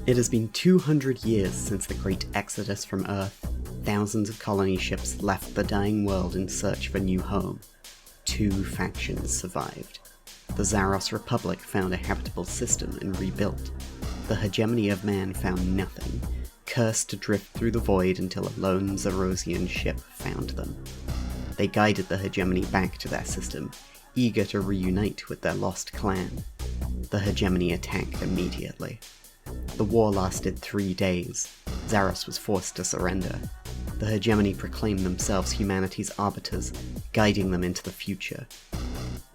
It has been 200 years since the Great Exodus from Earth. Thousands of colony ships left the dying world in search of a new home. Two factions survived. The Zaros Republic found a habitable system and rebuilt. The hegemony of man found nothing, cursed to drift through the void until a lone Zarosian ship found them. They guided the hegemony back to their system, eager to reunite with their lost clan. The hegemony attacked immediately. The war lasted 3 days. Zaros was forced to surrender. The hegemony proclaimed themselves humanity's arbiters, guiding them into the future.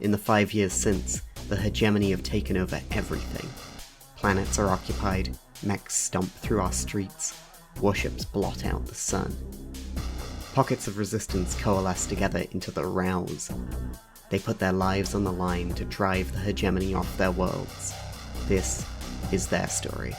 In the 5 years since, the hegemony have taken over everything. Planets are occupied, mechs stomp through our streets, warships blot out the sun. Pockets of resistance coalesce together into the Rouse. They put their lives on the line to drive the hegemony off their worlds. This is their story.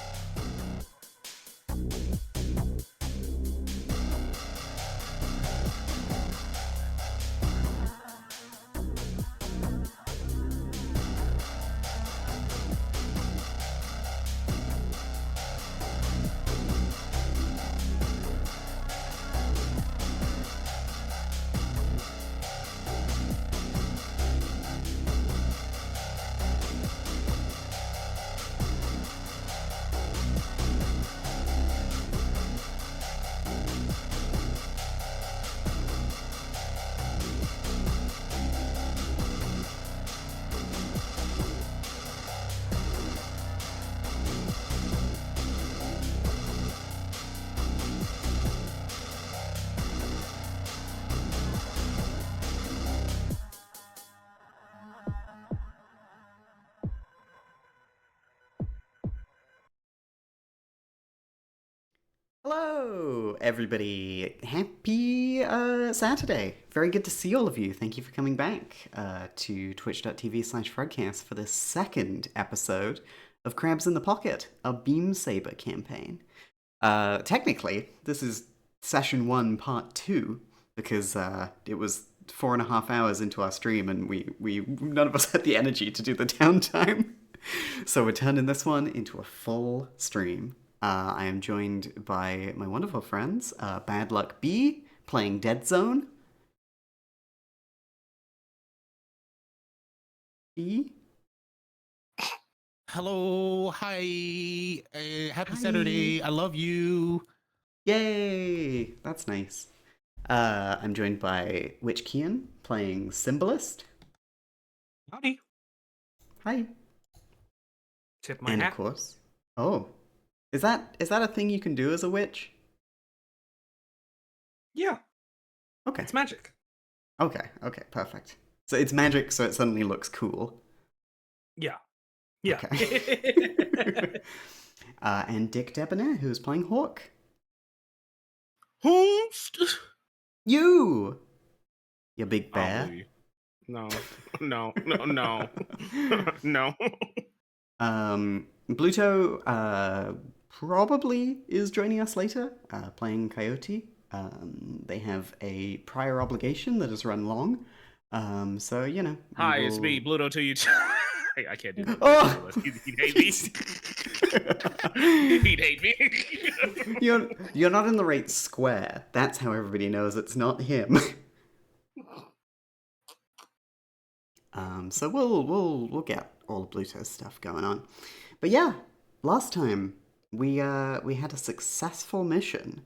Hello, everybody. Happy Saturday. Very good to see all of you. Thank you for coming back to twitch.tv/Frogcast for the second episode of Crabs in the Pocket, a Beam Saber campaign. Technically, this is session 1, part 2, because it was 4.5 hours into our stream and we none of us had the energy to do the downtime. So we're turning this one into a full stream. I am joined by my wonderful friends, BadLuckBee, playing Dead Zone. B? Hello, hi, happy Hi. Saturday, I love you. Yay! That's nice. I'm joined by WitchCian, playing Symbolist. Howdy. Hi. Tip my And hat. of course... Oh. Is that a thing you can do as a witch? Yeah, Okay. it's magic. Okay, perfect. So it's magic, so it suddenly looks cool. Yeah. Yeah. Okay. And DickDebonair, who's playing Hawk. Host. You big bear. Ollie. No. No. No. Bluto probably is joining us later, playing Coyote. They have a prior obligation that has run long. So, you know. Hi, it's me, Bluto to you. I can't do that. Oh! He'd hate me. He'd hate me. You're not in the right square. That's how everybody knows it's not him. So we'll get all of Bluto's stuff going on. But yeah, last time we had a successful mission.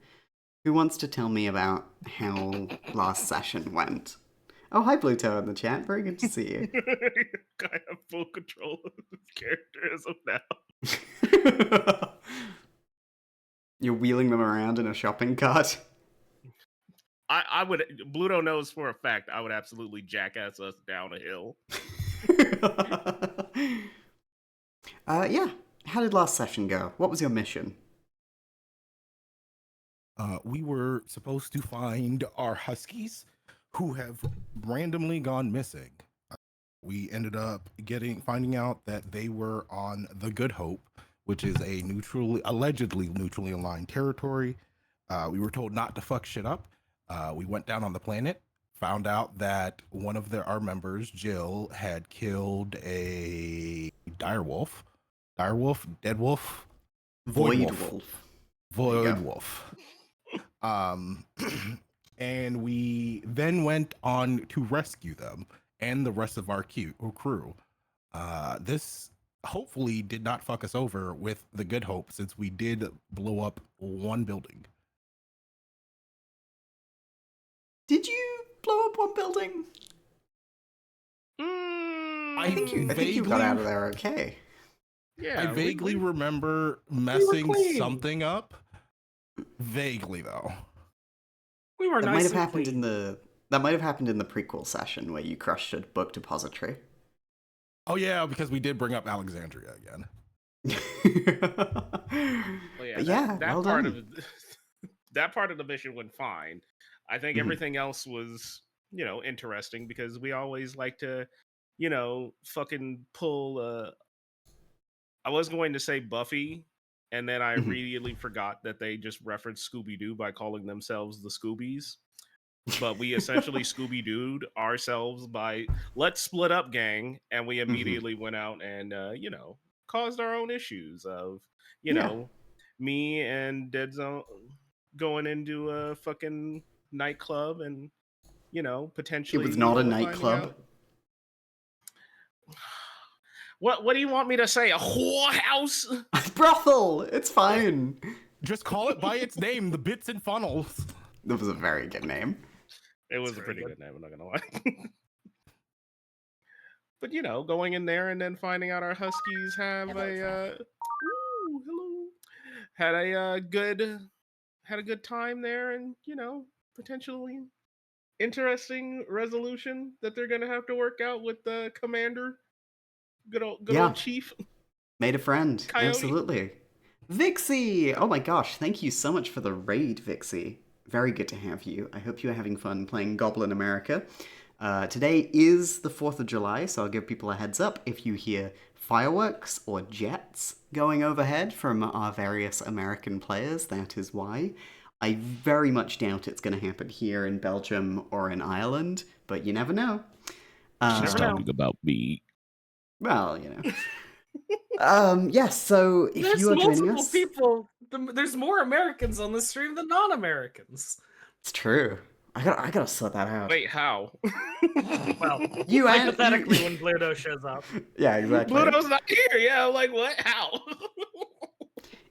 Who wants to tell me about how last session went? Oh, hi Bluto in the chat. Very good to see you. I have full control of this character as of now. You're wheeling them around in a shopping cart. I would. Bluto knows for a fact I would absolutely jackass us down a hill. Yeah. How did last session go? What was your mission? We were supposed to find our huskies who have randomly gone missing. We ended up finding out that they were on the Good Hope, which is a allegedly neutrally aligned territory. We were told not to fuck shit up. We went down on the planet, found out that one of our members, Jill, had killed a dead wolf, Void Wolf. Void Wolf. And we then went on to rescue them and the rest of our crew. This hopefully did not fuck us over with the Good Hope, since we did blow up one building. Did you blow up one building? I think you got out of there okay. Yeah, I vaguely remember messing something up. Vaguely, though. We were That nice might have and happened clean. in the prequel session where you crushed a book depository. Oh yeah, because we did bring up Alexandria again. Well, But yeah, that well part done. of that part of the mission went fine. I think everything else was, interesting, because we always like to, fucking pull. I was going to say Buffy, and then I immediately forgot that they just referenced Scooby Doo by calling themselves the Scoobies. But we essentially Scooby Dooed ourselves by let's split up, gang, and we immediately went out and caused our own issues of me and Dead Zone going into a fucking nightclub and potentially It was not a finding nightclub. out. What do you want me to say? A whorehouse? Brothel! It's fine. Just call it by its name, the Bits and Funnels. That was a very good name. It was a pretty good name, I'm not gonna lie. But going in there and then finding out our Huskies have had a good time there, and potentially interesting resolution that they're gonna have to work out with the commander. Good old Chief. Made a friend. Coyote. Absolutely. Vixie! Oh my gosh, thank you so much for the raid, Vixie. Very good to have you. I hope you are having fun playing Goblin America. Today is the 4th of July, so I'll give people a heads up if you hear fireworks or jets going overhead from our various American players. That is why. I very much doubt it's going to happen here in Belgium or in Ireland, but you never know. She's talking about me. Well, yes, so if you are joining us... There's more Americans on the stream than non-Americans. It's true. I gotta sort that out. Wait, how? Well, you hypothetically, when Bluto shows up. Yeah, exactly. Bluto's not here. Yeah, I'm like, what? How?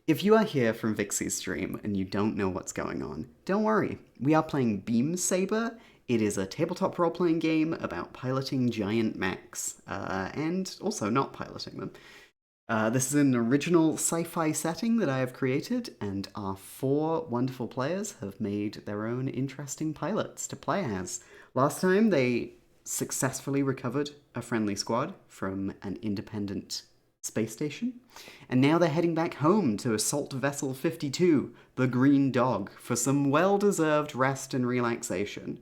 If you are here from Vixie's stream and you don't know what's going on, don't worry. We are playing Beam Saber. It is a tabletop role-playing game about piloting giant mechs, and also not piloting them. This is an original sci-fi setting that I have created, and our 4 wonderful players have made their own interesting pilots to play as. Last time, they successfully recovered a friendly squad from an independent space station, and now they're heading back home to Assault Vessel 52, the Green Dog, for some well-deserved rest and relaxation.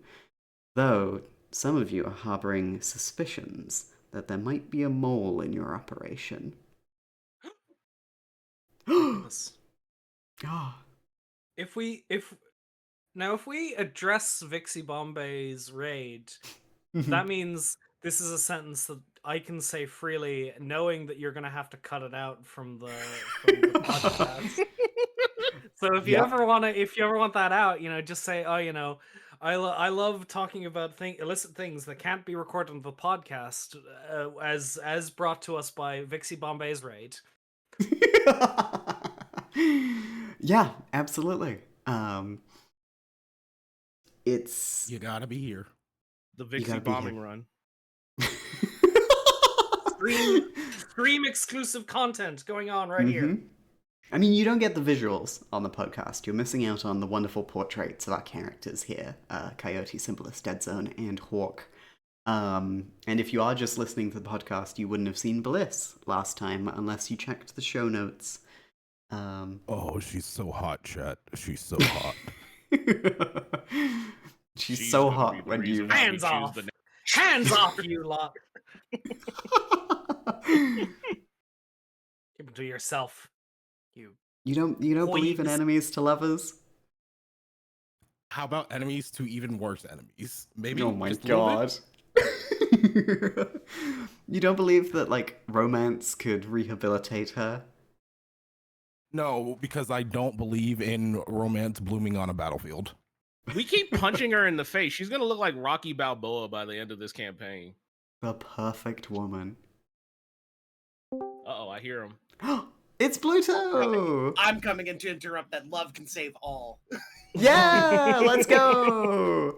Though, some of you are harboring suspicions that there might be a mole in your operation. If we address Vixie Bombay's raid, that means this is a sentence that I can say freely, knowing that you're gonna have to cut it out from the podcast. So if you ever want that out, just say, oh, I love talking about illicit things that can't be recorded on the podcast, as brought to us by Vixie Bombay's raid. Yeah, absolutely. It's... You gotta be here. The Vixie bombing run. Stream exclusive content going on right here. I mean, you don't get the visuals on the podcast. You're missing out on the wonderful portraits of our characters here. Coyote, Symbolist, Dead Zone, and Hawk. And if you are just listening to the podcast, you wouldn't have seen Bliss last time unless you checked the show notes. Oh, she's so hot, chat. She's so hot. She's so hot when you... Hands off! Hands off, you lot! Keep it to yourself. You don't believe in enemies to lovers? How about enemies to even worse enemies? Maybe. Oh my god. You don't believe that, romance could rehabilitate her? No, because I don't believe in romance blooming on a battlefield. We keep punching her in the face. She's gonna look like Rocky Balboa by the end of this campaign. The perfect woman. Uh-oh, I hear him. It's Bluto! I'm coming in to interrupt that love can save all. Yeah, let's go!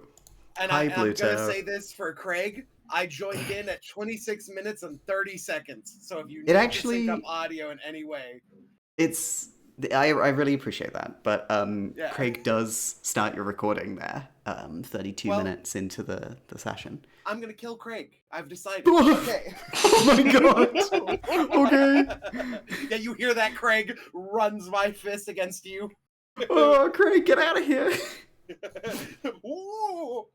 And Hi, I'm going to Bluto. say this for Craig. I joined in at 26 minutes and 30 seconds. So if you It need actually- to sync up audio in any way. I really appreciate that, but Yeah. Craig does start your recording there, 32 Well- minutes into the session. I'm going to kill Craig. I've decided. Oh Okay. my god! Okay. Yeah, you hear that, Craig? Runs my fist against you. Oh, Craig, get out of here! Ooh.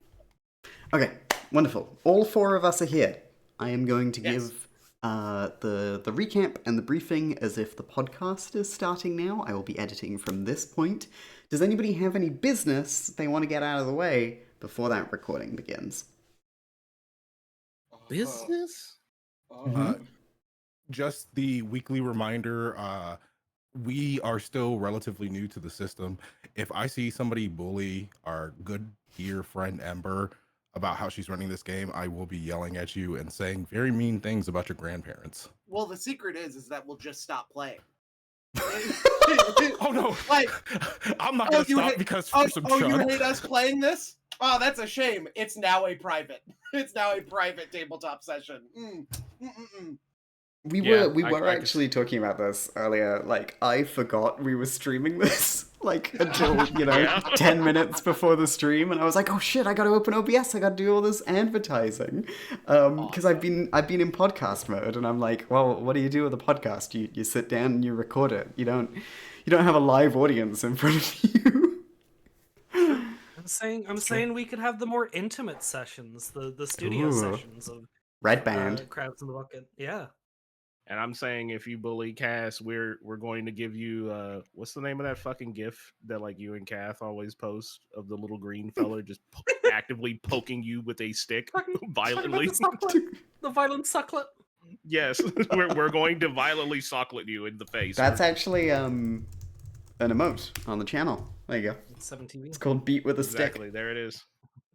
Okay, wonderful. All four of us are here. I am going to Yes. give the recap and the briefing as if the podcast is starting now. I will be editing from this point. Does anybody have any business they want to get out of the way before that recording begins? Business? Just the weekly reminder, we are still relatively new to the system. If I see somebody bully our good dear friend Ember about how she's running this game, I will be yelling at you and saying very mean things about your grandparents. Well, the secret is that we'll just stop playing. Oh no! Like, I'm not oh, gonna you stop hate- because oh, for some you chug. hate us playing this? Oh, that's a shame. It's now a private. It's now a private tabletop session. We Yeah, were I could actually talking about this earlier. Like, I forgot we were streaming this, like, until, Yeah. 10 minutes before the stream, and I was like, oh shit, I gotta open OBS, I gotta do all this advertising. Because I've been in podcast mode, and I'm like, well, what do you do with a podcast? You sit down and you record it. You don't have a live audience in front of you. I'm saying we could have the more intimate sessions, the studio Ooh. sessions of Red Band. Crabs in the Bucket. Yeah. And I'm saying if you bully Cass, we're going to give you what's the name of that fucking gif that like you and Kath always post of the little green fella just actively poking you with a stick violently? The violent sucklet. Yes, we're going to violently socklet you in the face. That's actually an emote on the channel. There you go. 17. It's called Beat with a Exactly, Stick. there it is.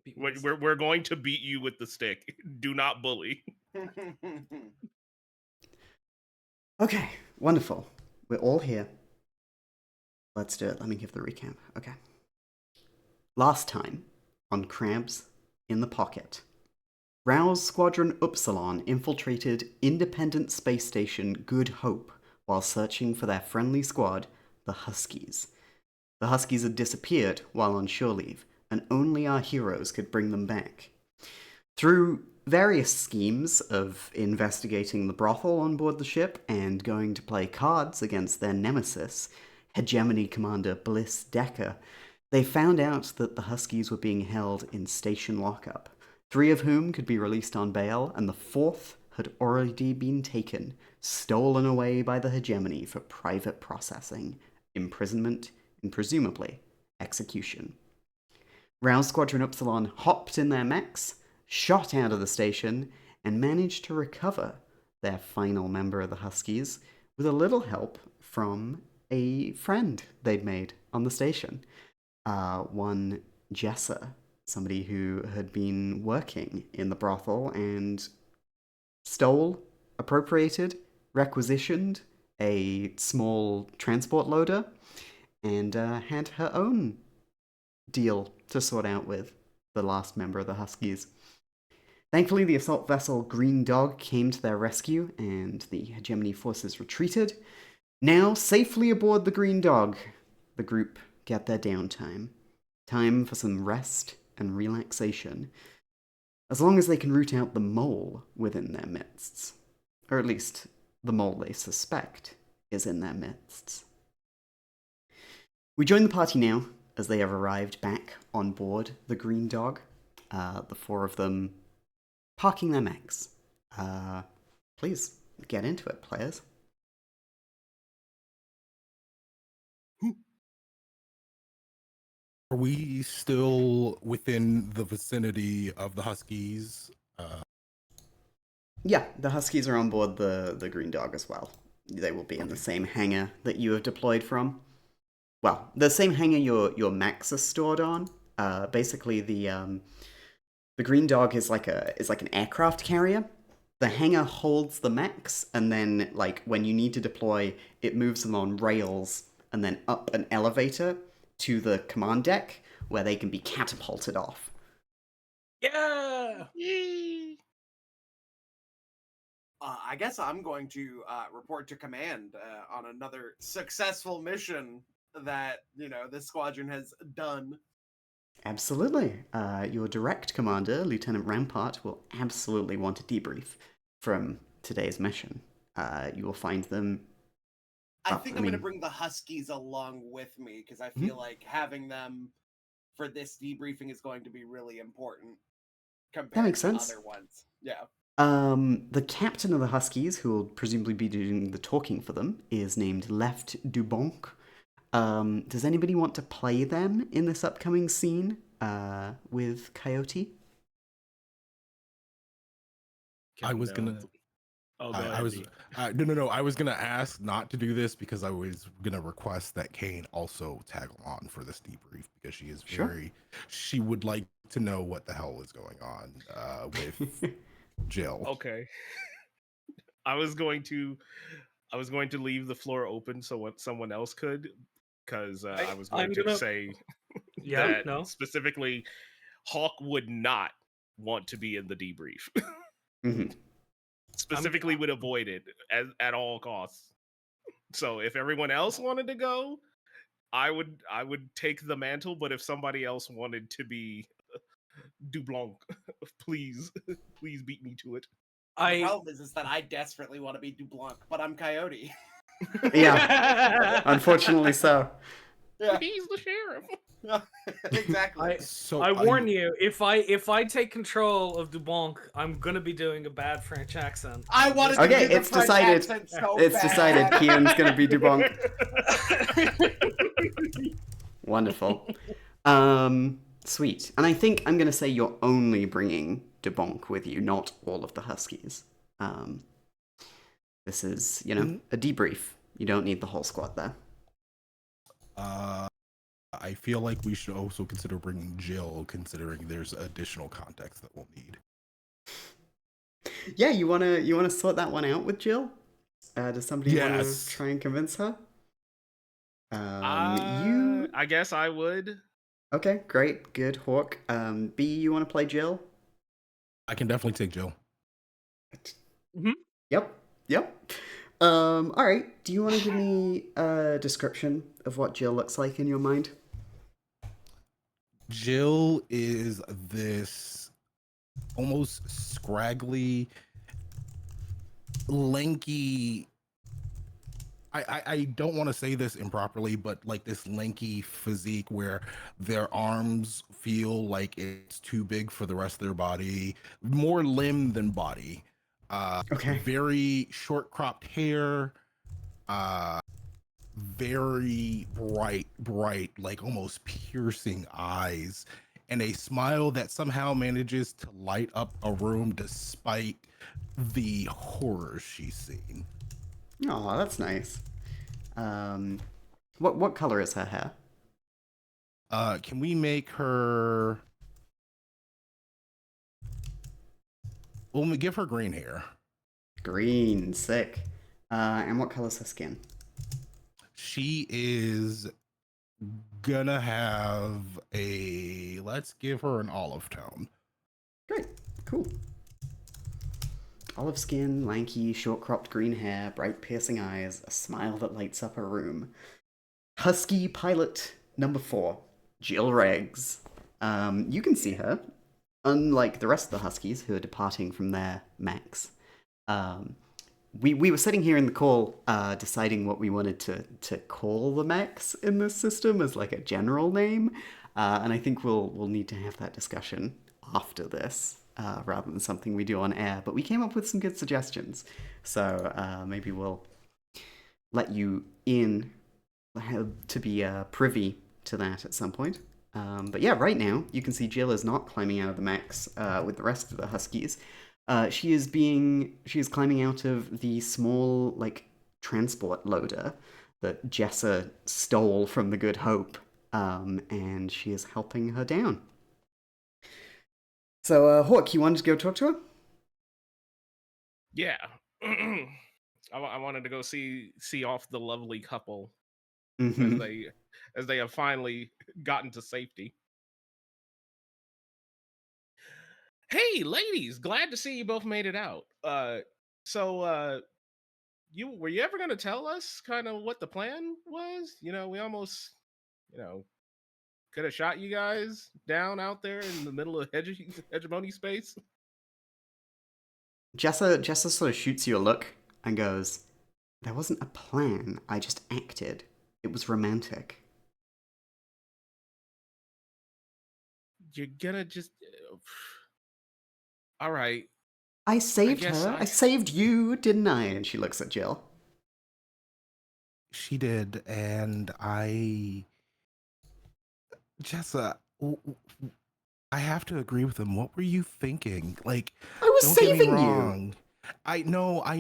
Beat with We're going to beat you with the stick. Do not bully. Okay, wonderful. We're all here. Let's do it. Let me give the recap. Okay. Last time, on Crabs in the Pocket, Rouse Squadron Upsilon infiltrated independent space station Good Hope while searching for their friendly squad, the Huskies. The Huskies had disappeared while on shore leave, and only our heroes could bring them back. Through various schemes of investigating the brothel on board the ship and going to play cards against their nemesis, Hegemony Commander Bliss Decker, they found out that the Huskies were being held in station lockup, 3 of whom could be released on bail, and the 4th had already been taken, stolen away by the Hegemony for private processing, imprisonment, and presumably execution. Rouse Squadron Upsilon hopped in their mechs, shot out of the station, and managed to recover their final member of the Huskies with a little help from a friend they'd made on the station. One Jessa, somebody who had been working in the brothel and stole, appropriated, requisitioned a small transport loader, and had her own deal to sort out with the last member of the Huskies. Thankfully, the assault vessel Green Dog came to their rescue, and the Hegemony forces retreated. Now, safely aboard the Green Dog, the group get their downtime. Time for some rest and relaxation, as long as they can root out the mole within their midst. Or at least, the mole they suspect is in their midst. We join the party now, as they have arrived back on board the Green Dog, the 4 of them parking their mechs. Please, get into it, players. Are we still within the vicinity of the Huskies? Yeah, the Huskies are on board the Green Dog as well. they will be in the same hangar that you have deployed from. Well, the same hangar your mechs are stored on. Basically, the green dog is like an aircraft carrier. The hangar holds the mechs, and then like when you need to deploy, it moves them on rails and then up an elevator to the command deck where they can be catapulted off. Yeah. Yee. I guess I'm going to report to command on another successful mission that this squadron has done. Absolutely. Your direct commander, Lieutenant Rampart, will absolutely want a debrief from today's mission. You will find them. I think I'm going to bring the Huskies along with me because I feel like having them for this debriefing is going to be really important compared That makes to sense. other ones. Yeah. The captain of the Huskies, who will presumably be doing the talking for them, is named Ep.2. Does anybody want to play them in this upcoming scene with Coyote? I was gonna. Oh, go I ahead, was D. no. I was gonna ask not to do this because I was gonna request that Kane also tag on for this debrief because she is Sure. very. She would like to know what the hell is going on with Jill. Okay. I was going to leave the floor open so what someone else could, because I was going I'm to gonna- say Yeah, that no. specifically Hawk would not want to be in the debrief. Mhm. Specifically would avoid it at all costs. So if everyone else wanted to go, I would take the mantle, but if somebody else wanted to be Dublanc, please beat me to it. The problem is that I desperately want to be Dublanc, but I'm Coyote. Yeah, unfortunately so. Yeah, He's the sheriff. exactly. I warn you, if I take control of Dubonk, I'm gonna be doing a bad French accent. I wanted to Okay, do the it's French decided. accent so It's bad. decided. Kian's gonna be Dubonk. Wonderful. Sweet. And I think I'm gonna say you're only bringing Dubonk with you, not all of the Huskies. This is, a debrief. You don't need the whole squad there. I feel like we should also consider bringing Jill, considering there's additional context that we'll need. Yeah, you wanna sort that one out with Jill? Does somebody want Yes. to try and convince her? I guess I would. Okay, great, good, Hawk. B, you want to play Jill? I can definitely take Jill. Yep. All right. Do you want to give me a description of what Jill looks like in your mind? Jill is this almost scraggly, lanky. I don't want to say this improperly, but like this lanky physique where their arms feel like it's too big for the rest of their body, more limb than body. Okay. Very short cropped hair, very bright, like almost piercing eyes, and a smile that somehow manages to light up a room despite the horrors she's seen. Oh, that's nice. What color is her hair? Can we make her? We'll give her green hair. Green, sick. And what color's her skin? She is gonna have a. Let's give her an olive tone. Great, cool. Olive skin, lanky, short-cropped green hair, bright piercing eyes, a smile that lights up a room. Husky pilot number 4, Jill Reggs. You can see her. Unlike the rest of the Huskies who are departing from their mechs, we were sitting here in the call deciding what we wanted to call the mechs in this system as like a general name, and I think we'll need to have that discussion after this. Rather than something we do on air, but we came up with some good suggestions. So maybe we'll let you in to be privy to that at some point. But yeah, right now you can see Jill is not climbing out of the mechs with the rest of the Huskies. She is climbing out of the small, like, transport loader that Jessa stole from the Good Hope, and she is helping her down. So, Hawk, you wanted to go talk to her? Yeah. I wanted to go see off the lovely couple Mm-hmm. as they have finally gotten to safety. Hey, ladies, glad to see you both made it out. So were you ever gonna tell us kind of what the plan was? We almost, could have shot you guys down out there in the middle of hegemony space. Jessa sort of shoots you a look and goes, "There wasn't a plan, I just acted. It was romantic." You're gonna just... All right. I saved her. I saved you, didn't I? And she looks at Jill. She did, and Jessa, I have to agree with him. What were you thinking? Like, I was don't saving get me you. wrong. I know. I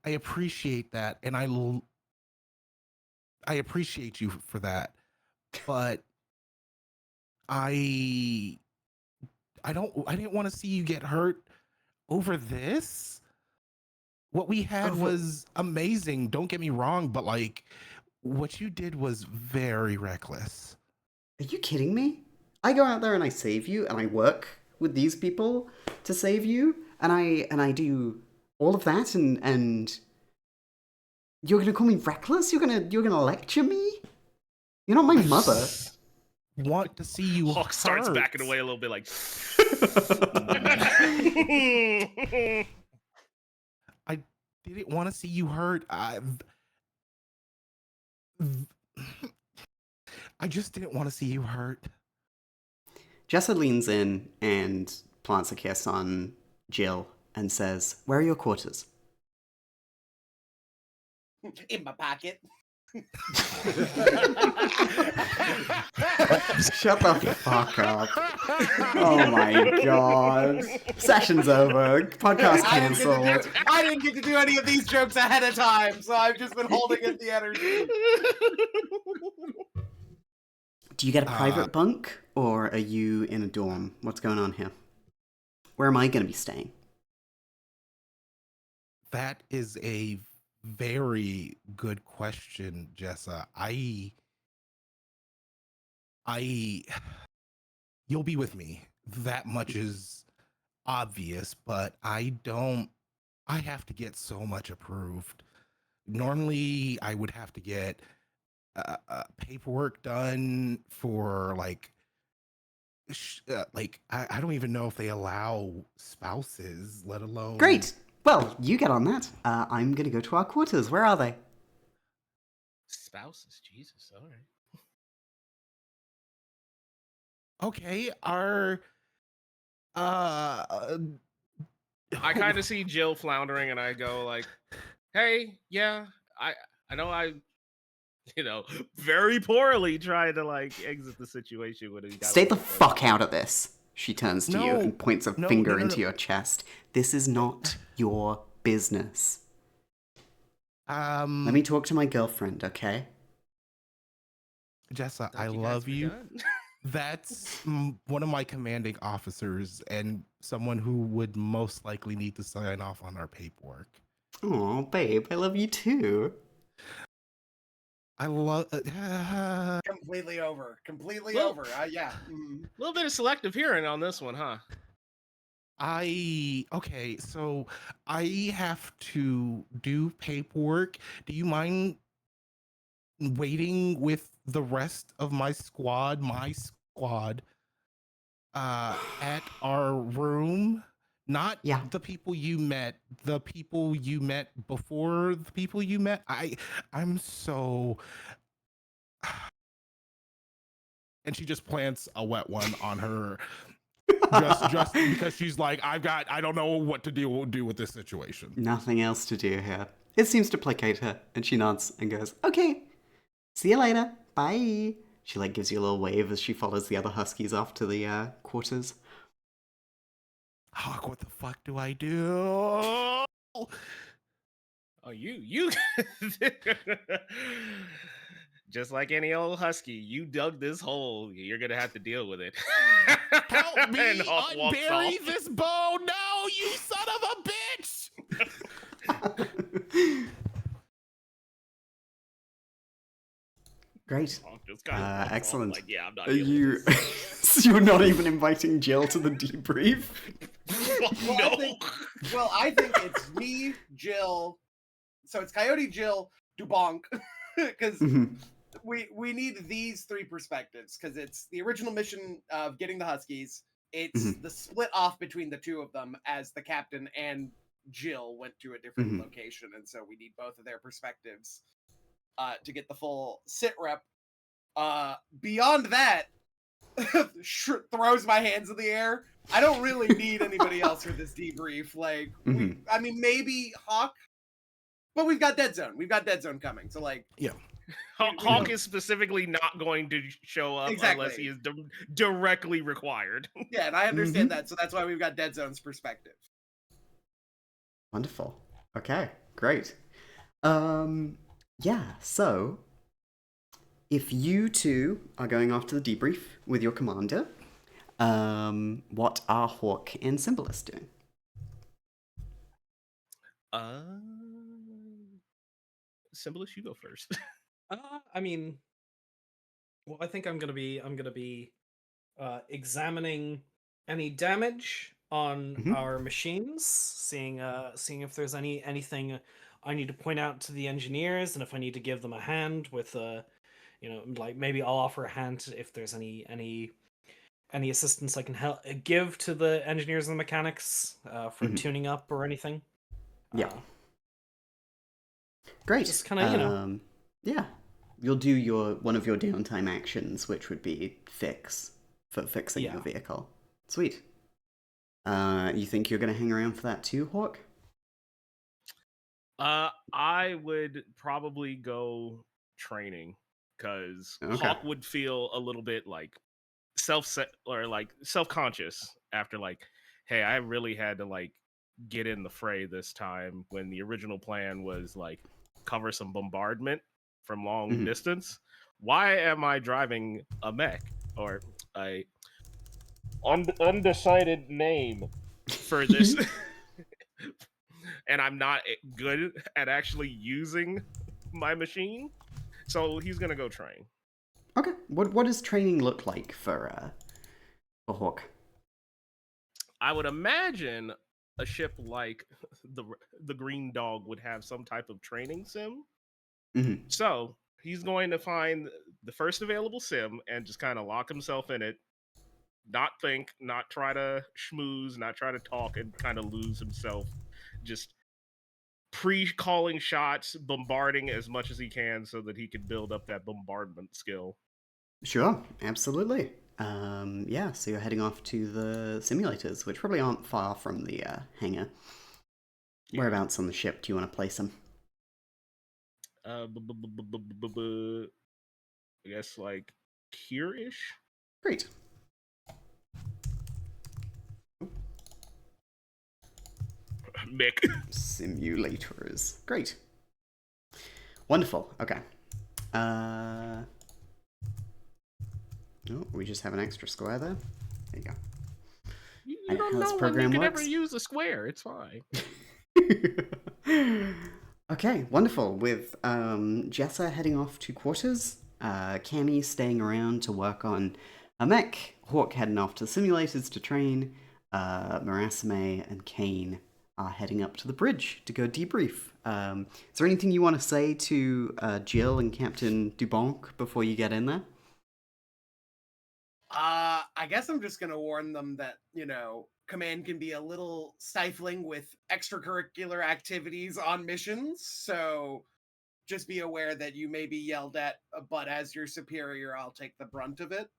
appreciate that, and I appreciate you for that. But I didn't want to see you get hurt over this. What we had was amazing. Don't get me wrong, but like, what you did was very reckless. Are you kidding me? I go out there and I save you, and I work with these people to save you, and I do all of that, and you're gonna call me reckless? You're gonna lecture me? You're not my mother. Want to see you Hawk starts hurt. backing away a little bit, like. I didn't want to see you hurt. I just didn't want to see you hurt. Jessa leans in and plants a kiss on Jill and says, "Where are your quarters?" In my pocket. Shut the fuck up. Oh my god. Session's over. Podcast cancelled. I didn't get to do any of these jokes ahead of time, so I've just been holding in the energy. Do you get a private bunk, or are you in a dorm? What's going on here? Where am I going to be staying? That is a very good question, Jessa. You'll be with me. That much is obvious, but I have to get so much approved. Normally, I would have to get paperwork done for like I don't even know if they allow spouses, let alone... Great! Well, you get on that. I'm going to go to our quarters. Where are they? Spouses, Jesus, all right. Okay, I kind of see Jill floundering, and I go like, "Hey, yeah, I know I, very poorly tried to like exit the situation when he got... Stay the fuck out of this." She turns to you and points a finger into your chest. "This is not your business. Let me talk to my girlfriend, okay?" Jessa, I love you. That's one of my commanding officers and someone who would most likely need to sign off on our paperwork. Oh, babe, I love you too. I love... Completely over. Yeah. A little bit of selective hearing on this one, huh? Okay, so I have to do paperwork. Do you mind waiting with the rest of my squad, at our room? Not the people you met, the people you met before the people you met. I'm so... And she just plants a wet one on her just because she's like, I don't know what to do with this situation. Nothing else to do here. It seems to placate her, and she nods and goes, "Okay, see you later, bye." She like gives you a little wave as she follows the other huskies off to the quarters. Hawk, what the fuck do I do? Oh, you. Just like any old husky, you dug this hole. You're gonna have to deal with it. Help me And Hawk walks unbury off. this bow! No, you son of a bitch! Great. Hawk just kind of walks off, Excellent. like, yeah, I'm not Are dealing you? with this. So you're not even inviting Jill to the debrief? No. I think it's me, Jill. So it's Coyote, Jill, Dubonk, because Mhm. we need these three perspectives because it's the original mission of getting the Huskies. It's Mhm. the split off between the two of them as the captain and Jill went to a different Mhm. location, and so we need both of their perspectives to get the full sit rep. Beyond that, throws my hands in the air. I don't really need anybody else for this debrief. Like, Mhm. I mean, maybe Hawk, but we've got Dead Zone. We've got Dead Zone coming. So, like, Yeah. Hawk is specifically not going to show up unless he is directly required. Yeah, and I understand that, so that's why we've got Dead Zone's perspective. Wonderful. Okay, great. Yeah, so if you two are going off to the debrief with your commander, what are Hawk and Symbolist doing? Symbolist, you go first. I mean, well, I think I'm gonna be examining any damage on Mhm. our machines, seeing if there's anything I need to point out to the engineers, and if I need to give them a hand with like maybe I'll offer a hand if there's any assistance I can give to the engineers and the mechanics for Mhm. tuning up or anything. Yeah. Great. Just kinda, Yeah. You'll do one of your downtime actions, which would be fixing your Yeah. vehicle. Sweet. You think you're gonna hang around for that too, Hawk? I would probably go training because Okay. Hawk would feel a little bit like self-conscious after like, hey, I really had to like get in the fray this time when the original plan was like cover some bombardment from long Mhm. distance. Why am I driving a mech or a undecided name for this? And I'm not good at actually using my machine, so he's gonna go train. Okay. What does training look like for Hawk? I would imagine a ship like the Green Dog would have some type of training sim. Mhm. So he's going to find the first available sim and just kind of lock himself in it, not think, not try to schmooze, not try to talk, and kind of lose himself. Just pre-calling shots, bombarding as much as he can so that he can build up that bombardment skill. Sure, absolutely. Yeah, so you're heading off to the simulators, which probably aren't far from the hangar. Yeah. Whereabouts on the ship do you want to place them? I guess like here-ish. Great. Mick. Simulators. Great. Wonderful. Okay. Oh, we just have an extra square there. There you go. You And don't how this know when you program can ever works? use a square. It's fine. Okay, wonderful. With Jessa heading off to quarters, Cammy staying around to work on a mech, Hawk heading off to the simulators to train, Marasime and Kane are heading up to the bridge to go debrief. Is there anything you want to say to Jill and Captain Dubonk before you get in there? I guess I'm just gonna warn them that, command can be a little stifling with extracurricular activities on missions, so just be aware that you may be yelled at, but as your superior, I'll take the brunt of it.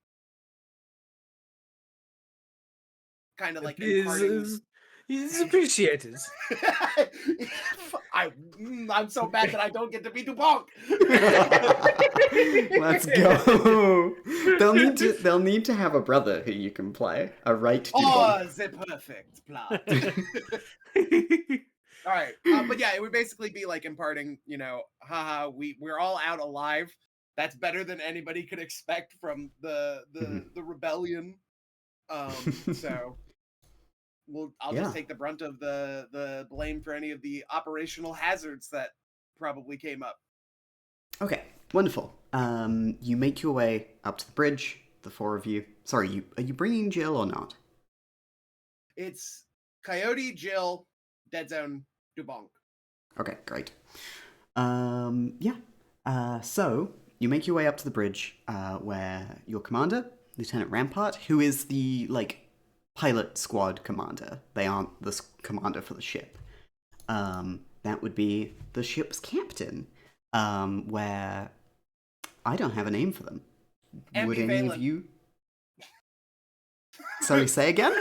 Kind of like imparting... It's appreciated. I'm so bad that I don't get to be Dubonk. Let's go. They'll need to have a brother who you can play. A right Dubonk. Oh, the perfect plot. All right, but yeah, it would basically be like imparting, haha, we're all out alive. That's better than anybody could expect from the rebellion. So I'll Yeah. just take the brunt of the blame for any of the operational hazards that probably came up. Okay, wonderful. You make your way up to the bridge, the four of you. Sorry, are you bringing Jill or not? It's Coyote, Jill, Dead Zone, Dubonk. Okay, great. Yeah. So you make your way up to the bridge, where your commander, Lieutenant Rampart, who is the pilot squad commander. They aren't the commander for the ship. That would be the ship's captain. Where I don't have a name for them. Would any of Ambivalent. you? Sorry, say again?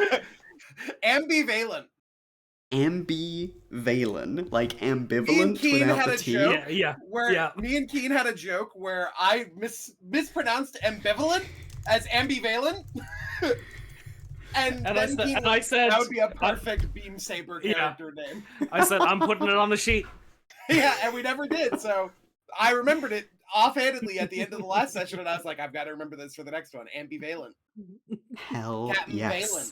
Ambivalent. Ambivalent, like Me and ambivalent Keen without had the a T. joke Yeah. where me and Keen had a joke where I mispronounced ambivalent as ambivalent. And then Keen I was, said that would be a perfect Beam Saber character name. I said I'm putting it on the sheet. Yeah, and we never did. So I remembered it offhandedly at the end of the last session, and I was like, I've got to remember this for the next one. Ambivalent. Hell Captain yes. Valen.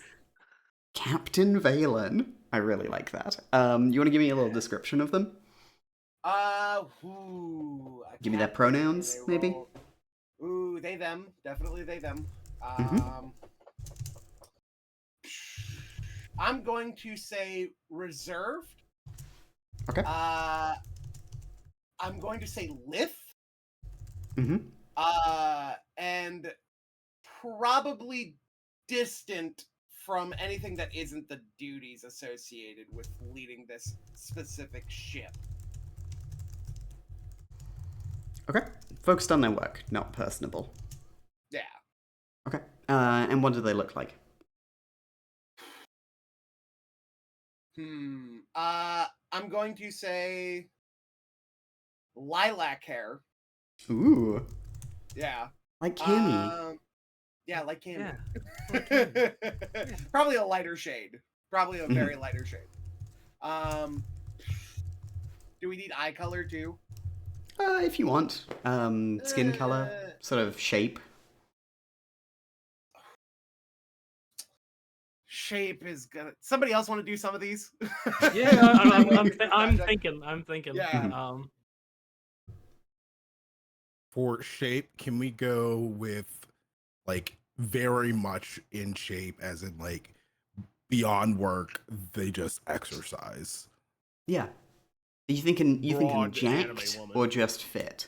Captain Valen. I really like that. You want to give me a little description of them? Give me their pronouns, maybe? Ooh, they, them. Definitely they, them. I'm going to say reserved. Okay. I'm going to say lithe. Mm-hmm. And probably distant from anything that isn't the duties associated with leading this specific ship. Okay. Focused on their work, not personable. Yeah. Okay. And what do they look like? I'm going to say lilac hair. Ooh. Yeah. Like Cammy. Yeah, like Cammy. Yeah. Probably a lighter shade. Probably a very lighter shade. Do we need eye color too? If you want. Skin color, sort of shape. Shape is gonna. Somebody else want to do some of these? Yeah, I'm thinking. Yeah. For shape, can we go with very much in shape, as in beyond work, they just exercise? Yeah. Are you thinking Broad jacked anime woman. or just fit?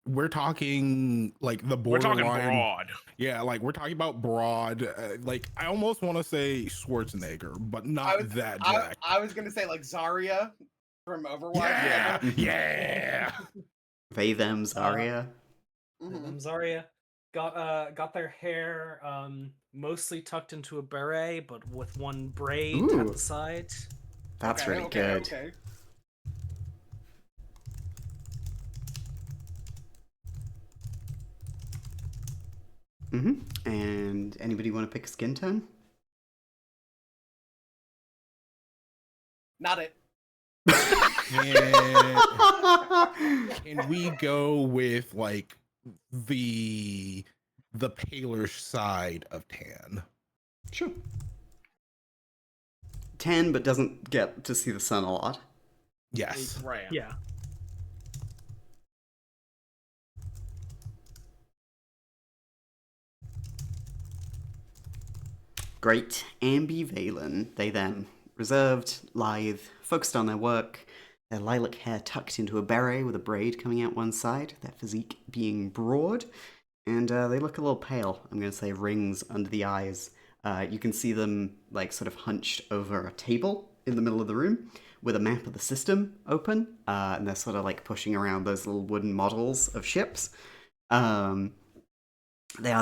We're talking the We're borderline. talking broad. Yeah, we're talking about broad. I almost want to say Schwarzenegger, but not that jacked. I was gonna say Zarya from Overwatch. Yeah, yeah. They, them, Zarya. Zarya got their hair mostly tucked into a beret, but with one braid at the side. That's really good. Okay. And anybody want to pick a skin tone? Not it. Can we go with the paler side of tan? Sure. Tan, but doesn't get to see the sun a lot. Yes. Right. Yeah. Great. Ambivalent. They, them. Reserved, lithe, focused on their work, their lilac hair tucked into a beret with a braid coming out one side, their physique being broad, and they look a little pale. I'm going to say rings under the eyes. You can see them sort of hunched over a table in the middle of the room with a map of the system open, and they're sort of pushing around those little wooden models of ships. They are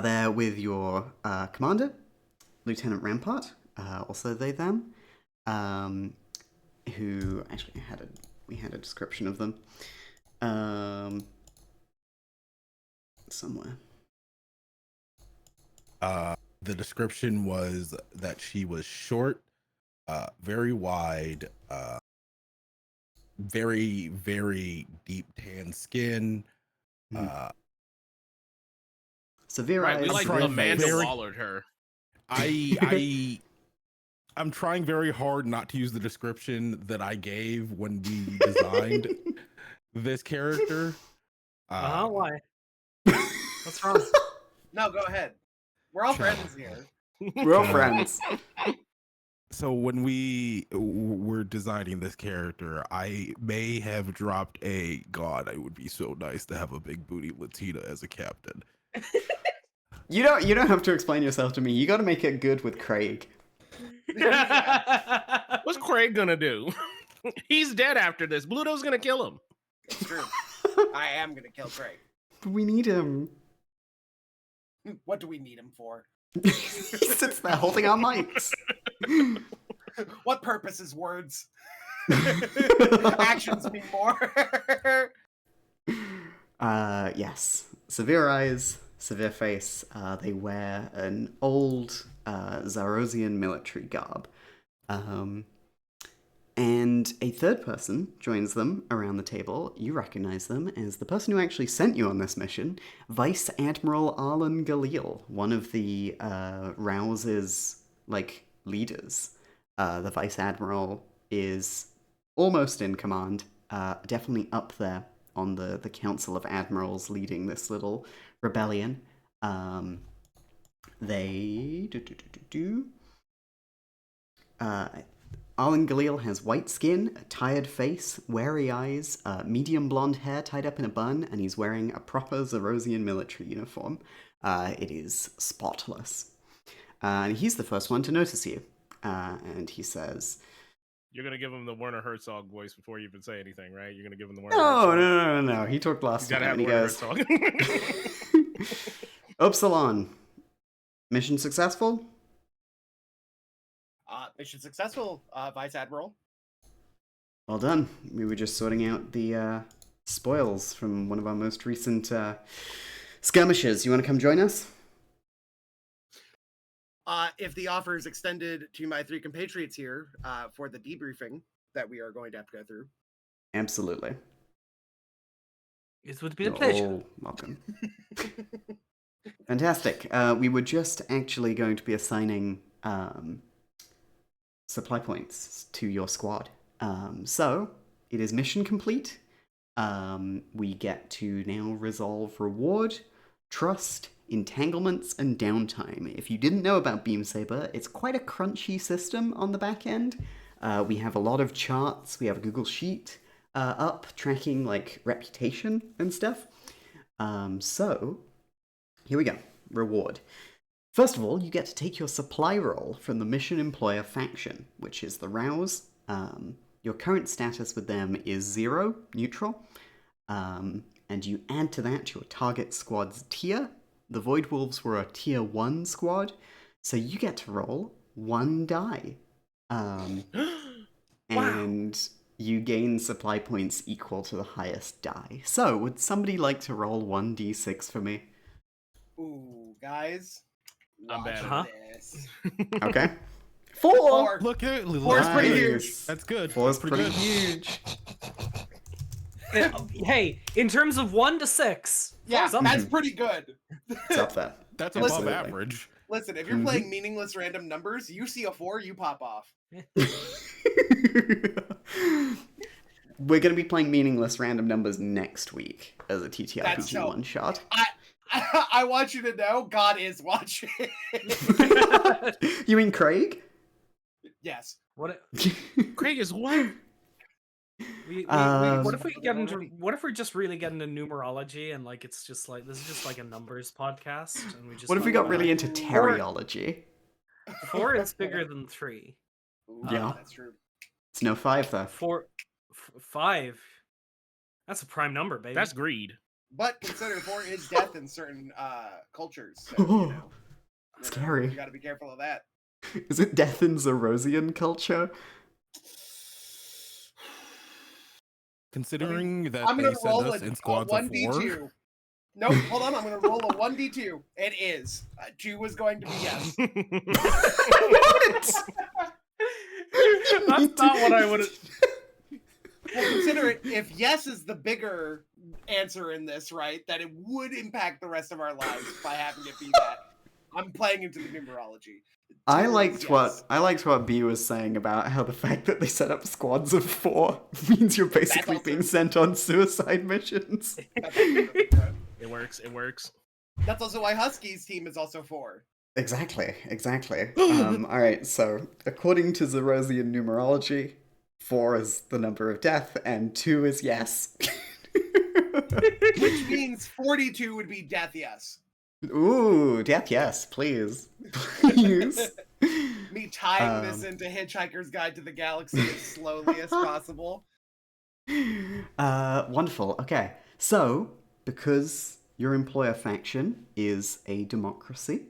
there with your commander, Lieutenant Rampart, also they, them, who actually we had a description of them somewhere. The description was that she was short, very wide, very, very deep tan skin. Severe Right, eyes. we like trying Amanda very- Wallered her. I'm trying very hard not to use the description that I gave when we designed this character. Why? What's wrong? No, go ahead. We're all Sure. friends here. We're all friends. So when we were designing this character, I may have dropped a God. It would be so nice to have a big booty Latina as a captain. You don't have to explain yourself to me. You got to make it good with Craig. What's Craig gonna do? He's dead after this. Bluto's gonna kill him. It's true. I am gonna kill Craig. But we need him. What do we need him for? He sits there holding our mics. What purpose is words? Actions mean more. Yes. Severe eyes, severe face. They wear an old Zarosian military garb. And a third person joins them around the table. You recognize them as the person who actually sent you on this mission, Vice Admiral Arlen Galil, one of the Rouse's, leaders. The Vice Admiral is almost in command, definitely up there on the Council of Admirals leading this little rebellion. Arlen Galil has white skin, a tired face, wary eyes, medium blonde hair tied up in a bun, and he's wearing a proper Zarosian military uniform. It is spotless. And he's the first one to notice you. And he says, You're gonna give him the Werner Herzog voice before you even say anything, right? You're gonna give him the Werner No, Herzog. no. He talked You last gotta time, have and he Werner goes, Herzog. Upsilon, mission successful? Mission successful, Vice Admiral. Well done. We were just sorting out the spoils from one of our most recent skirmishes. You want to come join us? If the offer is extended to my 3 compatriots here for the debriefing that we are going to have to go through. Absolutely. It would be a You're pleasure. all welcome. Fantastic. We were just actually going to be assigning supply points to your squad. So, it is mission complete. We get to now resolve reward, trust, entanglements, and downtime. If you didn't know about Beam Saber, it's quite a crunchy system on the back end. We have a lot of charts. We have a Google Sheet up tracking reputation and stuff. So, here we go. Reward. First of all, you get to take your supply roll from the Mission Employer faction, which is the Rouse. Your current status with them is 0, neutral. And you add to that your target squad's tier. The Void Wolves were a tier 1 squad, so you get to roll 1 die. And you gain supply points equal to the highest die. So, would somebody like to roll 1d6 for me? Ooh, guys. I'm watch bad. Huh? this. Okay. 4! 4. Look at Four's pretty huge. Nice. That's good. 4 is That's pretty good. huge. Hey, in terms of 1 to 6, Yeah, four's up that's there. pretty good. It's up there. That's above Absolutely. average. Listen, if you're playing meaningless random numbers, you see a 4, you pop off. We're going to be playing meaningless random numbers next week as a That's TTRPG so- one shot. I want you to know God is watching. You mean Craig? Yes. What? Craig is what? What if we get into? What if we just really get into numerology and it's just this is just a numbers podcast and we just. What if we talk got really about into teriology? 4 is bigger than 3. Ooh, Yeah. That's true. It's no 5 though. 5. That's a prime number, baby. That's greed. But consider 4 is death in certain cultures. So, you know, Scary. You gotta be careful of that. Is it death in Zarosian culture? Considering that I'm they gonna send roll us in a squads of 1d2. 4. Nope, hold on. I'm gonna roll a 1d2. It is. 2 was going to be yes. What? That's not what I would have. Well, consider it, if yes is the bigger answer in this, right, that it would impact the rest of our lives by having it be that. I'm playing into the numerology. I Tier is liked what B was saying about how the fact that they set up squads of 4 means you're basically also- being sent on suicide missions. It works. It works. That's also why Husky's team is also 4. Exactly. Alright, so according to Zerosian numerology, 4 is the number of death, and 2 is yes. Which means 42 would be death yes. Ooh, death yes, please. Please. Me tying this into Hitchhiker's Guide to the Galaxy as slowly as possible. Wonderful. Okay, so because your employer faction is a democracy,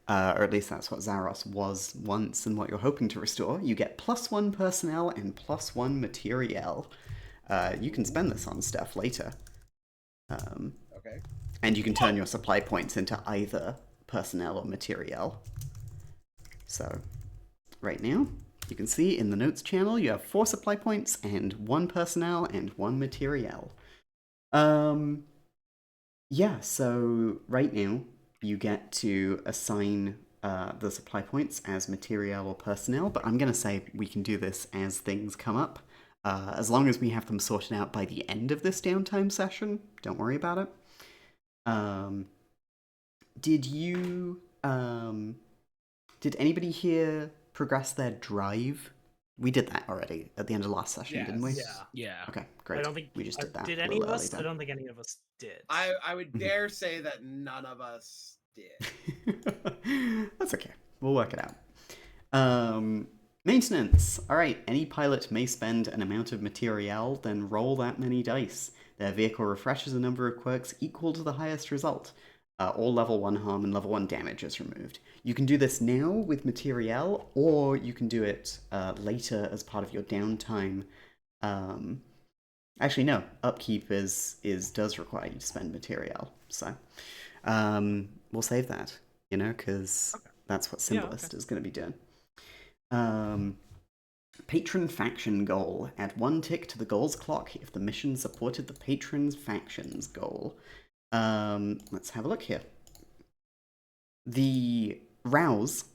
or at least that's what Zaros was once and what you're hoping to restore, you get +1 personnel and +1 materiel. You can spend this on stuff later. Okay. And you can turn your supply points into either personnel or materiel. So, right now, you can see in the notes channel you have 4 supply points and 1 personnel and 1 materiel. Yeah, so right now you get to assign the supply points as materiel or personnel, but I'm going to say we can do this as things come up. As long as we have them sorted out by the end of this downtime session, don't worry about it. Did anybody here progress their drive? We did that already at the end of last session, didn't we? Yes. Yeah. Okay, great. I don't think we just did that. Did a any of little us? early I then. don't think any of us did. I would dare say that none of us did. That's okay. We'll work it out. Maintenance. Alright, any pilot may spend an amount of materiel, then roll that many dice. Their vehicle refreshes a number of quirks equal to the highest result. All level 1 harm and level 1 damage is removed. You can do this now with materiel, or you can do it later as part of your downtime. Actually, no. Upkeep does require you to spend materiel. So, we'll save that, because that's what Symbolist is going to be doing. Patron faction goal. Add 1 tick to the goal's clock if the mission supported the patron's faction's goal. Let's have a look here. The Rouse,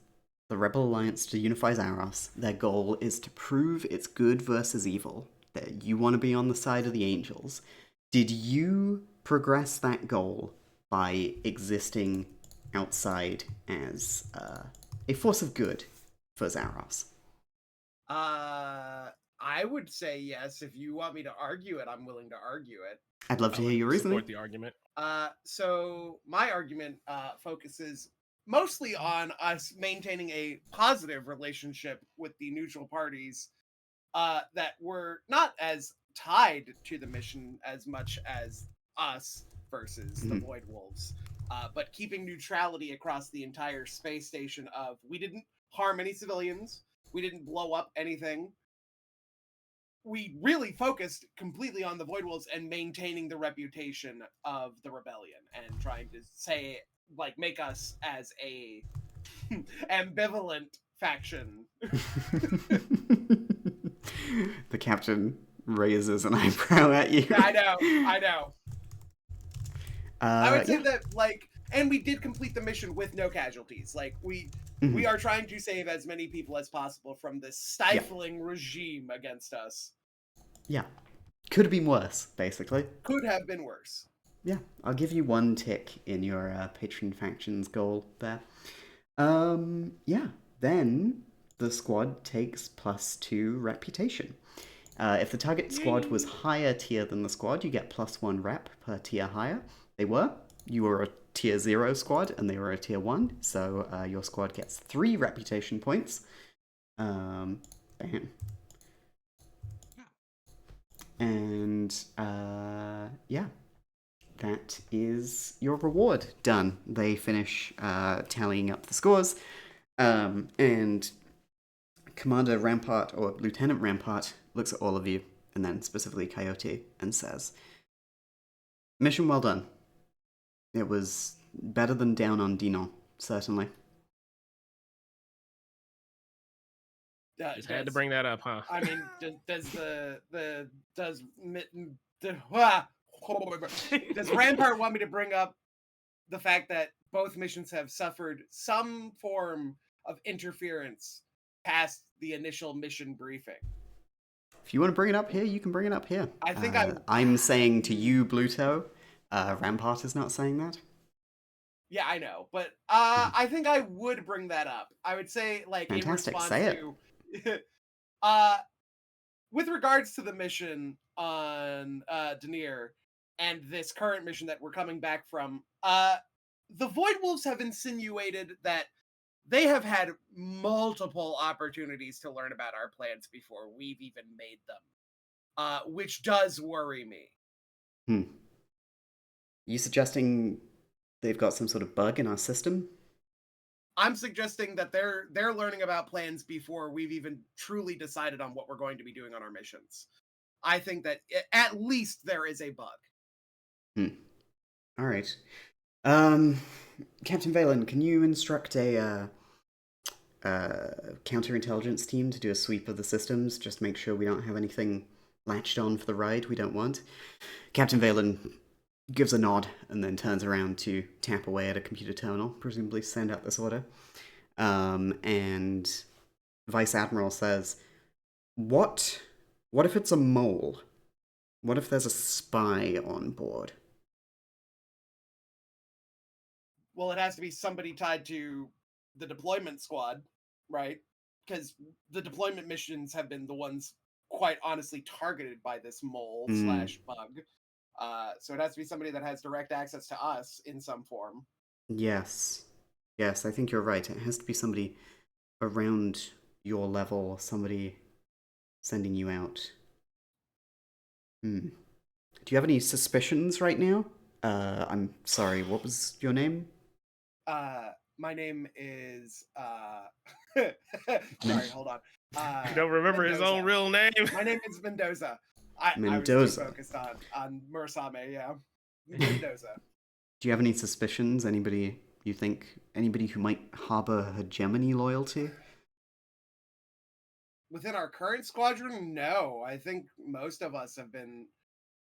the Rebel Alliance to unify Zaros, their goal is to prove it's good versus evil. That you want to be on the side of the angels. Did you progress that goal by existing outside as a force of good for Zaros? I would say yes. If you want me to argue it, I'm willing to argue it. I'd love to hear your reasoning. Support the argument. So my argument focuses mostly on us maintaining a positive relationship with the neutral parties that were not as tied to the mission as much as us versus the Void Wolves, but keeping neutrality across the entire space station of we didn't harm any civilians, we didn't blow up anything. We really focused completely on the Void Wolves and maintaining the reputation of the rebellion and trying to say, like, make us as a ambivalent faction. The captain raises an eyebrow at you. I know. I would say that, like, and we did complete the mission with no casualties. Like, we are trying to save as many people as possible from this stifling regime against us. Yeah. Could have been worse, basically. Could have been worse. Yeah, I'll give you 1 tick in your patron factions goal there. Yeah, then the squad takes +2 reputation. If the target squad was higher tier than the squad, you get +1 rep per tier higher. They were. You were a tier 0 squad, and they were a tier 1, so your squad gets 3 reputation points. Bam. And, yeah. That is your reward done. They finish tallying up the scores, and Commander Rampart, or Lieutenant Rampart, looks at all of you, and then specifically Coyote, and says, "Mission well done. It was better than down on Dinon, certainly." Just had to bring that up, huh? I mean, does Rampart want me to bring up the fact that both missions have suffered some form of interference past the initial mission briefing? If you want to bring it up here, you can bring it up here. I think I'm saying to you, Bluto, Rampart is not saying that. Yeah, I know, but I think I would bring that up. I would say, like, Fantastic, in response say to, with regards to the mission on Denier and this current mission that we're coming back from, the Void Wolves have insinuated that they have had multiple opportunities to learn about our plans before we've even made them, which does worry me. You suggesting they've got some sort of bug in our system? I'm suggesting that they're learning about plans before we've even truly decided on what we're going to be doing on our missions. I think that at least there is a bug. All right. Captain Valen, can you instruct a counterintelligence team to do a sweep of the systems? Just make sure we don't have anything latched on for the ride we don't want. Captain Valen gives a nod and then turns around to tap away at a computer terminal, presumably send out this order. And Vice Admiral says, What if it's a mole? What if there's a spy on board? Well, it has to be somebody tied to the deployment squad, right? Because the deployment missions have been the ones, quite honestly, targeted by this mole slash bug. So it has to be somebody that has direct access to us in some form. Yes, I think you're right. It has to be somebody around your level, somebody sending you out. Do you have any suspicions right now? I'm sorry, what was your name? My name is sorry, hold on. You don't remember Mendoza. his own real name? My name is Mendoza. I was Mendoza. too focused on Murasame, yeah. Mendoza. Do you have any suspicions? Anybody who might harbor hegemony loyalty? Within our current squadron, no. I think most of us have been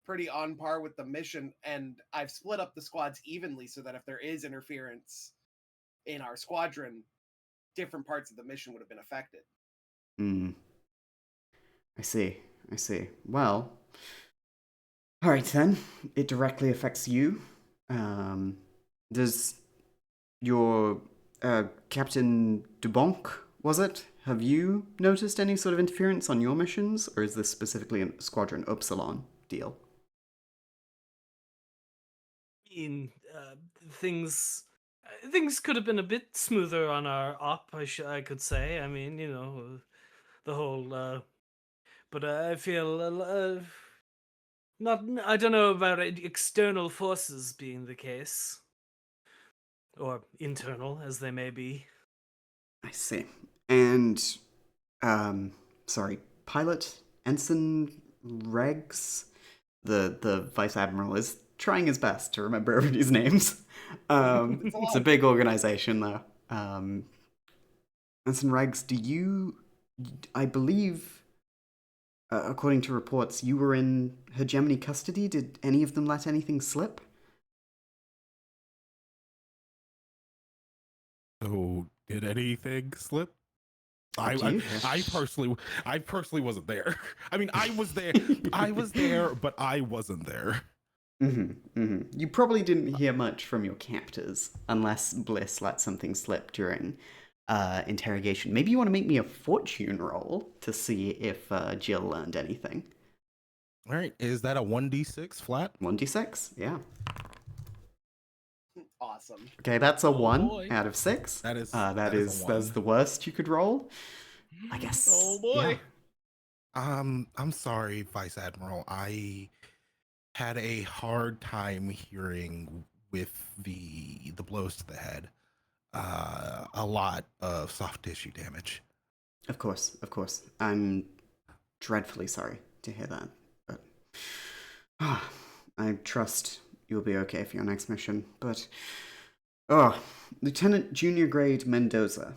pretty on par with the mission, and I've split up the squads evenly so that if there is interference in our squadron, different parts of the mission would have been affected. I see. Well, all right then. It directly affects you. Does your Captain Dubonk, was it? Have you noticed any sort of interference on your missions, or is this specifically a Squadron Upsilon deal? I mean, things could have been a bit smoother on our op, I could say. I mean, you know, the whole. But I feel I don't know about external forces being the case, or internal as they may be. I see. And, sorry, Pilot Ensign Regs, the Vice Admiral is trying his best to remember everybody's names. It's a big organization, though. Ensign Regs, I believe, according to reports, you were in hegemony custody. Did any of them let anything slip? So, did anything slip? I personally wasn't there. I mean, I was there, but I wasn't there. You probably didn't hear much from your captors, unless Bliss let something slip during interrogation. Maybe you want to make me a fortune roll to see if Jill learned anything. All right, is that a 1d6 flat? 1d6, yeah. Awesome. Okay, that's a 1 boy. out of 6. That's the worst you could roll, I guess. Oh boy. Yeah. I'm sorry, Vice Admiral. I had a hard time hearing with the blows to the head. A lot of soft tissue damage. Of course. I'm dreadfully sorry to hear that, but I trust you'll be okay for your next mission. But Lieutenant Junior Grade Mendoza,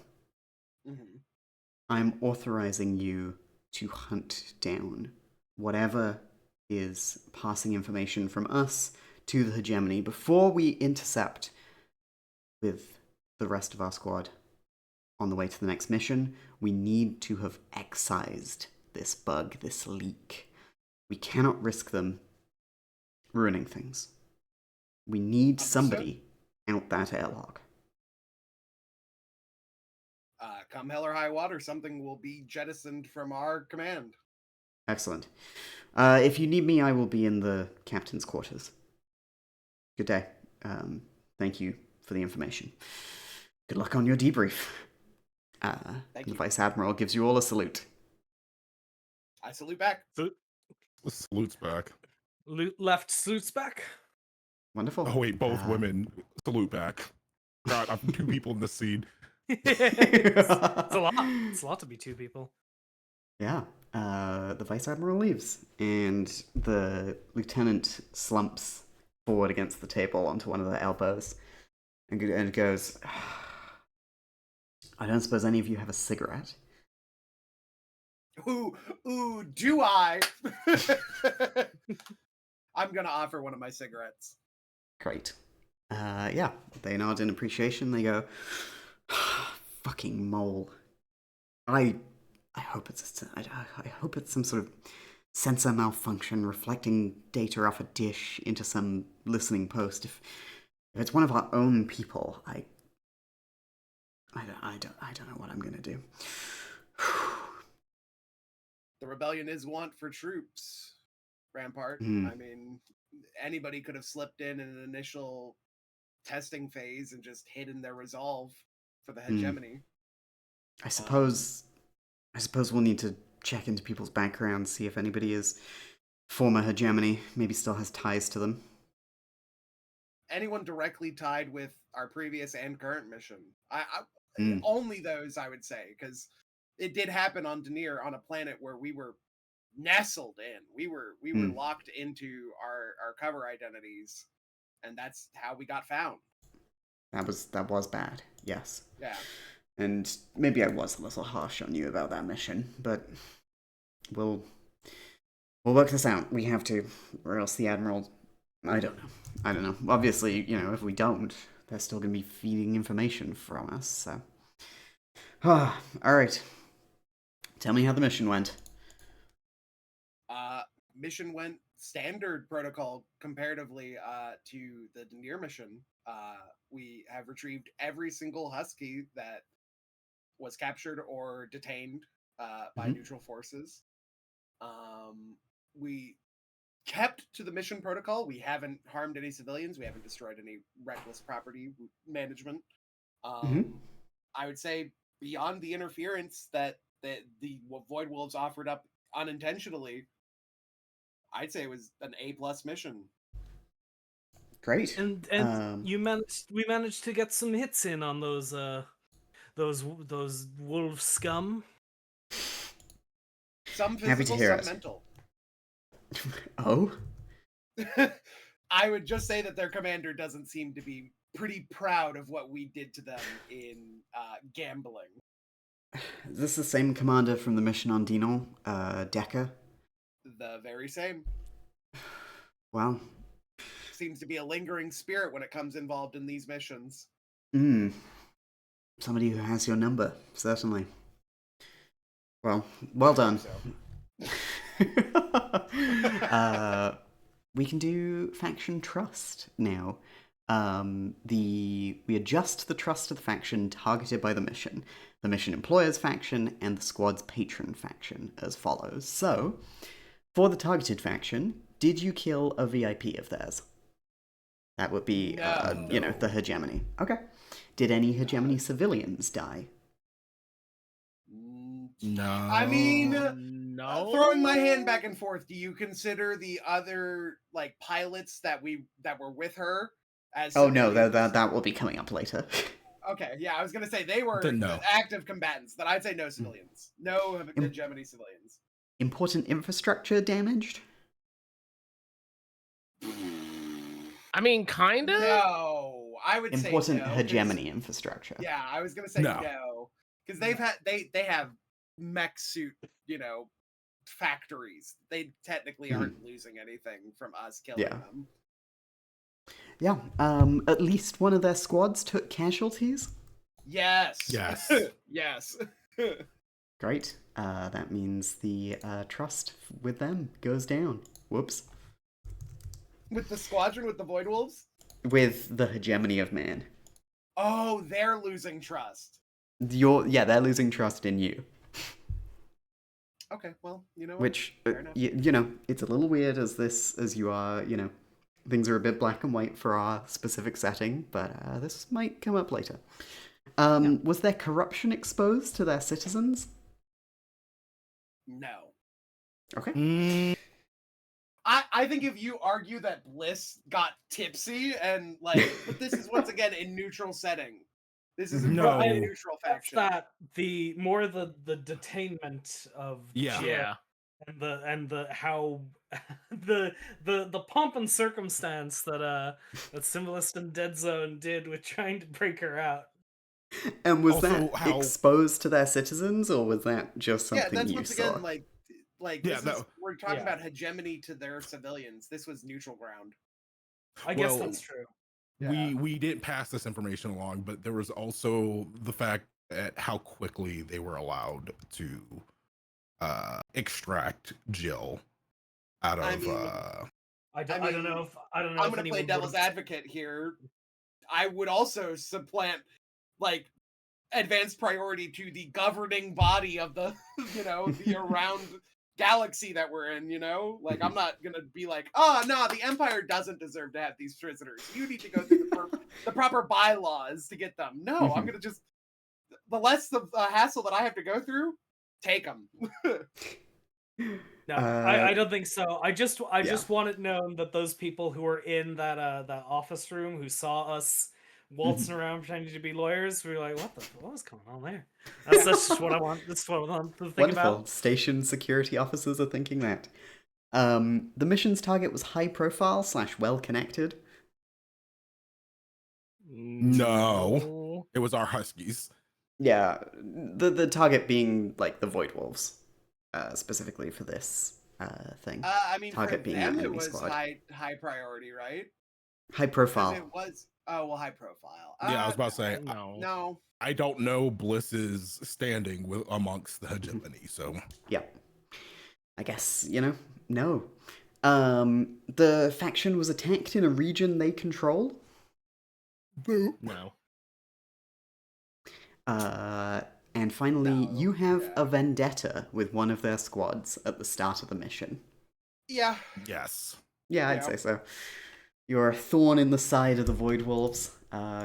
I'm authorizing you to hunt down whatever is passing information from us to the hegemony before we intercept with the rest of our squad on the way to the next mission. We need to have excised this bug, this leak. We cannot risk them ruining things. We need somebody out that airlock. Come hell or high water, something will be jettisoned from our command. Excellent. If you need me, I will be in the captain's quarters. Good day. Thank you for the information. Good luck on your debrief. The Vice Admiral gives you all a salute. I salute back. Salutes back. Left salutes back. Wonderful. Oh wait, both women salute back. God, I'm 2 people in the scene. It's a lot. It's a lot to be 2 people. Yeah. The Vice Admiral leaves, and the Lieutenant slumps forward against the table onto one of the elbows and goes, I don't suppose any of you have a cigarette? Ooh, do I? I'm gonna offer one of my cigarettes. Great. Yeah, they nod in appreciation. They go, fucking mole. I hope it's some sort of sensor malfunction reflecting data off a dish into some listening post. If it's one of our own people, I don't know what I'm gonna do. The rebellion is want for troops, Rampart. Mm. I mean, anybody could have slipped in an initial testing phase and just hidden their resolve for the hegemony. I suppose we'll need to check into people's backgrounds, see if anybody is former hegemony, maybe still has ties to them. Anyone directly tied with our previous and current mission. Only those, I would say, because it did happen on Daenerys, on a planet where we were nestled in. We were locked into our cover identities, and that's how we got found. That was bad. Yes. Yeah. And maybe I was a little harsh on you about that mission, but we'll work this out. We have to, or else the Admiral. I don't know. Obviously, if we don't, they're still going to be feeding information from us. So, all right. Tell me how the mission went. Mission went standard protocol comparatively to the Daenerys mission. We have retrieved every single Husky that was captured or detained by neutral forces. We kept to the mission protocol. We haven't harmed any civilians. We haven't destroyed any reckless property management. I would say beyond the interference that the Void Wolves offered up unintentionally, I'd say it was an A+ mission. Great. And we managed to get some hits in on those wolf scum. Some Happy to physical, hear some it. mental. Oh? I would just say that their commander doesn't seem to be pretty proud of what we did to them in gambling. Is this the same commander from the mission on Dinon, Decker? The very same. Well. Seems to be a lingering spirit when it comes involved in these missions. Somebody who has your number, certainly. Well done. We can do faction trust now. We adjust the trust of the faction targeted by the mission employers faction, and the squad's patron faction as follows. So, for the targeted faction, did you kill a VIP of theirs? That would be, no. The hegemony. Okay. Did any hegemony civilians die? No. I mean, no. Throwing my hand back and forth, do you consider the other pilots that were with her as? Oh no, that will be coming up later. Okay, yeah, I was gonna say they were active combatants. Then I'd say no civilians, no hegemony civilians. Important infrastructure damaged? I mean, kinda. No, I would say important no, hegemony infrastructure. Yeah, I was gonna say no because they have mech suit, factories. They technically aren't losing anything from us killing Yeah. them. Yeah, at least one of their squads took casualties. Yes. Yes. Yes. Great. That means the trust with them goes down. Whoops. With the squadron with the Void Wolves? With the hegemony of man. Oh, they're losing trust. They're losing trust in you. Okay, well, you know what? Which, Fair enough. it's a little weird as you are, things are a bit black and white for our specific setting, but this might come up later. Was there corruption exposed to their citizens? No. Okay. I think if you argue that Bliss got tipsy and but this is once again in neutral setting. This is No. a neutral faction. That's the detainment of Yeah. Jill Yeah. and the how the pomp and circumstance that Symbolist and Dead Zone did with trying to break her out. And was Also, that how- exposed to their citizens, or was that just something Yeah, that's you once saw? again we're talking about hegemony to their civilians. This was neutral ground. I guess Well, that's true. We didn't pass this information along, but there was also the fact that how quickly they were allowed to extract Jill out of. I don't know if I'm going to play devil's advocate here. I would also supplant advanced priority to the governing body of the the around galaxy that we're in. I'm not gonna be like, oh no, the Empire doesn't deserve to have these prisoners. You need to go through the proper bylaws to get them. No, I'm gonna just the less the hassle that I have to go through, take them. No, I don't think so. I just want it known that those people who were in that office room who saw us waltzing around pretending to be lawyers, we were like, what was going on there? That's just what I want. That's what I want to think Wonderful. about. Station security officers are thinking that. The mission's target was high profile / well connected. No, it was our Huskies. Yeah, the target being the Void Wolves, specifically for this thing. I mean, target for being them, an it enemy was squad. high priority, right? High profile. It was high profile. Yeah, I was about to say. No. I don't know Bliss's standing amongst the hegemony, so. Yeah. I guess, no. The faction was attacked in a region they control. No. And finally, No, you have yeah. a vendetta with one of their squads at the start of the mission. Yeah. Yes. Yeah, I'd say so. You're a thorn in the side of the Void Wolves.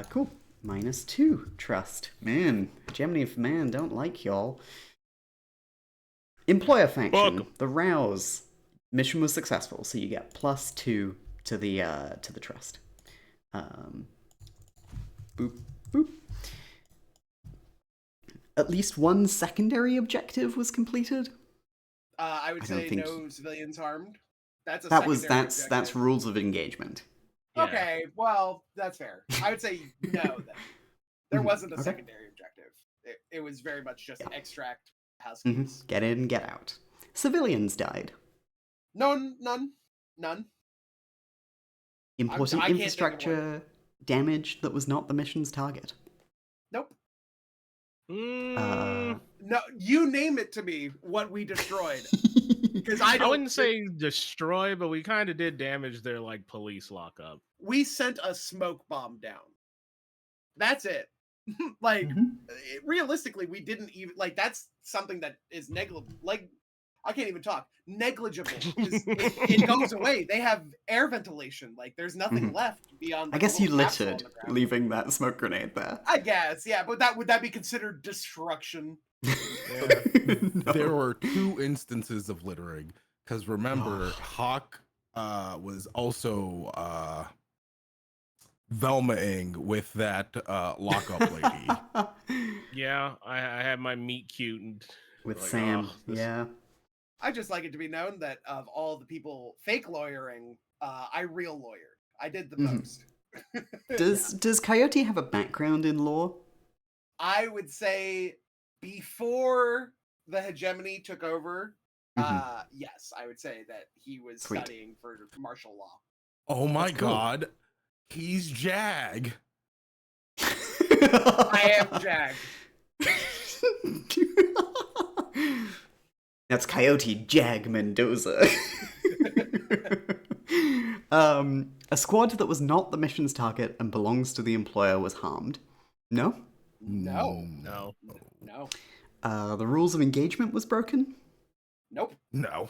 Cool. -2 trust. Man, hegemony of man don't like y'all. Employer faction, the Rouse. Mission was successful, so you get +2 to the trust. Boop, boop. At least one secondary objective was completed. I would I don't say think no civilians harmed. That's a that's objective. rules of engagement. Yeah. Okay, well, that's fair. I would say no then. There wasn't a Okay. secondary objective. It was very much just extract Huskies. Get in, get out. Civilians died. None. Important I can't think of infrastructure damage that was not the mission's target. Nope. Mm, No, you name it to me what we destroyed. Because I wouldn't say destroy, but we kind of did damage their police lockup. we sent a smoke bomb down. That's it. Realistically, we didn't even that's something that is negligible. I can't even talk. Negligible. It goes away. They have air ventilation. There's nothing left beyond. I guess you little capsule on littered, the ground. leaving that smoke grenade there. I guess, yeah, but would that be considered destruction? No. There were 2 instances of littering, because remember, Hawk was also Velma-ing with that lockup lady. Yeah, I had my meet cute and With Sam, this- yeah. I just like it to be known that of all the people fake lawyering, I real lawyered. I did the most. Does Coyote have a background in law? I would say before the hegemony took over, yes, I would say that he was Sweet. studying for martial law. Oh my That's cool. god. He's Jag. I am Jag. That's Coyote Jag Mendoza. A squad that was not the mission's target and belongs to the employer was harmed. No? No. No. No. The rules of engagement was broken. Nope. No.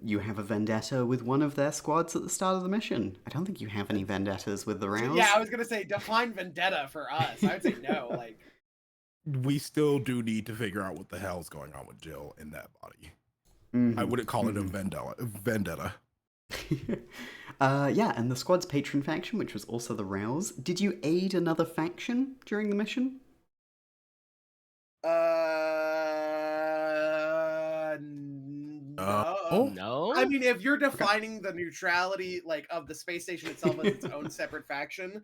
You have a vendetta with one of their squads at the start of the mission. I don't think you have any vendettas with the Rouse. Yeah, I was gonna say define vendetta for us. I would say no. Like, We still do need to figure out what the hell's going on with Jill in that body. I wouldn't call it a vendetta. Yeah, and the squad's patron faction, which was also the Rouse. Did you aid another faction during the mission? no. No. I mean, if you're defining the neutrality, like, of the space station itself as its own separate faction,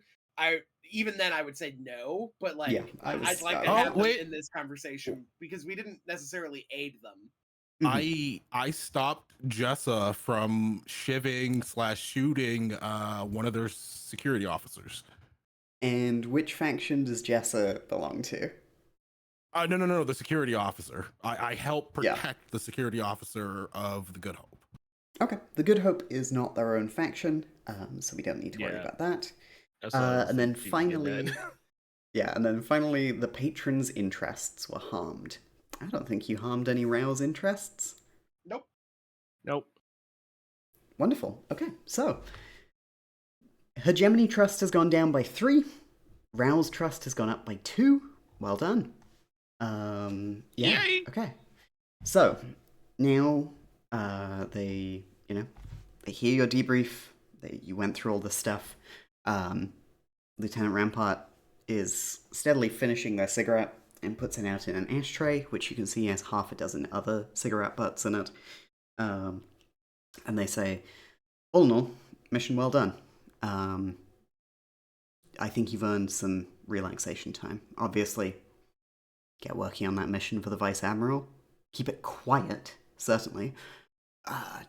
even then I would say no. But like, Yeah, I'd like to Oh, have them wait. in this conversation because we didn't necessarily aid them. I stopped Jessa from shivving / shooting one of their security officers. And which faction does Jessa belong to? No, the security officer. I help Yeah. protect the security officer of the Good Hope. Okay, the Good Hope is not their own faction, so we don't need to worry Yeah. about that. That's what I was And then thinking, finally, that. the patrons' interests were harmed. I don't think you harmed any Rouse interests. Nope. Nope. Wonderful. Okay, so Hegemony Trust has gone down by 3. Rouse Trust has gone up by 2. Well done. Yeah. Yay! Okay. So now they hear your debrief. You went through all this stuff. Lieutenant Rampart is steadily finishing their cigarette and puts it out in an ashtray, which you can see has half a dozen other cigarette butts in it. And they say, all in all, mission well done. I think you've earned some relaxation time. Obviously, get working on that mission for the Vice Admiral. Keep it quiet, certainly.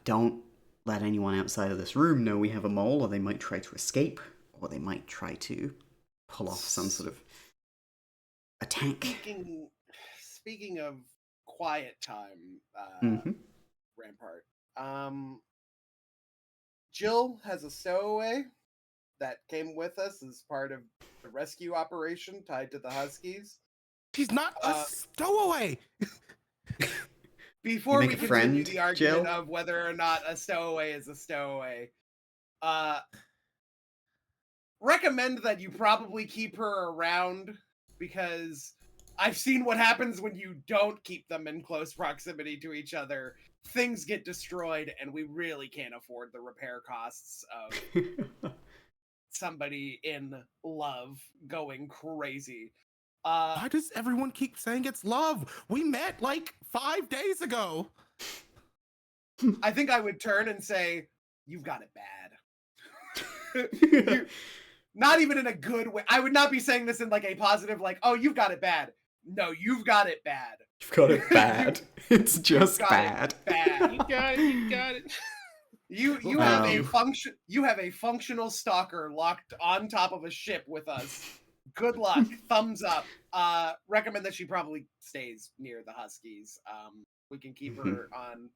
Don't let anyone outside of this room know we have a mole, or they might try to escape, or they might try to pull off some sort of attack. Speaking of quiet time, Rampart. Jill has a stowaway that came with us as part of the rescue operation tied to the Huskies. She's not a stowaway. Before make we a continue friend, the argument Jill? of whether or not a stowaway is a stowaway, recommend that you probably keep her around because I've seen what happens when you don't keep them in close proximity to each other. Things get destroyed, and we really can't afford the repair costs of somebody in love going crazy. Why does everyone keep saying it's love? We met like 5 days ago. I think I would turn and say, "You've got it bad." Not even in a good way. I would not be saying this in like a positive, like, "Oh, you've got it bad." No, you've got it bad. You've got it bad. It's just Got bad. it bad. You got it. You got it. You have a function. You have a functional stalker locked on top of a ship with us. Good luck. Thumbs up. Recommend that she probably stays near the Huskies. We can keep her on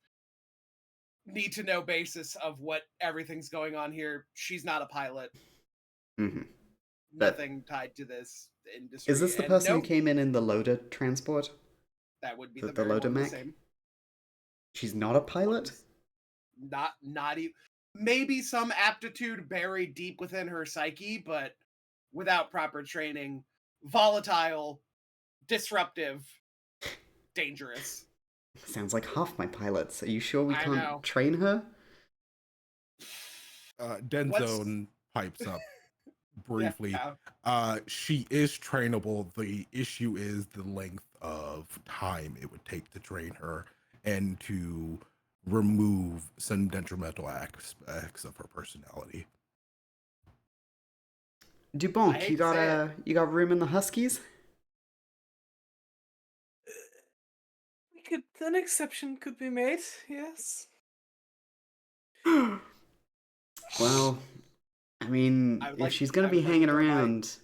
need to know basis of what everything's going on here. She's not a pilot. Nothing tied to this industry. Is this the person who came in the loader transport? That would be The very loader one, the mech? same. She's not a pilot? Not even maybe some aptitude buried deep within her psyche, but without proper training, volatile, disruptive, dangerous. Sounds like half my pilots. Are you sure we I can't know. train her? Denzone pipes up briefly. Yeah. She is trainable. The issue is the length of time it would take to train her and to remove some detrimental aspects of her personality. I Dubonk, hate you to say got room in the Huskies? an exception could be made. Yes. Well, I mean, I would if like. she's gonna I be would like to hanging throw my. around,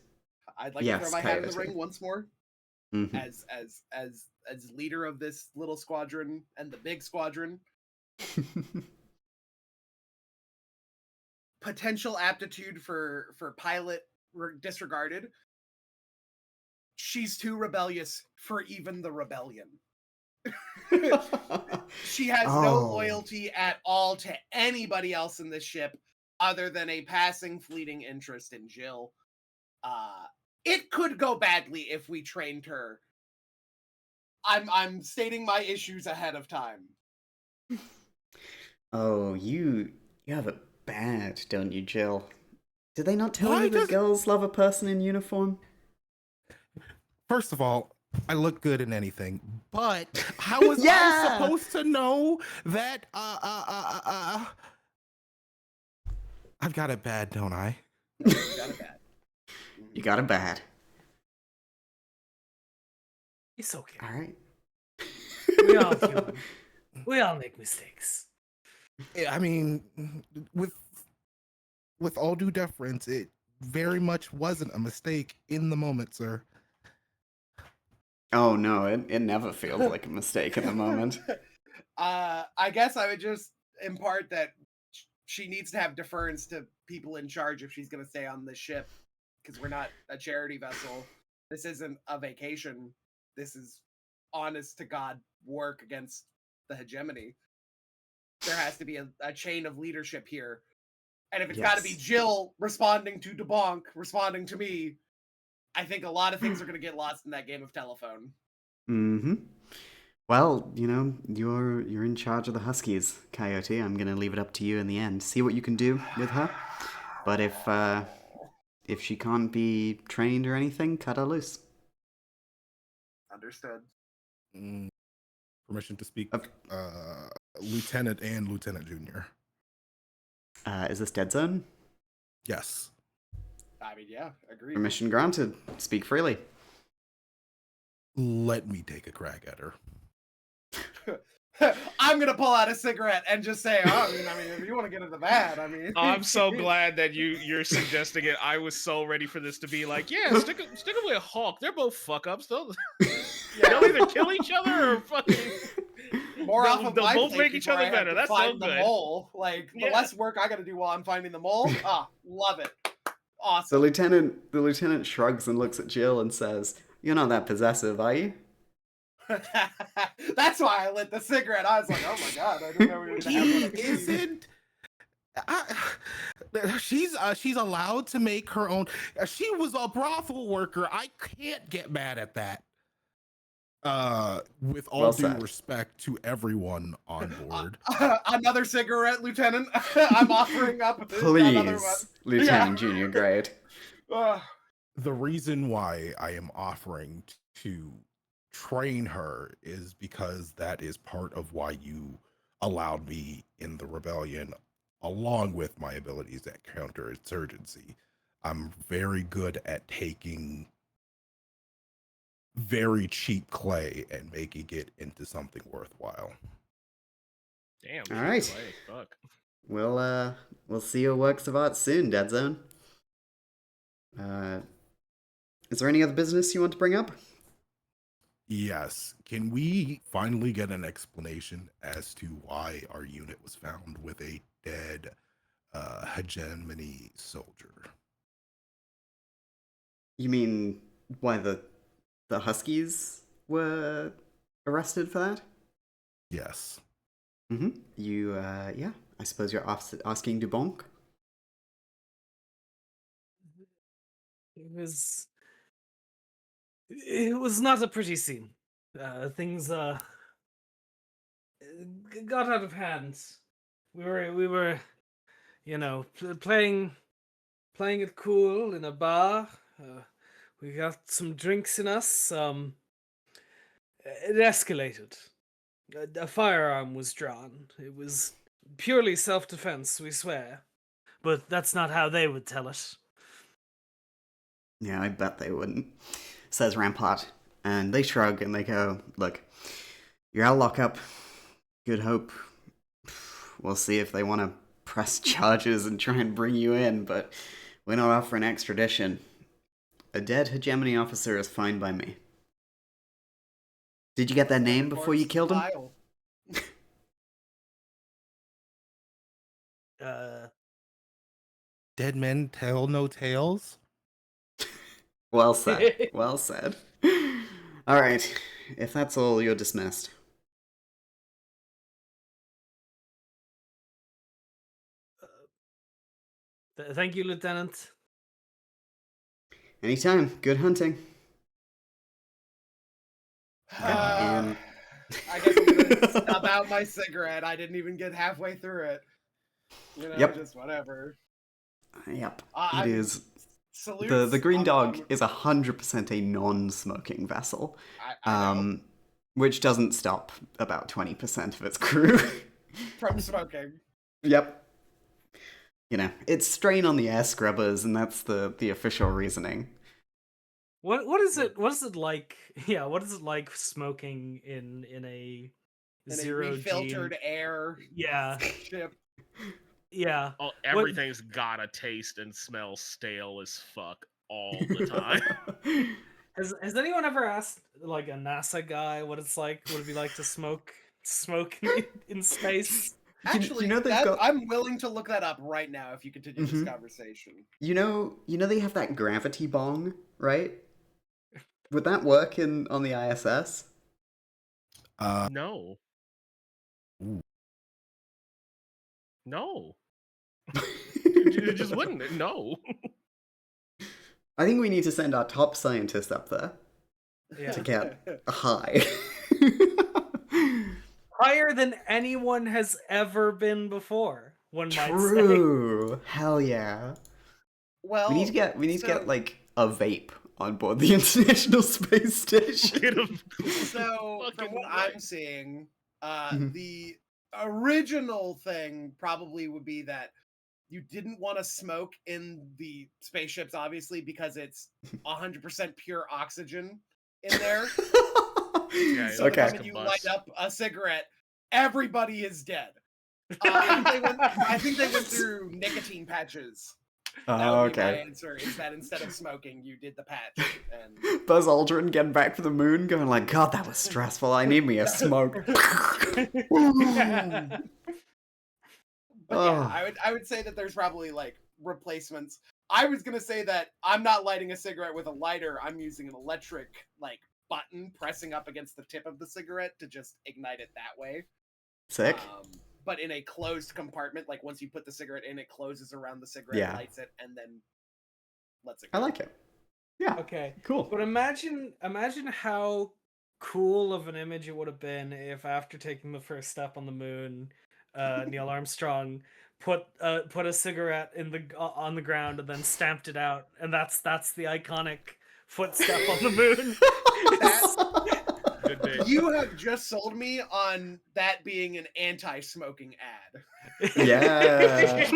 I'd like to throw yes, my hat in the Coyote. ring once more Mhm. as leader of this little squadron and the big squadron. Potential aptitude for pilot disregarded. She's too rebellious for even the rebellion. She has no Oh. loyalty at all to anybody else in this ship other than a passing fleeting interest in Jill. It could go badly if we trained her. I'm stating my issues ahead of time. Oh, you have it bad, don't you, Jill? Did they not tell Why you that does- girls love a person in uniform? First of all, I look good in anything, but how was Yeah! I supposed to know that? I've got it bad, don't I? You got it bad. You got it bad. It's okay. All right. We all human. We all make mistakes. Yeah, I mean, with all due deference, it very much wasn't a mistake in the moment, sir. Oh no, it never feels like a mistake in the moment. I guess I would just impart that she needs to have deference to people in charge if she's going to stay on this ship, because we're not a charity vessel. This isn't a vacation. This is honest to God work against the hegemony. There has to be a chain of leadership here. And if it's got to be Yes. Jill responding to DeBonk, responding to me, I think a lot of things are going to get lost in that game of telephone. Mm-hmm. Well, you know, you're in charge of the Huskies, Coyote. I'm gonna leave it up to you in the end. See what you can do with her. But if she can't be trained or anything, cut her loose. Understood. Permission to speak, Okay. Lieutenant and Lieutenant Junior. Is this Dead Zone? Yes. I mean, yeah, agreed. Permission granted. Speak freely. Let me take a crack at her. I'm gonna pull out a cigarette and just say, I mean, if you want to get into that, I mean. I'm so glad that you're suggesting it. I was so ready for this to be like, yeah, stick 'em with Hawk. They're both fuck ups. They'll either kill each other or fucking. More they'll- off of they'll my both plate make each before other I have better. to That's so find the good. mole. Like the Yeah. less work I got to do while I'm finding the mole. Love it. The Awesome. lieutenant shrugs and looks at Jill and says, "You're not that possessive, are you?" That's why I lit the cigarette. I was like, oh my god, I didn't know we were gonna have one of He these. isn't. She's allowed to make her own. She was a brothel worker. I can't get mad at that. With all Well due said. respect to everyone on board. Another cigarette, Lieutenant. I'm offering up another one. Please, Lieutenant Junior Grade. Ugh. The reason why I am offering to train her is because that is part of why you allowed me in the rebellion, along with my abilities at counterinsurgency. I'm very good at taking very cheap clay and making it into something worthwhile. Damn. All right. Fuck. We'll see your works of art soon, Dead Zone. Is there any other business you want to bring up? Yes. Can we finally get an explanation as to why our unit was found with a dead hegemony soldier? You mean why the Huskies were arrested for that? Yes. Mm-hmm. You, yeah. I suppose you're asking DeBonk? It was not a pretty scene. Things got out of hand. We were playing it cool in a bar. We got some drinks in us. It escalated. A firearm was drawn. It was purely self-defense, we swear. But that's not how they would tell it. Yeah, I bet they wouldn't, says Rampart. And they shrug and they go, look, You're out lockup. Good hope. We'll see if they want to press charges and try and bring you in, but we're not offering extradition. A dead hegemony officer is fine by me. Did you get their name before you killed him? Dead men tell no tales. Well said. Well said. Alright, if that's all, you're dismissed. Thank you, Lieutenant. Anytime. Good hunting. I guess I'm gonna stub out my cigarette. I didn't even get halfway through it. You know, Yep. just whatever. Yep. I It mean, is. salutes. The Green Dog I'm- is 100% a non-smoking vessel. I know. Which doesn't stop about 20% of its crew. From smoking. Yep. You know, it's strain on the air scrubbers, and that's the official reasoning. What is it? What is it like? Yeah, what is it like smoking in a In a zero refiltered gene? air Yeah, ship. yeah. Oh, everything's gotta taste and smell stale as fuck all the time. Has anyone ever asked like a NASA guy what it's like? What it'd be like to smoke in space? Actually, you know they've got... I'm willing to look that up right now if you continue this Mhm. conversation. You know they have that gravity bong, right? Would that work on the ISS? No. Ooh. No. It just wouldn't. No. I think we need to send our top scientist up there Yeah. to get a high. Higher than anyone has ever been before. One might say. True. Hell yeah. Well, We need to get like a vape on board the International Space Station. So from Fucking what right. I'm seeing, Mhm. the original thing probably would be that you didn't want to smoke in the spaceships, obviously, because it's 100% pure oxygen in there. Yeah, So okay. the moment you light up a cigarette, everybody is dead. I think they went through nicotine patches. That would be my Okay. answer, is that instead of smoking, you did the patch. And Buzz Aldrin getting back from the moon, going like, God, that was stressful. I need me a smoke. But yeah, I would say that there's probably like replacements. I was gonna say that I'm not lighting a cigarette with a lighter. I'm using an electric like button pressing up against the tip of the cigarette to just ignite it that way. Sick. But in a closed compartment, like once you put the cigarette in, it closes around the cigarette, Yeah. lights it, and then lets it I go. like it. Yeah. Okay. Cool. But imagine how cool of an image it would have been if after taking the first step on the moon, Neil Armstrong put a cigarette on the ground and then stamped it out, and that's the iconic footstep on the moon. Good day. You have just sold me on that being an anti-smoking ad. Yeah.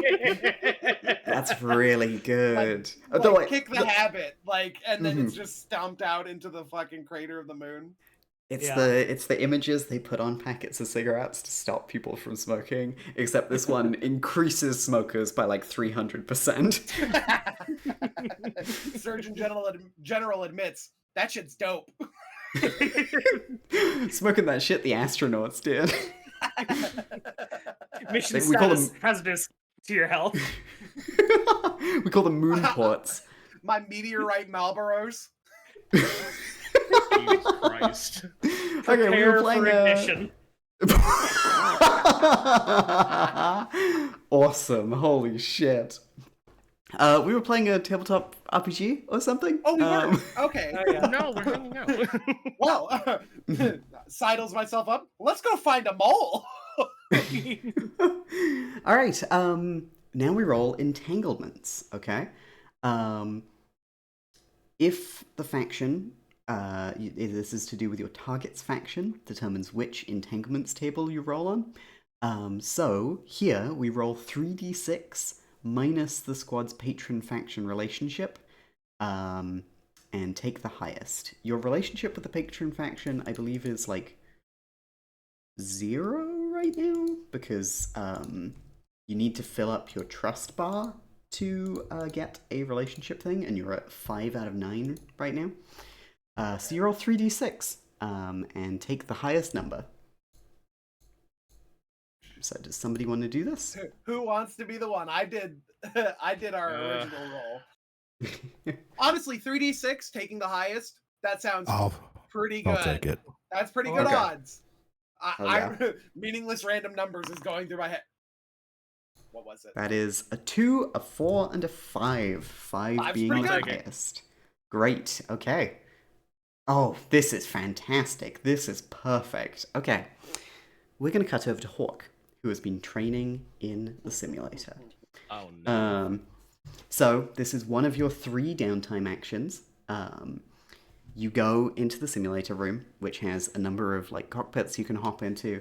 That's really good. Although, Like, kick the habit, like, and then it's Mhm. just stomped out into the fucking crater of the moon. It's Yeah. the images they put on packets of cigarettes to stop people from smoking, except this one increases smokers by like 300%. Surgeon General admits that shit's dope. Smoking that shit the astronauts did. Mission We call status them- hazardous to your health. We call them moon ports. My meteorite Marlboros. Jesus Christ. Okay, we were Prepare playing for ignition. Awesome, holy shit. We were playing a tabletop RPG or something? Oh, we were. Okay. Oh, yeah. No, we're hanging out. Well, sidles myself up. Let's go find a mole. All right. Now we roll entanglements. Okay. If the faction, this is to do with your target's faction, determines which entanglements table you roll on. So here we roll 3d6 minus the squad's patron faction relationship, and take the highest. Your relationship with the patron faction, I believe, is like 0 right now because you need to fill up your trust bar to get a relationship thing, and you're at 5 out of 9 right now. So you roll 3d6 and take the highest number. So does somebody want to do this? Who wants to be the one? I did. I did our original roll. Okay. Honestly, 3d6 taking the highest. That sounds pretty good. I'll take it. That's pretty good Okay. odds. Yeah. Meaningless random numbers is going through my head. What was it? That is a 2, a 4, and a 5. 5 Five's being pretty the good. highest. Great. Okay. Oh, this is fantastic. This is perfect. Okay. We're going to cut over to Hawk, who has been training in the simulator. Oh no. So this is one of your 3 downtime actions. You go into the simulator room, which has a number of like cockpits you can hop into.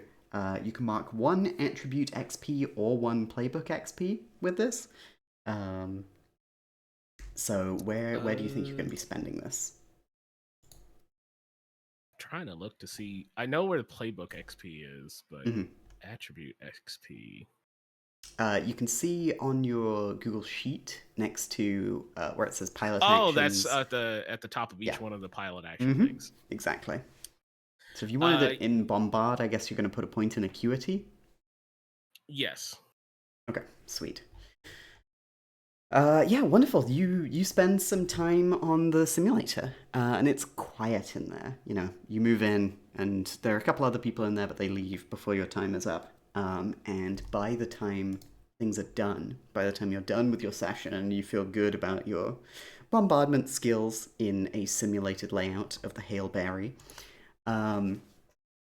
You can mark 1 attribute XP or 1 playbook XP with this. So where do you think you're going to be spending this? Trying to look to see. I know where the playbook XP is, but attribute XP. You can see on your Google Sheet next to where it says pilot Oh, actions. that's at the top of each one of the pilot action Mhm. things. Exactly. So if you wanted it in Bombard, I guess you're going to put a point in Acuity. Yes. Okay, sweet. Yeah, wonderful. You spend some time on the simulator, and it's quiet in there. You know, you move in, and there are a couple other people in there, but they leave before your time is up. And by the time things are done, by the time you're done with your session and you feel good about your bombardment skills in a simulated layout of the Hailberry,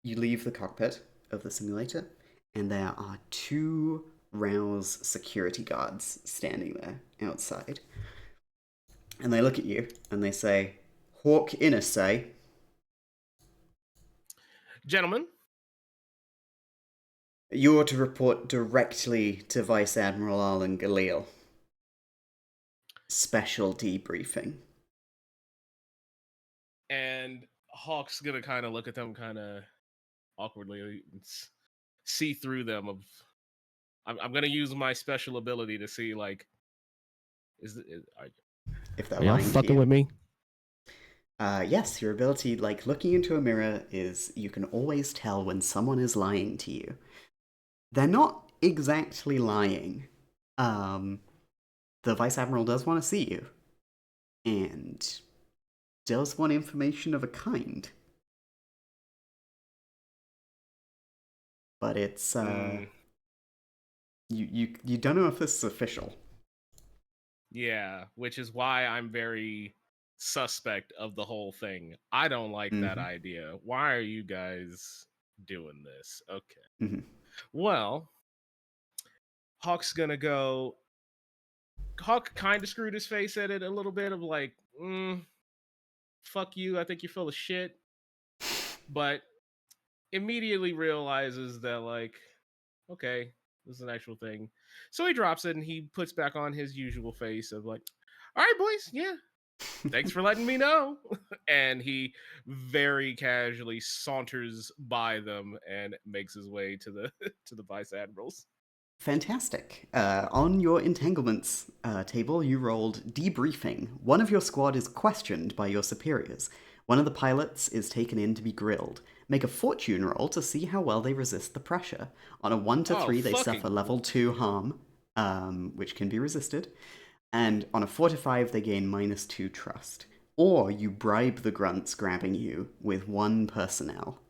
you leave the cockpit of the simulator, and there are 2 Rouse security guards standing there outside. And they look at you and they say, Hawk Inner say, Gentlemen, you are to report directly to Vice Admiral Arlen Galil. Special debriefing. and Hawk's gonna kind of look at them kind of awkwardly and see through them. I'm gonna use my special ability to see like, If they're Are y'all lying to fucking you. with me? Yes, your ability, like looking into a mirror, is you can always tell when someone is lying to you. They're not exactly lying. The Vice Admiral does want to see you. And does want information of a kind. But it's, you don't know if this is official. yeah, which is why I'm very suspect of the whole thing. I don't like that idea. Why are you guys doing this? Okay. Well, Hawk's gonna go. Hawk kind of screwed his face at it a little bit of like, fuck you, I think you're full of shit. But immediately realizes that, like, okay, this is an actual thing. So he drops it and he puts back on his usual face of like, all right, boys, yeah, thanks for letting me know. And he very casually saunters by them and makes his way to the to the vice admirals. Fantastic. On your entanglements table, you rolled debriefing. One of your squad is questioned by your superiors. One of the pilots is taken in to be grilled. Make a fortune roll to see how well they resist the pressure. On a 1 to 3, they suffer level 2 harm, which can be resisted. And on a 4 to 5, they gain -2 trust. Or you bribe the grunts grabbing you with 1 personnel.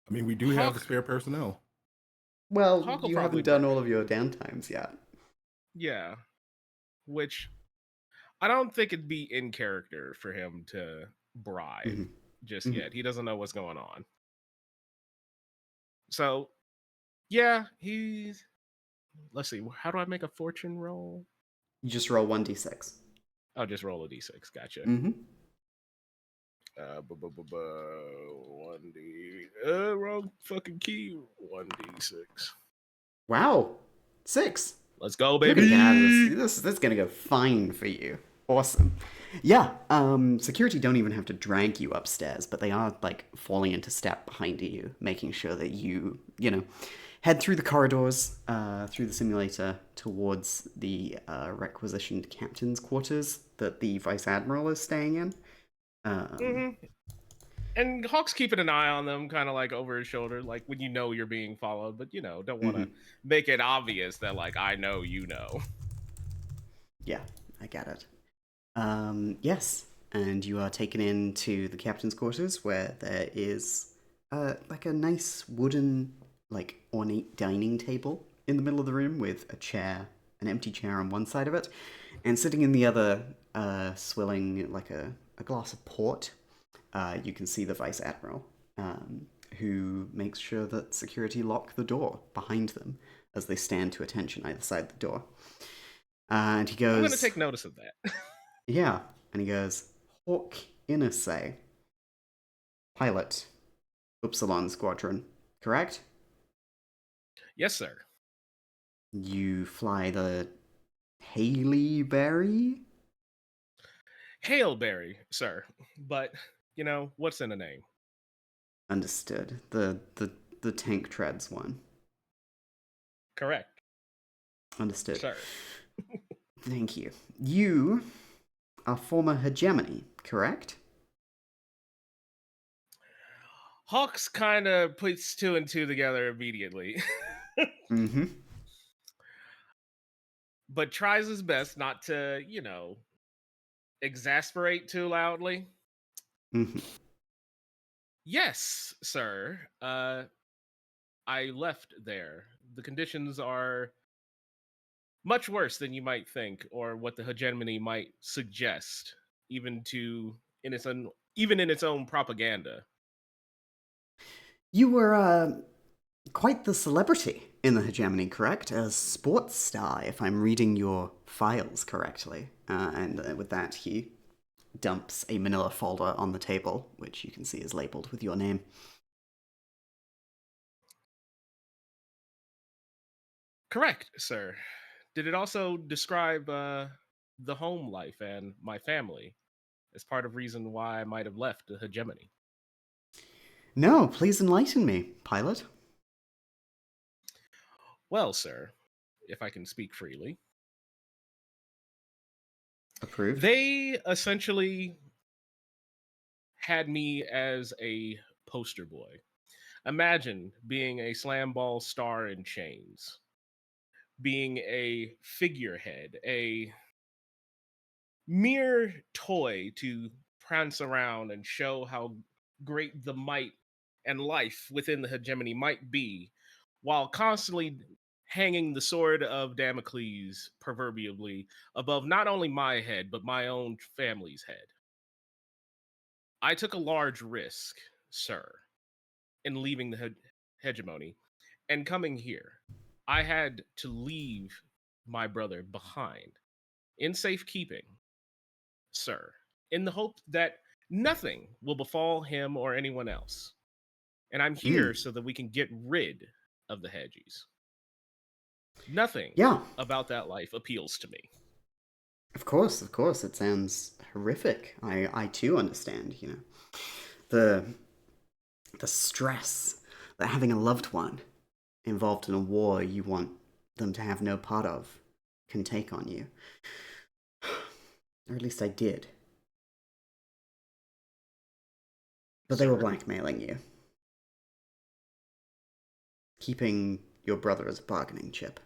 I mean, we do have the spare personnel. Well, Hawk will you probably haven't done all of your downtimes yet. Yeah, which I don't think it'd be in character for him to bribe just yet. He doesn't know what's going on. So, yeah, he's. Let's see. How do I make a fortune roll? You just roll 1d6. I'll just roll a d6. Gotcha. 1d. Wrong fucking key. 1d6. Wow. 6. Let's go, You're baby. gonna get out of this. This is gonna go fine for you. Awesome. Yeah, security don't even have to drag you upstairs, but they are, like, falling into step behind you, making sure that you head through the corridors, through the simulator, towards the requisitioned captain's quarters that the Vice Admiral is staying in. Hmm. And Hawk's keeping an eye on them, kind of like over his shoulder, like when you know you're being followed, but don't want to make it obvious that like I know you know. Yeah, I get it. Yes, and you are taken into the captain's quarters where there is like a nice wooden, like ornate dining table in the middle of the room with a chair, an empty chair on one side of it, and sitting in the other, swilling like a glass of port. You can see the Vice Admiral, who makes sure that security lock the door behind them as they stand to attention either side of the door. And he I'm gonna goes, take notice of that. yeah. And he goes, Hawk Innersay, pilot, Upsilon Squadron, correct? Yes, sir. You fly the Haley Berry? Hailberry, sir. But what's in a name? Understood. The tank treads one. Correct, Understood. sir. Thank you. You are former hegemony, correct? Hawks kind of puts two and two together immediately, Mm-hmm. but tries his best not to, exasperate too loudly. Mm-hmm. Yes, sir. I left there. The conditions are much worse than you might think, or what the hegemony might suggest, even to in its own, even in its own propaganda. You were quite the celebrity in the hegemony, correct? A sports star, if I'm reading your files correctly. And with that, he dumps a manila folder on the table, which you can see is labeled with your name. Correct, sir. Did it also describe the home life and my family as part of reason why I might have left the hegemony? No, please enlighten me, pilot. Well, sir, if I can speak freely, Approved. they essentially had me as a poster boy. Imagine being a slam ball star in chains, being a figurehead, a mere toy to prance around and show how great the might and life within the hegemony might be, while constantly hanging the sword of Damocles proverbially above not only my head, but my own family's head. I took a large risk, sir, in leaving the hegemony and coming here. I had to leave my brother behind in safekeeping, sir, in the hope that nothing will befall him or anyone else. And I'm here so that we can get rid of the Hedgies. Nothing Yeah, about that life appeals to me. of course, of course. It sounds horrific. I too understand, The the stress that having a loved one involved in a war you want them to have no part of can take on you. Or at least I did. But they were Sir, blackmailing you. Keeping your brother as a bargaining chip.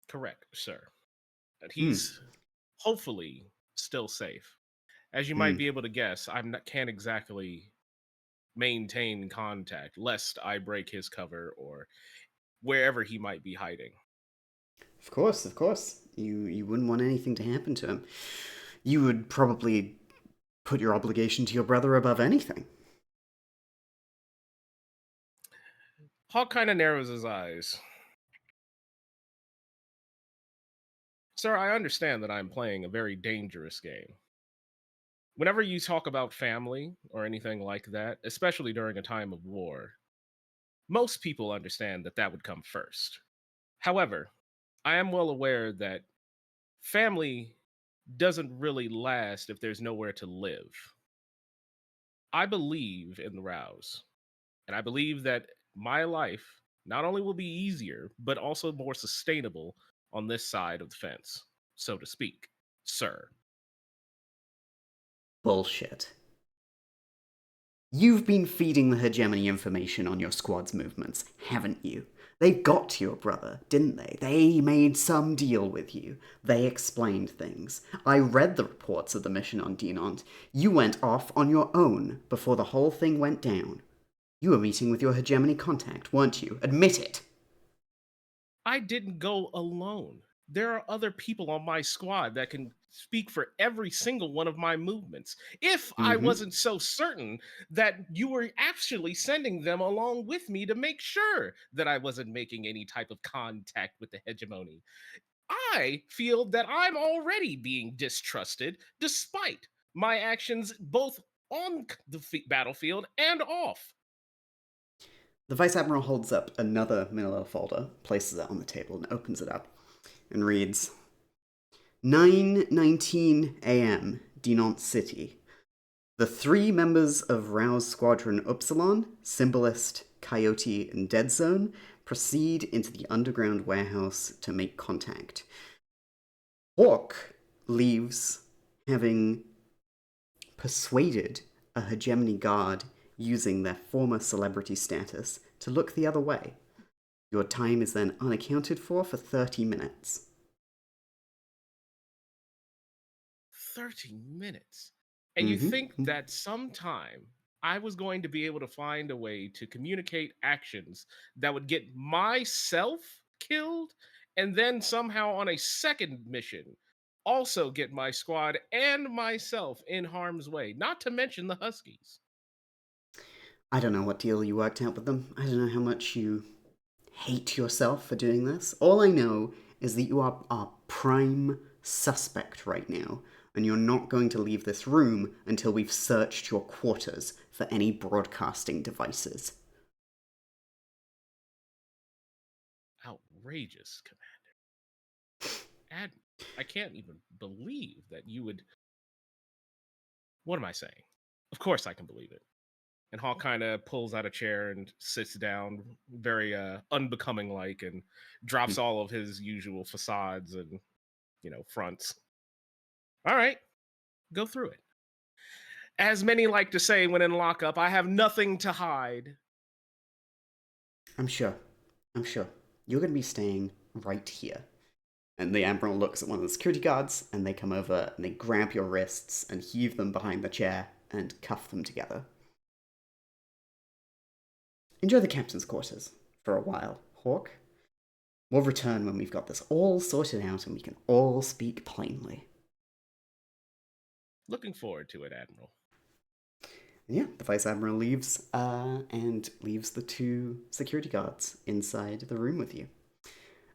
correct, sir. That Hmm. he's hopefully still safe. As you might Hmm. be able to guess, can't exactly maintain contact lest I break his cover or wherever he might be hiding. Of course, of course. You wouldn't want anything to happen to him. You would probably put your obligation to your brother above anything. Hawk kind of narrows his eyes. Sir, I understand that I'm playing a very dangerous game. Whenever you talk about family or anything like that, especially during a time of war, most people understand that that would come first. However, I am well aware that family doesn't really last if there's nowhere to live. I believe in the rouse, and I believe that my life not only will be easier, but also more sustainable on this side of the fence, so to speak, sir. Bullshit. You've been feeding the hegemony information on your squad's movements, haven't you? They got to your brother, didn't they? They made some deal with you. They explained things. I read the reports of the mission on Dinant. You went off on your own before the whole thing went down. You were meeting with your hegemony contact, weren't you? Admit it! I didn't go alone. There are other people on my squad that can speak for every single one of my movements. If I wasn't so certain that you were actually sending them along with me to make sure that I wasn't making any type of contact with the hegemony. I feel that I'm already being distrusted despite my actions both on the battlefield and off. The Vice Admiral holds up another manila folder, places it on the table, and opens it up, and reads, 9:19 a.m., Dinant City. The 3 members of Rouse Squadron Upsilon, Symbolist, Coyote, and Dead Zone proceed into the underground warehouse to make contact. Hawk leaves, having persuaded a hegemony guard using their former celebrity status to look the other way. Your time is then unaccounted for 30 minutes. 30 minutes. And you think that sometime I was going to be able to find a way to communicate actions that would get myself killed, and then somehow on a second mission also get my squad and myself in harm's way, not to mention the Huskies. I don't know what deal you worked out with them. I don't know how much you hate yourself for doing this. All I know is that you are our prime suspect right now, and you're not going to leave this room until we've searched your quarters for any broadcasting devices. Outrageous, Commander. I can't even believe that you would... What am I saying? Of course I can believe it. And Hawk kind of pulls out a chair and sits down, very unbecoming like, and drops all of his usual facades and, fronts. All right, go through it. As many like to say when in lockup, I have nothing to hide. I'm sure. You're going to be staying right here. And the Admiral looks at one of the security guards, and they come over and they grab your wrists and heave them behind the chair and cuff them together. Enjoy the captain's quarters for a while, Hawk. We'll return when we've got this all sorted out and we can all speak plainly. Looking forward to it, Admiral. Yeah, the Vice Admiral leaves, and leaves the 2 security guards inside the room with you.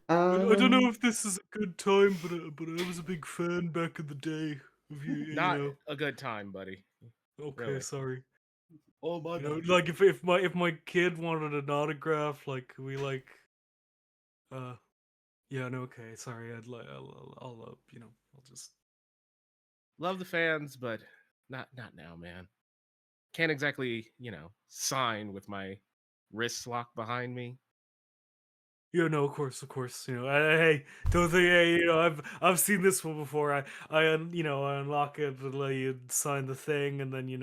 I don't know if this is a good time, but I was a big fan back in the day of you. Not a good time, buddy. Okay, really. Sorry. Oh my God. Like if my kid wanted an autograph, like we like, yeah, no, okay, sorry, I'll I'll just Love the fans, but not now, man. Can't exactly, sign with my wrists locked behind me. Yeah, no, of course. Hey, don't think. Hey, I've seen this one before. I unlock it and let you sign the thing, and then you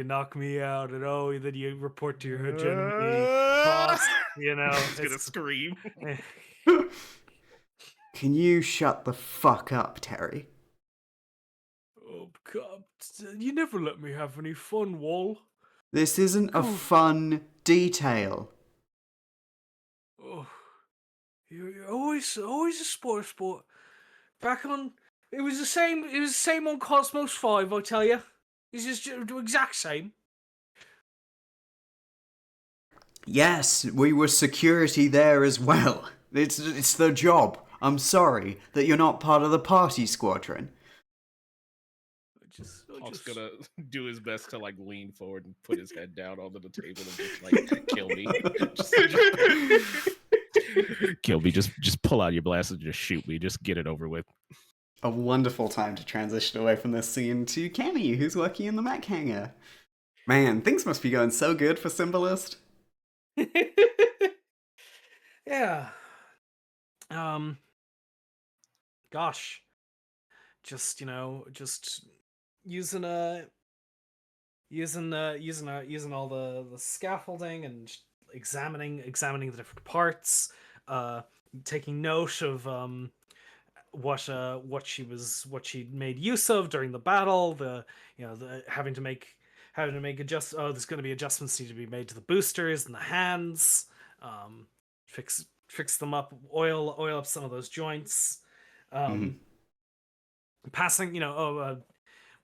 knock me out, and then you report to your hegemony boss. He's gonna scream. Can you shut the fuck up, Terry? Oh God! You never let me have any fun, Wall. This isn't a fun detail. Oh, you're always a sport. Back on, it was the same. It was the same on Cosmos 5. I tell you, it's just the exact same. Yes, we were security there as well. It's the job. I'm sorry that you're not part of the party squadron. Hawk's gonna do his best to lean forward and put his head down onto the table and just kill me. Kill me. Just pull out your blaster and just shoot me. Just get it over with. A wonderful time to transition away from this scene to Cammy, who's working in the mech hangar. Man, things must be going so good for Symbolist. Yeah. Gosh. Just, just using using all the scaffolding and examining the different parts, taking note of what she made use of during the battle, the having to make there's going to be adjustments need to be made to the boosters and the hands, fix them up, oil up some of those joints, passing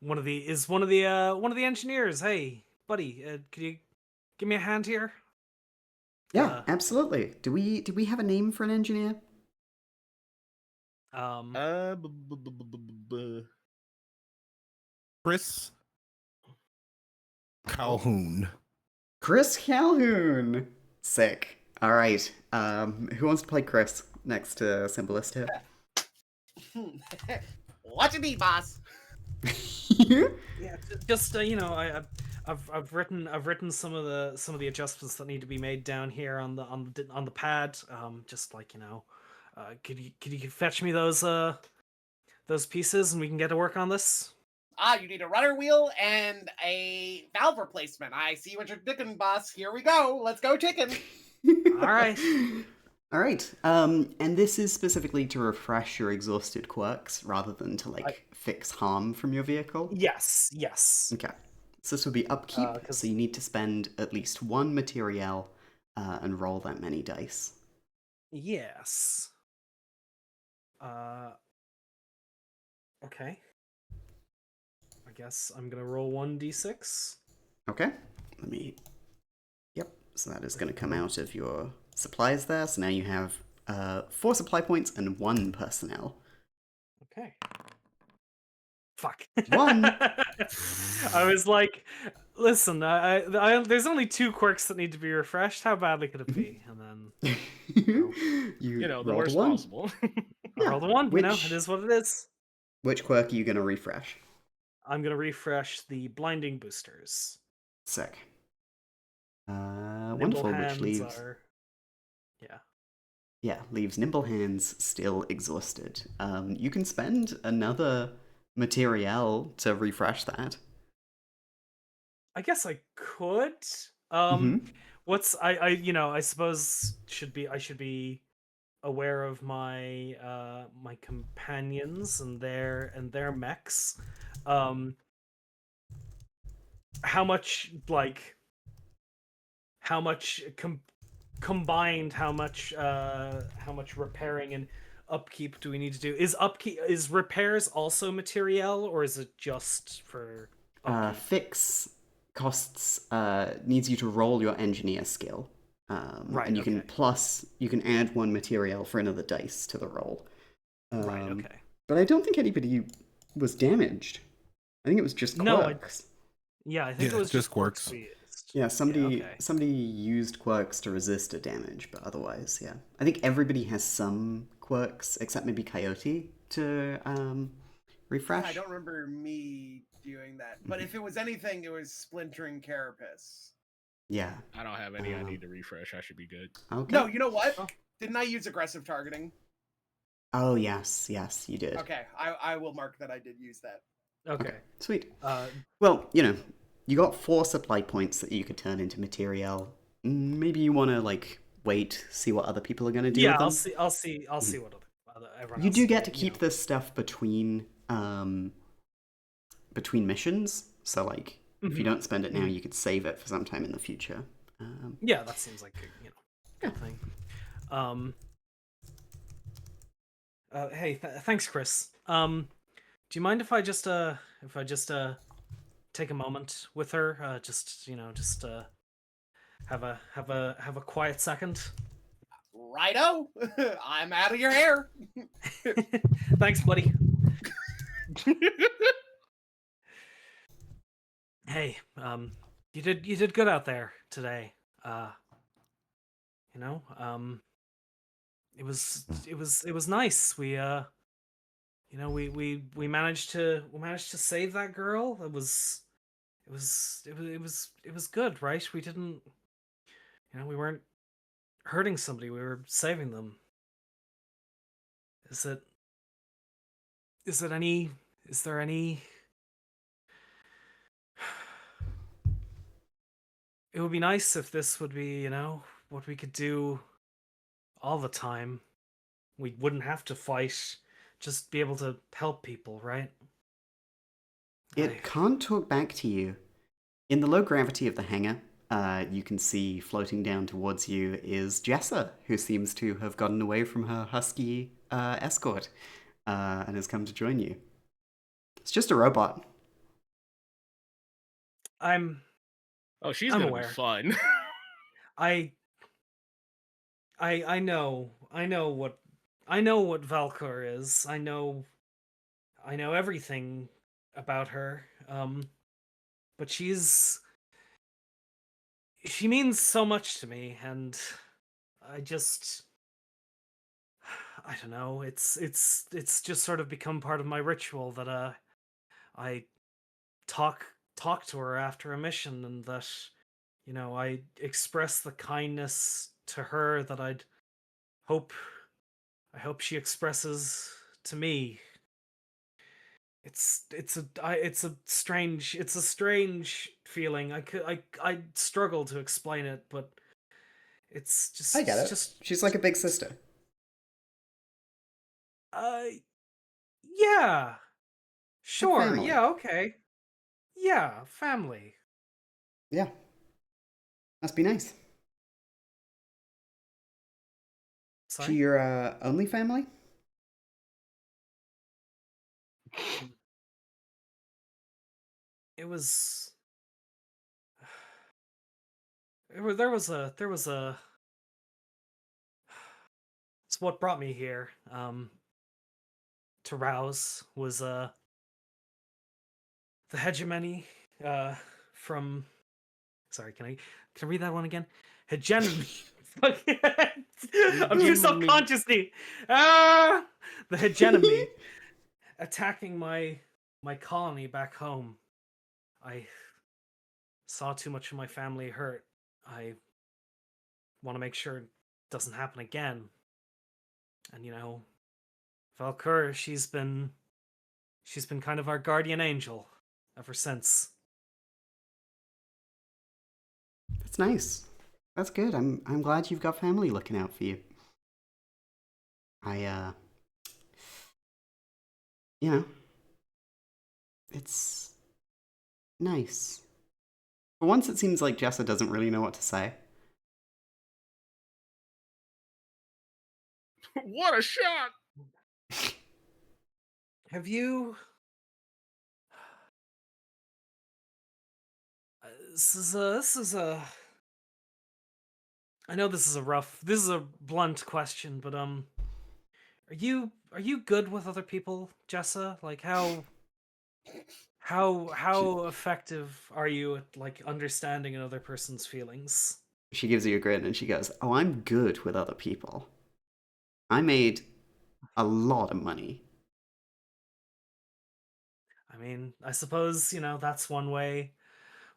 one of the engineers, hey buddy, could you give me a hand here? Yeah, absolutely. Do we have a name for an engineer? Chris Calhoun. Chris Calhoun. Sick. All right. Who wants to play Chris next to Symbolist here? What you need, boss? Yeah, just I've written some of the adjustments that need to be made down here on the pad. Just like could you fetch me those pieces and we can get to work on this? You need a rudder wheel and a valve replacement. I see what you're dicking, boss. Here we go. Let's go chicken. All right. All right. And this is specifically to refresh your exhausted quirks rather than to fix harm from your vehicle? Yes. Okay. So this would be upkeep, so you need to spend at least one material and roll that many dice. Yes. Okay. I guess I'm gonna roll 1d6. Okay. Yep. So that is going to come out of your supplies there. So now you have 4 supply points and 1 personnel. Okay. Fuck. 1. I was like, listen, I there's only 2 quirks that need to be refreshed. How badly could it be? And then you the rolled worst a 1. possible. I rolled a 1. It is what it is. Which quirk are you going to refresh? I'm gonna refresh the blinding boosters. Sick. Nimble Wonderful, hands which leaves... leaves Nimble Hands still exhausted. You can spend another material to refresh that. I guess I could. What's I suppose I should be aware of my my companions and their mechs. How much combined, how much repairing and upkeep do we need to do? Is repairs also material, or is it just for upkeep? Fix costs needs you to roll your engineer skill. Right, and you can add 1 material for another dice to the roll. Right, okay. But I don't think anybody was damaged. I think it was just quirks. I think it was just quirks. Yeah, somebody used quirks to resist a damage, but otherwise, yeah. I think everybody has some quirks, except maybe Coyote, to refresh. I don't remember me doing that. But if it was anything, it was splintering carapace. Yeah. I don't have any I need to refresh. I should be good. Okay. No, you know what? Didn't I use aggressive targeting? Oh, yes, you did. Okay, I will mark that I did use that. Okay. Sweet. Well, you got 4 supply points that you could turn into material. Maybe you want to wait, see what other people are going to do. Yeah, with them. I'll see what everyone. You do get to keep this stuff between missions. So if you don't spend it now, you could save it for some time in the future. Yeah, that seems like a good thing. Hey, thanks, Chris. Do you mind if I just take a moment with her? Just have a quiet second. Righto, I'm out of your hair. Thanks, buddy. Hey, you did good out there today. it was nice. We managed to save that girl. It was good, right? We didn't, we weren't hurting somebody. We were saving them. Is it is it any is there any It would be nice if this would be, what we could do all the time. We wouldn't have to fight, just be able to help people, right? It can't talk back to you. In the low gravity of the hangar, you can see floating down towards you is Jessa, who seems to have gotten away from her husky escort and has come to join you. It's just a robot. Oh, she's I'm gonna aware. be fun. I know what Valkor is. I know everything about her. But she means so much to me, and I don't know. It's just sort of become part of my ritual that I talk to her after a mission, and that I express the kindness to her that I hope she expresses to me. It's a strange feeling. I struggle to explain it, but it's just I get it. She's like a big sister. uh yeah, sure, family. yeah, okay, yeah, family. Yeah. Must be nice. She Sorry. your only family? It was. There was a. It's what brought me here. To Rouse was the hegemony. From. Sorry, can I read that one again? Hegemony. I'm too self-conscious. The hegemony attacking my colony back home. I saw too much of my family hurt. I want to make sure it doesn't happen again. And Valkyr, she's been kind of our guardian angel ever since. That's nice. That's good. I'm glad you've got family looking out for you. You know, it's nice. For once, it seems like Jessa doesn't really know what to say. What a shot! Have you? This is a. I know this is a blunt question, but are you good with other people, Jessa? Like how effective are you at like understanding another person's feelings? She gives you a grin and she goes, "Oh, I'm good with other people. I made a lot of money." I mean, I suppose, that's one way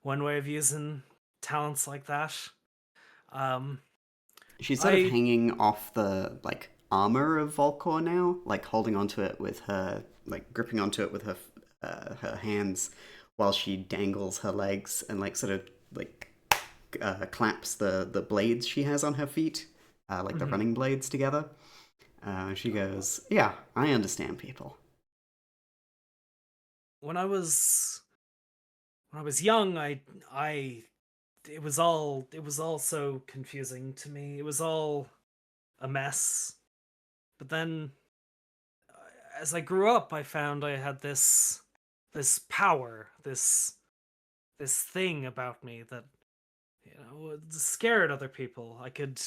of using talents like that. She's sort of hanging off the like armor of Volcor now, like holding onto it with her, like gripping onto it with her hands, while she dangles her legs and like sort of like claps the blades she has on her feet, like the running blades together. She goes, "Yeah, I understand people." When I was young, it was all so confusing to me. It was all a mess. But then as I grew up, I found I had this power, this thing about me that scared other people. I could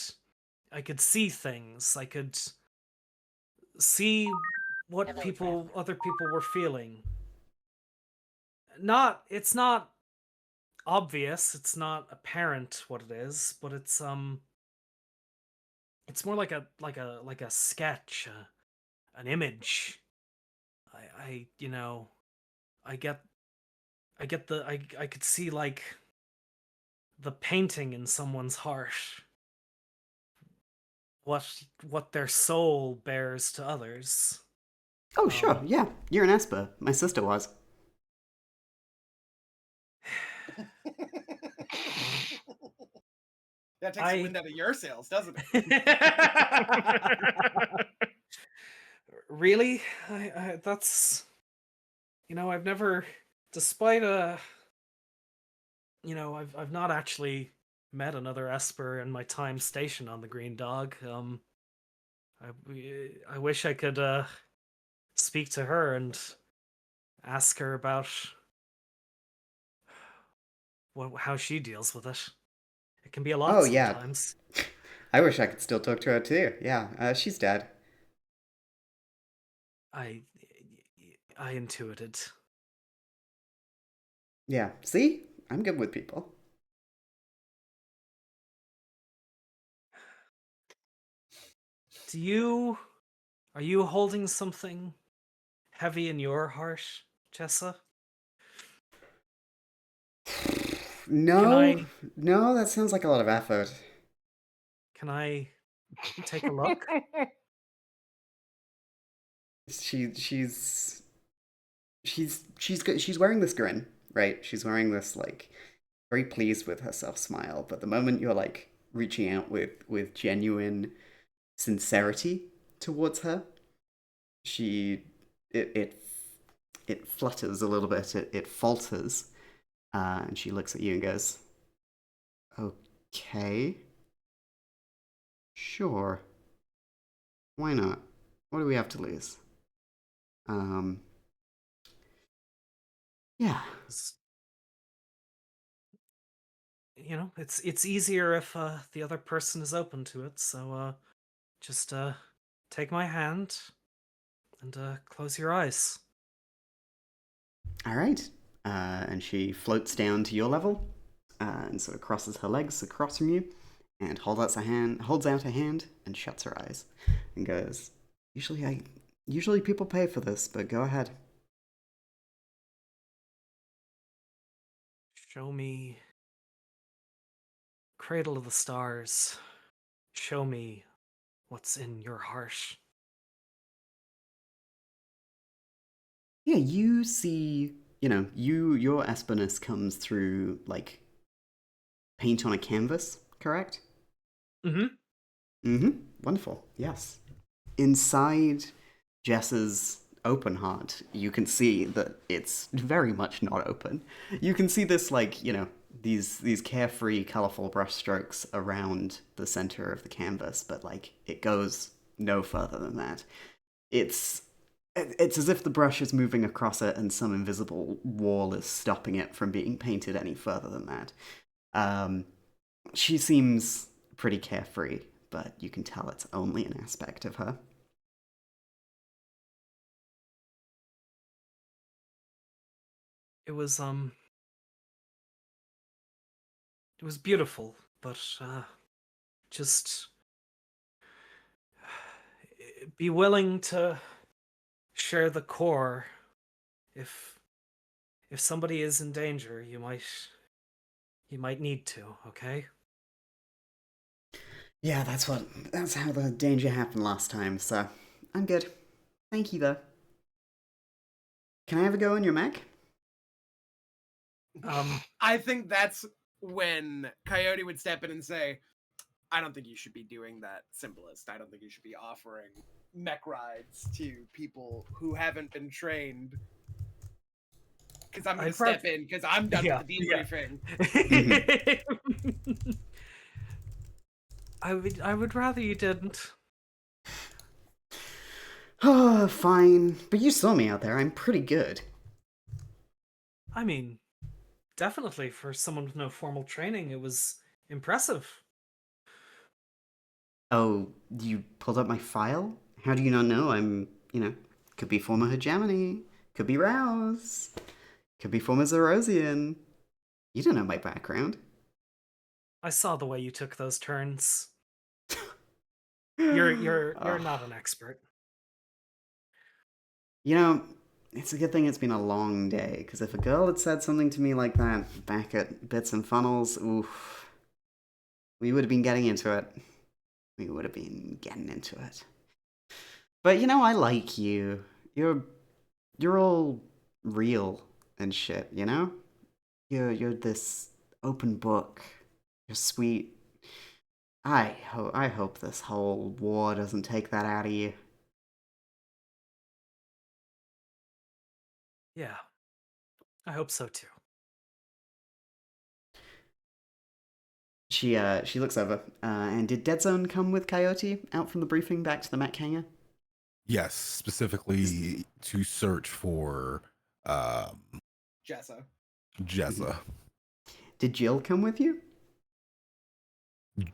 see things. I could see what other people were feeling. It's not obvious, it's not apparent what it is, but It's more like a sketch, an image. I you know, I get I could see like the painting in someone's heart. What their soul bears to others. Oh, sure, Um, yeah. You're an Esper. My sister was. That takes the I wind out of your sails, doesn't it? really, I that's I've never, despite I've not actually met another Esper in my time stationed on the Green Dog. I wish I could speak to her and ask her about how she deals with it. It can be a lot Oh, yeah. sometimes. I wish I could still talk to her too. Yeah, she's dead. I I intuited. Yeah, see? I'm good with people. Are you holding something heavy in your heart, Jessa? Can No, I no, that sounds like a lot of effort. can I take a look? She's she's wearing this grin, right? She's wearing this like very pleased with herself smile, but the moment you're like reaching out with genuine sincerity towards her, she it it it flutters a little bit, it falters, and she looks at you and goes, "Okay, sure, why not? What do we have to lose?" Um, yeah. It's easier if the other person is open to it. So just take my hand and close your eyes. All right. And she floats down to your level, and sort of crosses her legs across from you, and holds out her hand, and shuts her eyes, and goes, Usually people pay for this, but go ahead." Show me Cradle of the Stars. Show me what's in your heart. Yeah, you see, your esperness comes through like paint on a canvas, correct? Mm-hmm. Mm-hmm. Wonderful. Yes. Inside Jess's open heart, you can see that it's very much not open. You can see this like, these carefree, colorful brushstrokes around the center of the canvas, but like it goes no further than that. It's it's as if the brush is moving across it and some invisible wall is stopping it from being painted any further than that. Um, she seems pretty carefree, but you can tell it's only an aspect of her. It was it was beautiful, but just be willing to share the core. If somebody is in danger, you might need to, okay? Yeah, that's how the danger happened last time, so I'm good. Thank you though. Can I have a go on your Mac? I think that's when Coyote would step in and say, I don't think you should be doing that, Simplest. I don't think you should be offering mech rides to people who haven't been trained. Because I'm going to I'd rather- step in because I'm done Yeah, with the yeah. debriefing. I would rather you didn't. Oh, fine. But you saw me out there. I'm pretty good. I mean, definitely for someone with no formal training, it was impressive. Oh, you pulled up my file? How do you not know could be former hegemony, could be Rouse, could be former Zerosian. You don't know my background. I saw the way you took those turns. You're not an expert. You know, it's a good thing it's been a long day, because if a girl had said something to me like that back at Bits and Funnels, oof, we would have been getting into it. We would have been getting into it. But you know, I like you. You're all real and shit, you know? You're this open book. You're sweet. I hope this whole war doesn't take that out of you. Yeah, I hope so too. She looks over. And did Dead Zone come with Coyote out from the briefing back to the mech hangar? Yes, specifically to search for Jessa. Jessa. Did Jill come with you?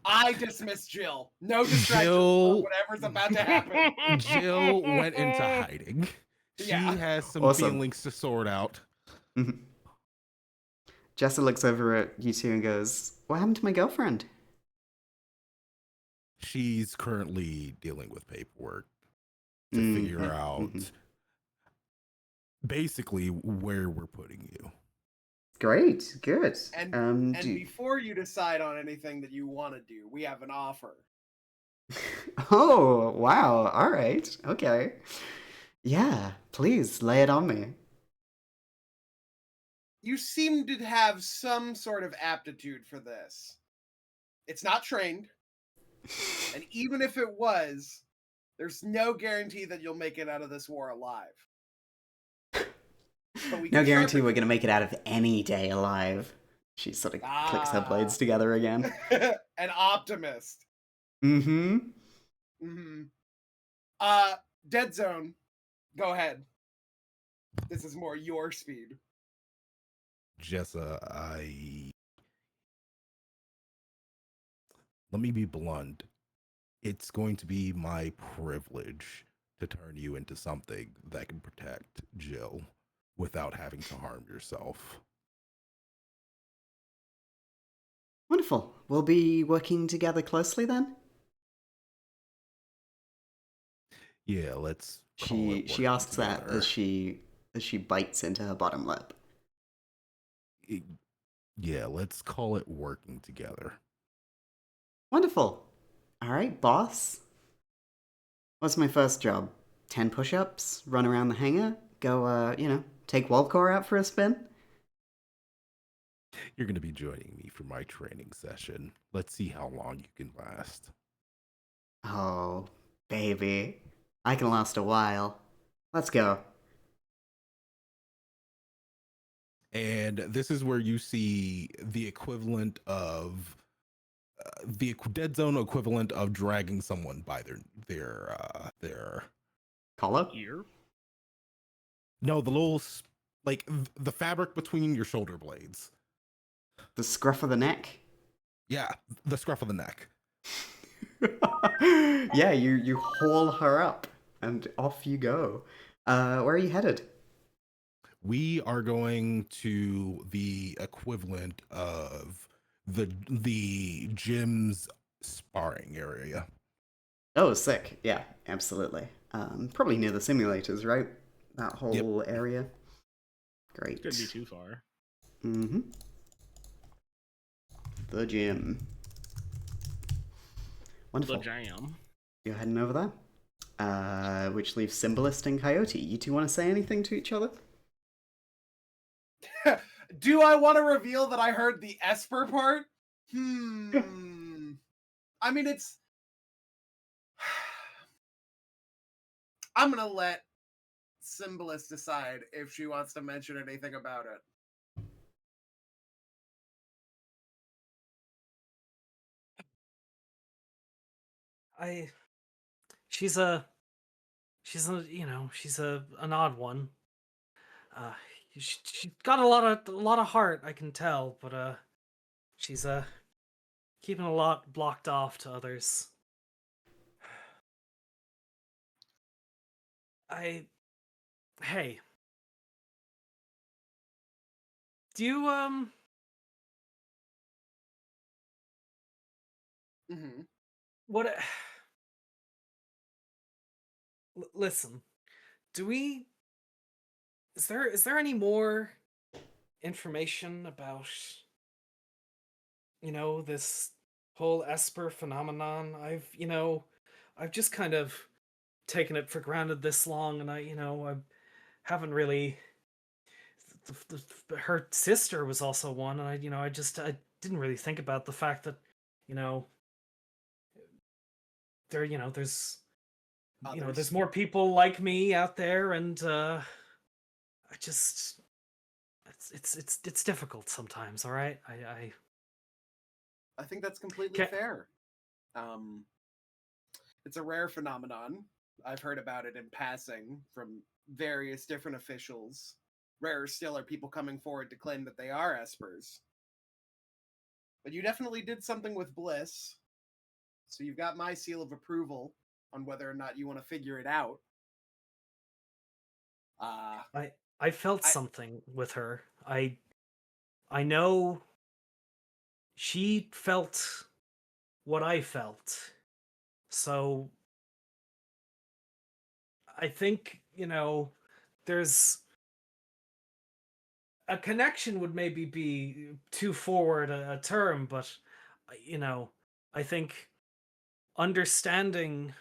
I dismiss Jill. No distraction Jill- from whatever's about to happen. Jill went into hiding. She Yeah. has some Awesome. feelings to sort out. Mhm. Jessa looks over at you two and goes, "What happened to my girlfriend?" She's currently dealing with paperwork to Mhm, figure out mhm. basically where we're putting you. Great, good. And before you decide on anything that you want to do, we have an offer. Oh, wow. All right. Okay. Yeah, please lay it on me. You seem to have some sort of aptitude for this. It's not trained, and even if it was, there's no guarantee that you'll make it out of this war alive. But we No can guarantee sharpen we're gonna make it out of any day alive. She sort of clicks her blades together again. An optimist. Mm-hmm. Mm-hmm. Dead Zone, go ahead. This is more your speed. Jessa, let me be blunt. It's going to be my privilege to turn you into something that can protect Jill without having to harm yourself. Wonderful. We'll be working together closely then? Yeah, let's call She it she working asks together. that as she bites into her bottom lip. Yeah, let's call it working together. Wonderful. All right, boss. What's my first job? 10 push-ups, run around the hangar, go, take Wildcore out for a spin? You're going to be joining me for my training session. Let's see how long you can last. Oh, baby. I can last a while. Let's go. And this is where you see the equivalent of the dead zone equivalent of dragging someone by their Collar? Ear. no, the little like the fabric between your shoulder blades. The scruff of the neck? Yeah, the scruff of the neck. Yeah, you haul her up, and off you go. Where are you headed? We are going to the equivalent of the gym's sparring area. Oh, sick. Yeah, absolutely. Probably near the simulators, right? That whole area. Great. Couldn't be too far. Mm-hmm. The gym. Wonderful. The jam. You're heading over there. Which leaves Symbolist and Coyote. You two want to say anything to each other? Do I want to reveal that I heard the Esper part? I mean, it's... I'm gonna let Symbolist decide if she wants to mention anything about it. She's an odd one. She's got a lot of heart, I can tell, but she's keeping a lot blocked off to others. Hey, do you Mm-hmm. what listen, do we? Is there any more information about this whole Esper phenomenon? I've just kind of taken it for granted this long, and I haven't really. Her sister was also one, and I didn't really think about the fact that you know there's Others. more people like me out there, and I just it's difficult sometimes. All right, I think that's completely Ca fair. Um, it's a rare phenomenon. I've heard about it in passing from various different officials. Rarer still are people coming forward to claim that they are espers. But you definitely did something with Bliss, so you've got my seal of approval on whether or not you want to figure it out. I felt I something with her. I know she felt what I felt. So I think, there's a connection would maybe be too forward a term, but I think understanding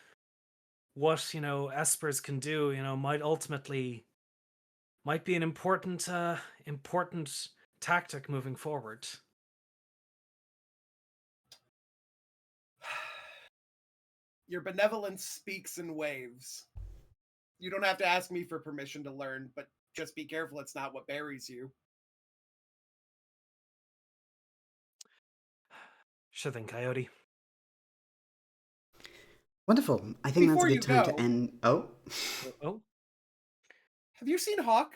what, espers can do, might be an important tactic moving forward. Your benevolence speaks in waves. You don't have to ask me for permission to learn, but just be careful it's not what buries you. Sure thing, Coyote. Wonderful. I think that's a Before good you time to go, end. Oh. Oh. have you seen Hawk?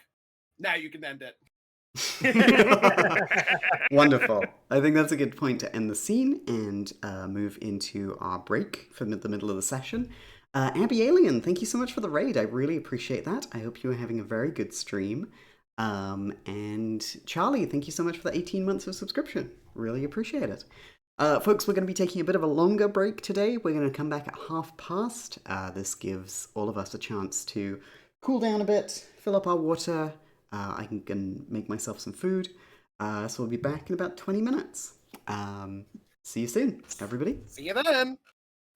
Now you can end it. Wonderful. I think that's a good point to end the scene and move into our break for the middle of the session. Abby Alien, thank you so much for the raid. I really appreciate that. I hope you are having a very good stream. And Charlie, thank you so much for the 18 months of subscription. Really appreciate it. Folks, we're going to be taking a bit of a longer break today. We're going to come back at past. This gives all of us a chance to cool down a bit, fill up our water. I can make myself some food. So we'll be back in about 20 minutes. See you soon, everybody. See you then.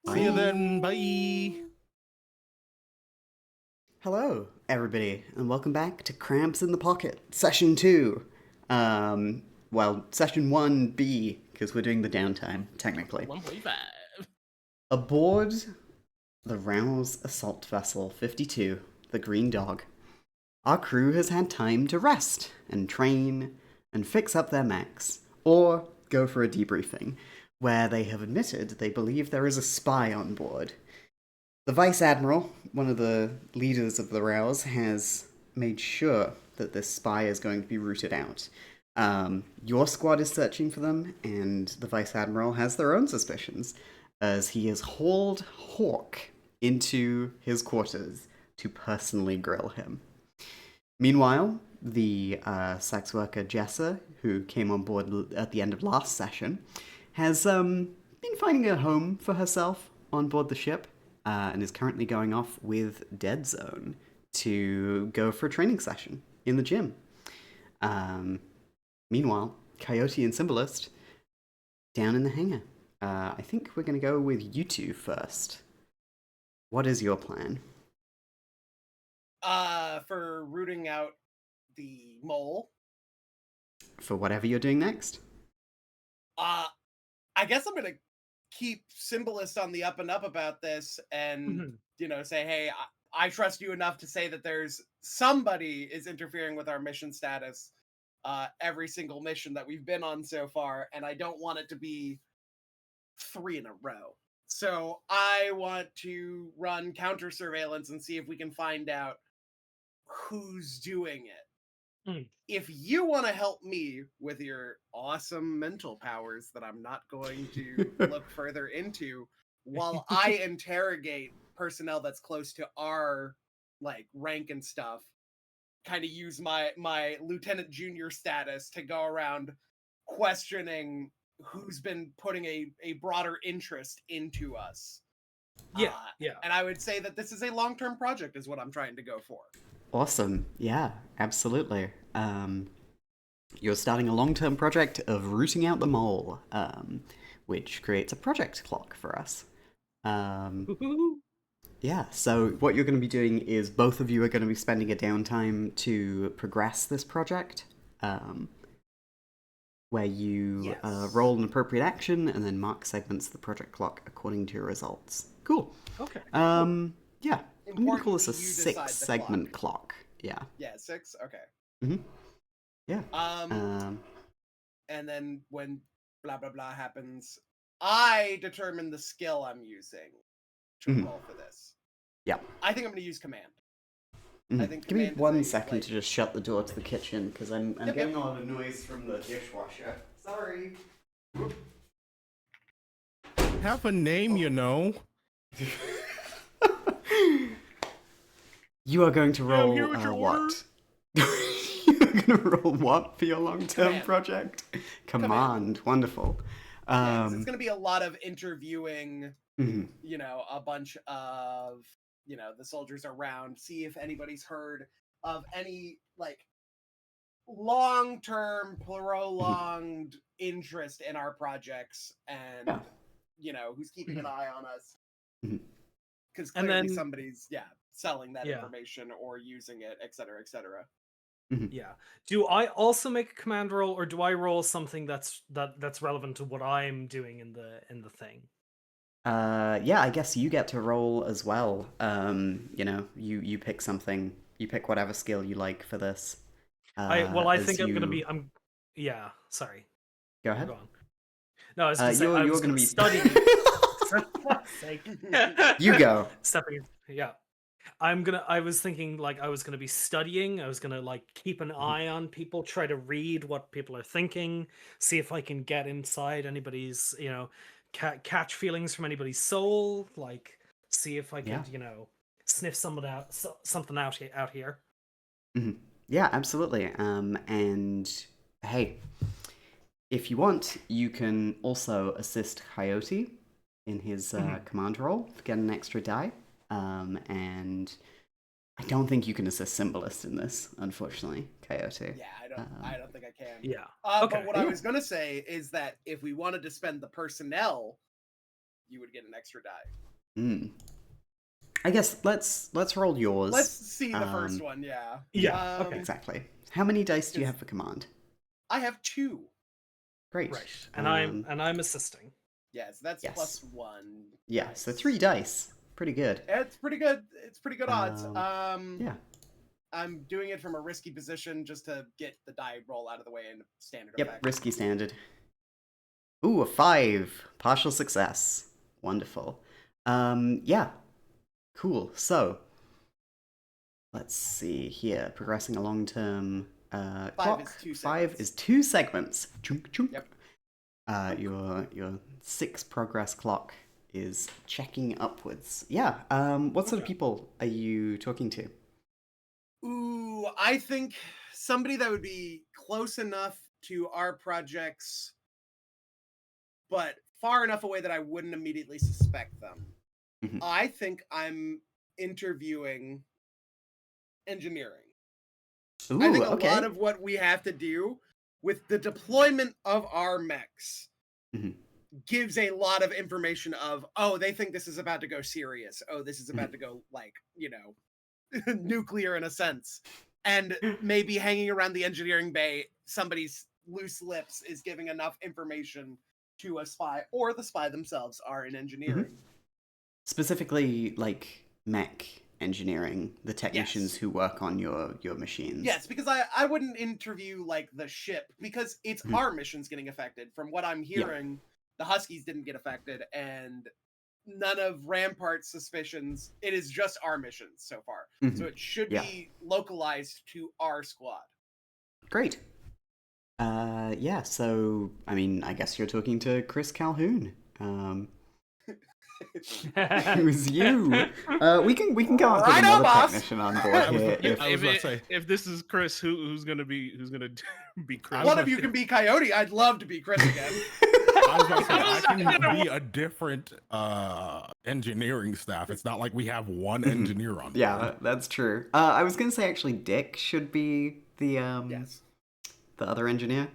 See you then. Bye. Hello, everybody, and welcome back to Cramps in the Pocket, Session 2. Well, Session 1B, because we're doing the downtime, technically. 1.5. Aboard the Rouse Assault Vessel 52, the Green Dog, our crew has had time to rest and train and fix up their mechs, or go for a debriefing, where they have admitted they believe there is a spy on board. The Vice Admiral, one of the leaders of the Rouse, has made sure that this spy is going to be rooted out. Your squad is searching for them, and the Vice Admiral has their own suspicions, as he has hauled Hawk into his quarters to personally grill him. Meanwhile, the sex worker Jessa, who came on board at the end of last session, has been finding a home for herself on board the ship, and is currently going off with Dead Zone to go for a training session in the gym. Meanwhile, Coyote and Symbolist down in the hangar. I think we're going to go with you two first. What is your plan? For rooting out the mole. For whatever you're doing next? I guess I'm gonna keep Symbolist on the up and up about this, and say, hey, I trust you enough to say that there's somebody is interfering with our mission status. Every single mission that we've been on so far, and I don't want it to be 3 in a row. So I want to run counter surveillance and see if we can find out who's doing it. If you want to help me with your awesome mental powers that I'm not going to look further into, while I interrogate personnel that's close to our rank and stuff, kind of use my lieutenant junior status to go around questioning who's been putting a broader interest into us. Yeah, yeah. And I would say that this is a long-term project is what I'm trying to go for. Awesome. Yeah, absolutely. You're starting a long-term project of rooting out the mole, which creates a project clock for us. Woohoo. Yeah, so what you're going to be doing is both of you are going to be spending a downtime to progress this project, where you Yes. roll an appropriate action and then mark segments of the project clock according to your results. Cool. Okay. Yeah, I'm going to call this a Importantly, you decide the 6-segment clock. Yeah. Yeah, 6? Okay. Mm-hmm. Yeah. And then when blah blah blah happens, I determine the skill I'm using to Mhm. roll for this. Yeah. I think I'm going to use command. Mhm. I think Give me command is 1 a, second like- to just shut the door to the kitchen, because I'm Yep, getting a lot of noise from the dishwasher. Sorry. Have a name, you know. You are going to roll here with your order. what? You're going to roll what for your long-term Command. project? Command. Wonderful. Yeah, 'cause it's going to be a lot of interviewing, Mhm. a bunch of, the soldiers around, see if anybody's heard of any, like, long-term, prolonged interest in our projects and, Yeah. who's keeping an eye on us. Mhm. Because And clearly then- somebody's, selling that Yeah. information or using it, et cetera, et cetera. Yeah. Do I also make a command roll, or do I roll something that's relevant to what I'm doing in the thing? Yeah, I guess you get to roll as well. You pick something. You pick whatever skill you like for this. I as think I'm gonna you- be yeah, sorry. Go You're ahead. going. No, I was gonna say You're I was gonna gonna be study. For fuck's sake. You go. Stepping yeah. I was thinking like I was gonna be studying, I was gonna like keep an eye on people, try to read what people are thinking, see if I can get inside anybody's, catch feelings from anybody's soul, like see if I could, sniff something out here. Mhm. Yeah, absolutely. And hey, if you want, you can also assist Coyote in his command roll to get an extra die. And I don't think you can assist Symbolist in this, unfortunately, Coyote. Yeah, I don't think I can. Yeah. But Okay. what I was gonna say is that if we wanted to spend the personnel, you would get an extra die. Mm. I guess let's roll yours. Let's see the first one. Yeah. Yeah, okay. Exactly. How many dice do you have for command? I have 2. Great. Right. And I'm assisting. Yes, that's Yes. +1. Yeah, so 3 dice. Pretty good. It's pretty good. It's pretty good odds. Yeah. I'm doing it from a risky position just to get the die roll out of the way and standard Yep, effect. risky standard. Ooh, a 5. Partial success. Wonderful. Yeah. Cool. So, let's see here. Progressing a long-term clock. is 2 5 segments. is 2 segments. Chunk, chunk. Yep. Your 6 progress clock is checking upwards. Yeah. What sort of people are you talking to? Ooh, I think somebody that would be close enough to our projects, but far enough away that I wouldn't immediately suspect them. Mhm. I think I'm interviewing engineering. Ooh, I think a okay. lot of what we have to do with the deployment of our mechs Mhm. gives a lot of information of, oh, they think this is about to go serious. Oh, this is about to go, like, nuclear in a sense. And maybe hanging around the engineering bay, somebody's loose lips is giving enough information to a spy, or the spy themselves are in engineering. Specifically, like, mech engineering, the technicians Yes. who work on your machines. Yes, because I wouldn't interview, like, the ship, because it's Mhm. our missions getting affected. From what I'm hearing, the Huskies didn't get affected, and none of Rampart's suspicions. It is just our missions so far. Mhm. So it should Yeah. be localized to our squad. Great. Yeah, so, I mean, I guess you're talking to Chris Calhoun. It was you. We can come up with Right on, another boss. technician on board I was here. about- if- I was about to say. If this is Chris, who's gonna be Chris? One of you can be Coyote. I'd love to be Chris again. I was about to say, I can be a different engineering staff. It's not like we have one engineer on board. Yeah, that's true. I was gonna say actually Dick should be the Yes. the other engineer.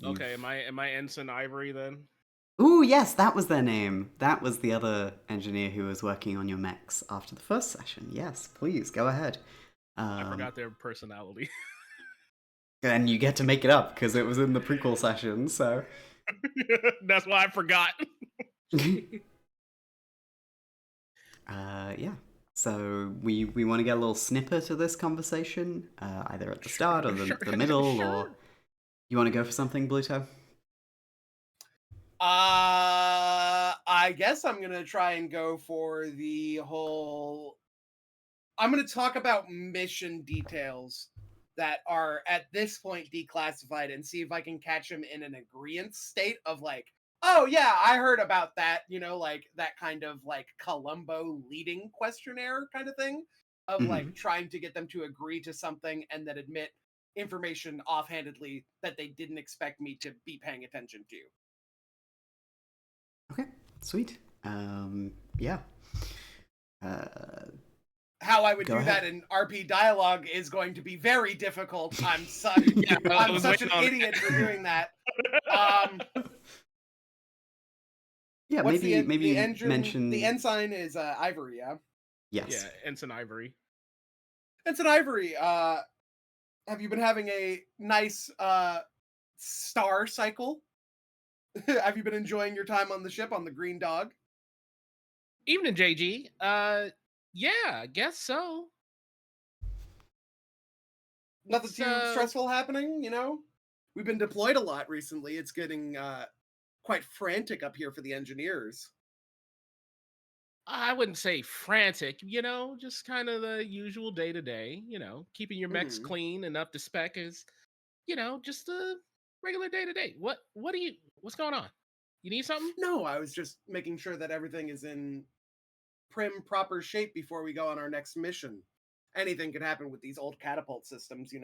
Okay, am I Ensign Ivory then? Ooh, yes, that was their name. That was the other engineer who was working on your mechs after the first session. Yes, please, go ahead. I forgot their personality. And you get to make it up, because it was in the prequel session, so... That's why I forgot. Yeah. So we want to get a little snippet of this conversation, either at the start or the middle, or... You want to go for something, Bluto? I guess I'm gonna try and go for the whole. I'm gonna talk about mission details that are at this point declassified and see if I can catch him in an agreement state of like, oh yeah, I heard about that, like that kind of like Columbo leading questionnaire kind of thing of like trying to get them to agree to something and then admit information offhandedly that they didn't expect me to be paying attention to. Okay, sweet. Yeah. How I would Go do ahead. that in RP dialogue is going to be very difficult. I'm such an idiot for doing that. Yeah, What's maybe the engine, mention... The ensign is Ivory, yeah? Yes. Yeah, Ensign Ivory. Ensign Ivory, have you been having a nice star cycle? Have you been enjoying your time on the ship on the Green Dog? Evening, JG. Yeah, I guess so. Nothing too stressful happening, We've been deployed a lot recently. It's getting quite frantic up here for the engineers. I wouldn't say frantic, just kind of the usual day to day, keeping your mechs clean and up to spec is, just a regular day to day. What's going on? You need something? No, I was just making sure that everything is in prim, proper shape before we go on our next mission. Anything could happen with these old catapult systems,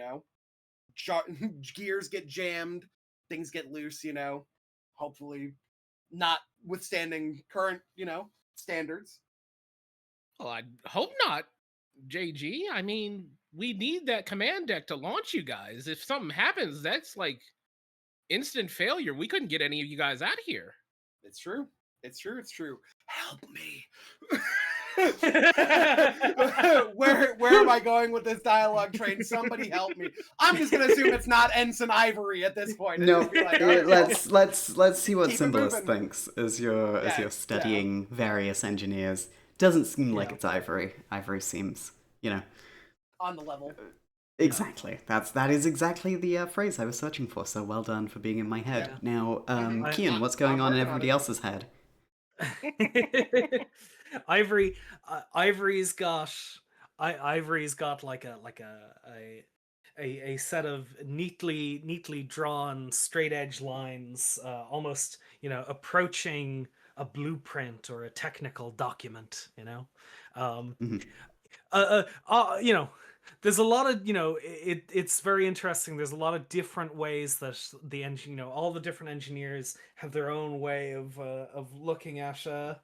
Gears get jammed, things get loose, Hopefully not withstanding current, standards. Well, I hope not, JG. I mean, we need that command deck to launch you guys. If something happens, that's like instant failure. We couldn't get any of you guys out of here. It's true. Help me. Where am I going with this dialogue train? Somebody help me. I'm just gonna assume it's not Ensign Ivory at this point. No, Like, let's see what Keep it Symbolist moving. thinks as you're studying various engineers. Doesn't seem like it's Ivory. Ivory seems, on the level. Exactly. That is exactly the phrase I was searching for. So well done for being in my head. Yeah. Now, Kian, what's going on in everybody else's head? Ivory's got like a set of neatly drawn straight edge lines, almost approaching a blueprint or a technical document. There's a lot of it's very interesting. There's a lot of different ways that the engine, all the different engineers have their own way of looking at the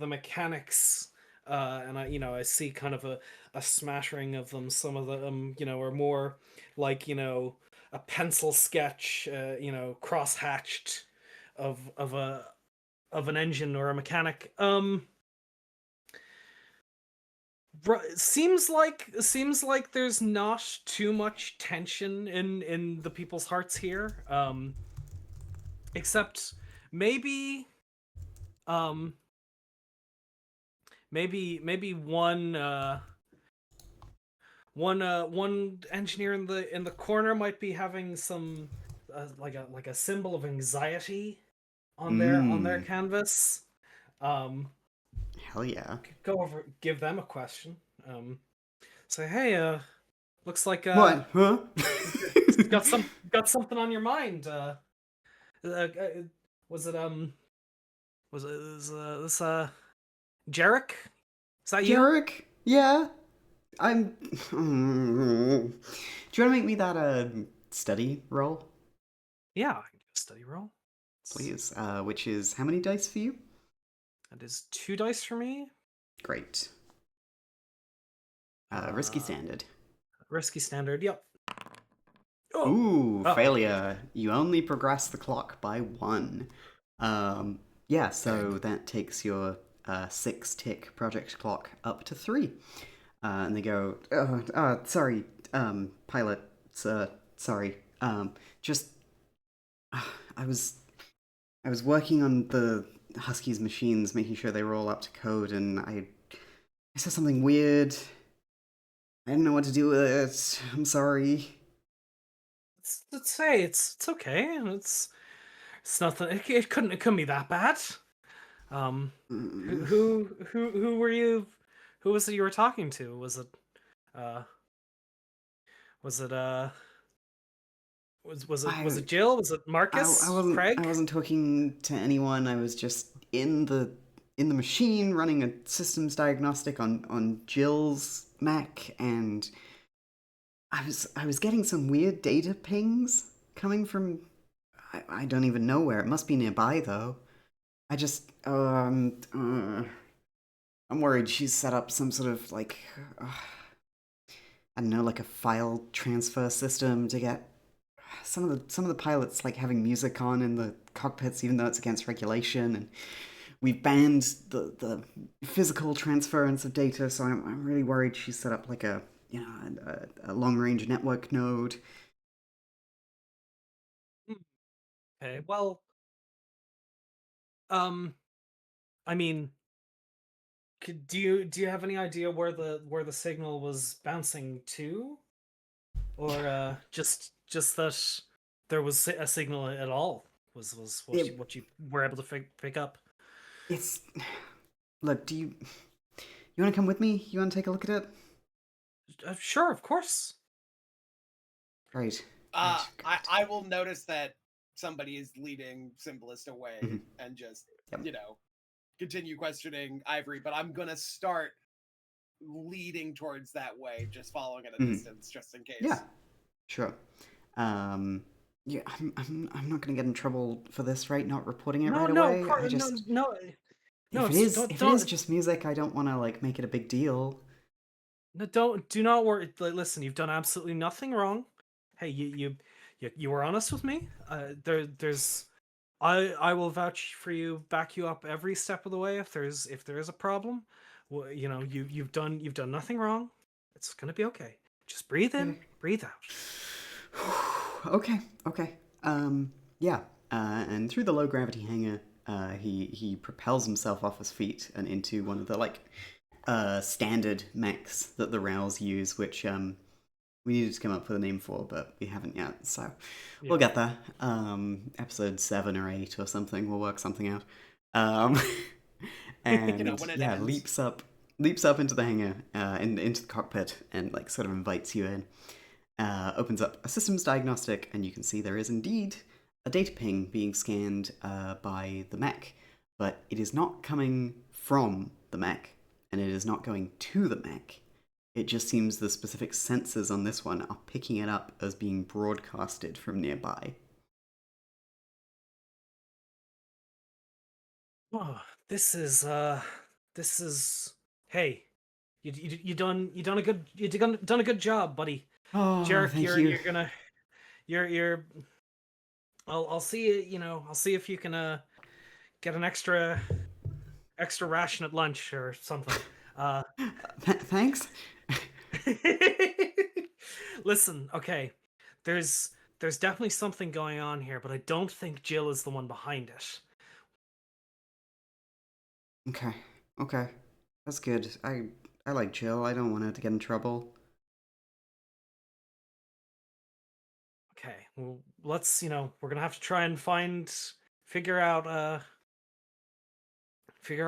mechanics, and I see kind of a smattering of them. Some of them are more like a pencil sketch, cross-hatched of an engine or a mechanic. Seems like there's not too much tension in the people's hearts here, except maybe one engineer in the corner might be having some like a symbol of anxiety on their canvas. Hell yeah. Go over, give them a question. Say, hey, looks like What? Huh? got something on your mind. Was it this Jarek? Is that you? Jarek? Yeah. I'm. Do you want to make me that study roll? Yeah, I can do a study roll. please. Which is how many dice for you? That is 2 dice for me. Great. Risky standard. Risky standard, yep. Oh. Ooh, Uh-oh. failure. You only progress the clock by 1. Yeah, so that takes your 6-tick project clock up to 3. And they go, sorry, pilot, sir, sorry. Just, I was working on the Huskies machines, making sure they were all up to code, and I saw something weird. I didn't know what to do with it. I'm sorry. It's okay. It's nothing. It couldn't be that bad. Who were you? Who was it you were talking to? Was it was it Jill? Was it Marcus? Craig? I wasn't talking to anyone. I was just in the machine running a systems diagnostic on Jill's Mac, and I was getting some weird data pings coming from I don't even know where. It must be nearby though. I just I'm worried she's set up some sort of like I don't know, like a file transfer system to get some of the pilots like having music on in the cockpits, even though it's against regulation, and we've banned the physical transference of data. So I'm really worried she's set up like a long range network node. Okay, well, I mean, do you have any idea where the signal was bouncing to, or just that there was a signal at all? Was what you were able to pick up? It's look. Do you want to come with me? You want to take a look at it? Sure, of course. Right. I will notice that somebody is leading Symbolist away and just, continue questioning Ivory, but I'm gonna start leading towards that way, just following at a distance, just in case. Yeah, sure. Yeah, I'm not gonna get in trouble for this, right? Not reporting it right away. If it is just music, I don't want to like make it a big deal. No, do not worry. Listen, you've done absolutely nothing wrong. Hey, you were honest with me. I will vouch for you, back you up every step of the way. If there is a problem, well, you've done nothing wrong. It's gonna be okay. Just breathe in, breathe out. Okay. Yeah. And through the low gravity hangar, he propels himself off his feet and into one of the like standard mechs that the Rows use, which we needed to come up with a name for, but we haven't yet. So we'll get there. Episode 7 or 8 or something. We'll work something out. And leaps up into the hangar, into the cockpit, and like sort of invites you in. Opens up a systems diagnostic, and you can see there is indeed a data ping being scanned by the mech, but it is not coming from the mech, and it is not going to the mech. It just seems the specific sensors on this one are picking it up as being broadcasted from nearby. Oh, this is hey, you done a good job, buddy. Oh, Jarek, thank you. you're I'll see you, I'll see if you can get an extra ration at lunch or something. Thanks. Listen, okay. There's definitely something going on here, but I don't think Jill is the one behind it. Okay. That's good. I like Jill. I don't want her to get in trouble. Okay. Well, let's, we're going to have to try and figure out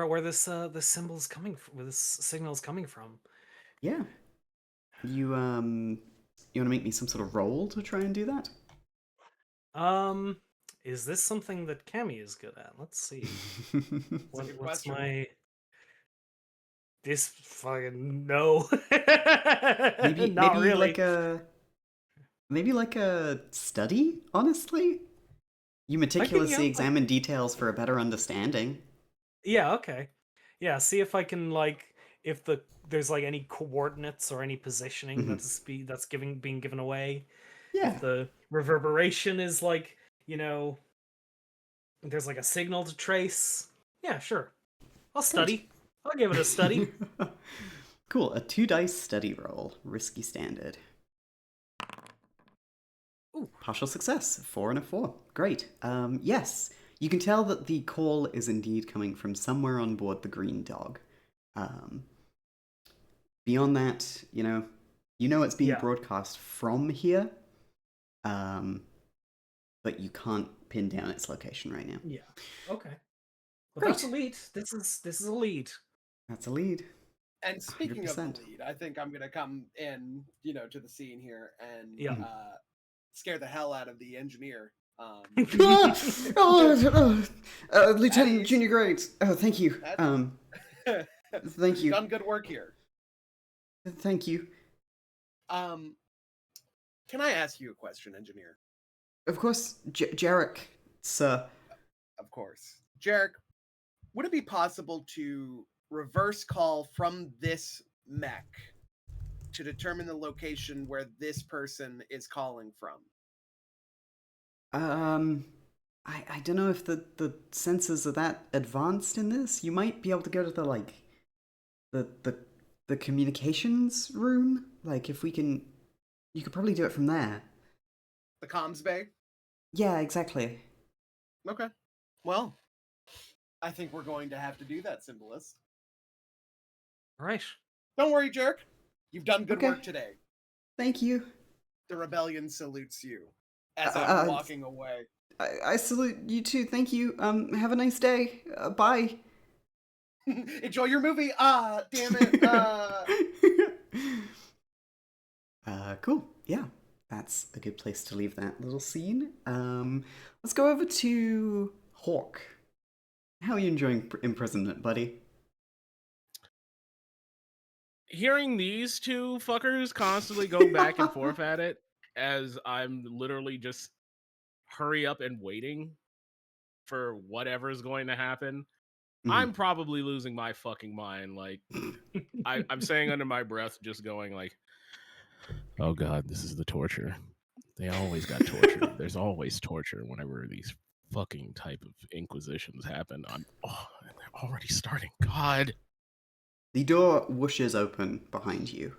where this symbol's coming from, where this signal's coming from. Yeah. You want to make me some sort of roll to try and do that? Is this something that Cammy is good at? Let's see. What's my... This fucking... No. maybe really. Maybe like a study, honestly? You I can, meticulously examine details for a better understanding. Yeah, okay. Yeah, see if I can if there's any coordinates or any positioning that's being given away. Yeah. If the reverberation is there's a signal to trace. Yeah, sure. I'll study. I'll give it a study. Cool. A 2-dice study roll. Risky standard. Ooh. Partial success. 4 and a 4. Great. Yes. You can tell that the call is indeed coming from somewhere on board the Green Dog. Beyond that, you know it's being broadcast from here, but you can't pin down its location right now. Yeah. Okay. Well, Great. that's a lead. This is a lead. That's a lead. And speaking of the 100%. lead, I think I'm gonna come in, to the scene here and Yeah. scare the hell out of the engineer. Lieutenant Junior Grades. Oh, thank you. Thank you. Done good work here. Thank you. Can I ask you a question, engineer? Of course, Jarek, sir. Of course. Jarek, would it be possible to reverse call from this mech to determine the location where this person is calling from? I don't know if the sensors are that advanced in this. You might be able to go to the communications room. If we can, you could probably do it from there. The comms bay? Yeah, exactly. Okay. Well, I think we're going to have to do that, Symbolist. All right. Don't worry, Jerk. You've done good Okay. work today. Thank you. The rebellion salutes you as I'm walking away. I salute you too. Thank you. Have a nice day. Bye. Enjoy your movie. Damn it. Cool. Yeah, that's a good place to leave that little scene. Let's go over to Hawk. How are you enjoying imprisonment, buddy? Hearing these two fuckers constantly go back and forth at it as I'm literally just hurry up and waiting for whatever's going to happen, I'm probably losing my fucking mind. I'm saying under my breath, just going oh god, this is the torture. They always got torture. There's always torture whenever these fucking type of inquisitions happen. They're already starting. God. The door whooshes open behind you.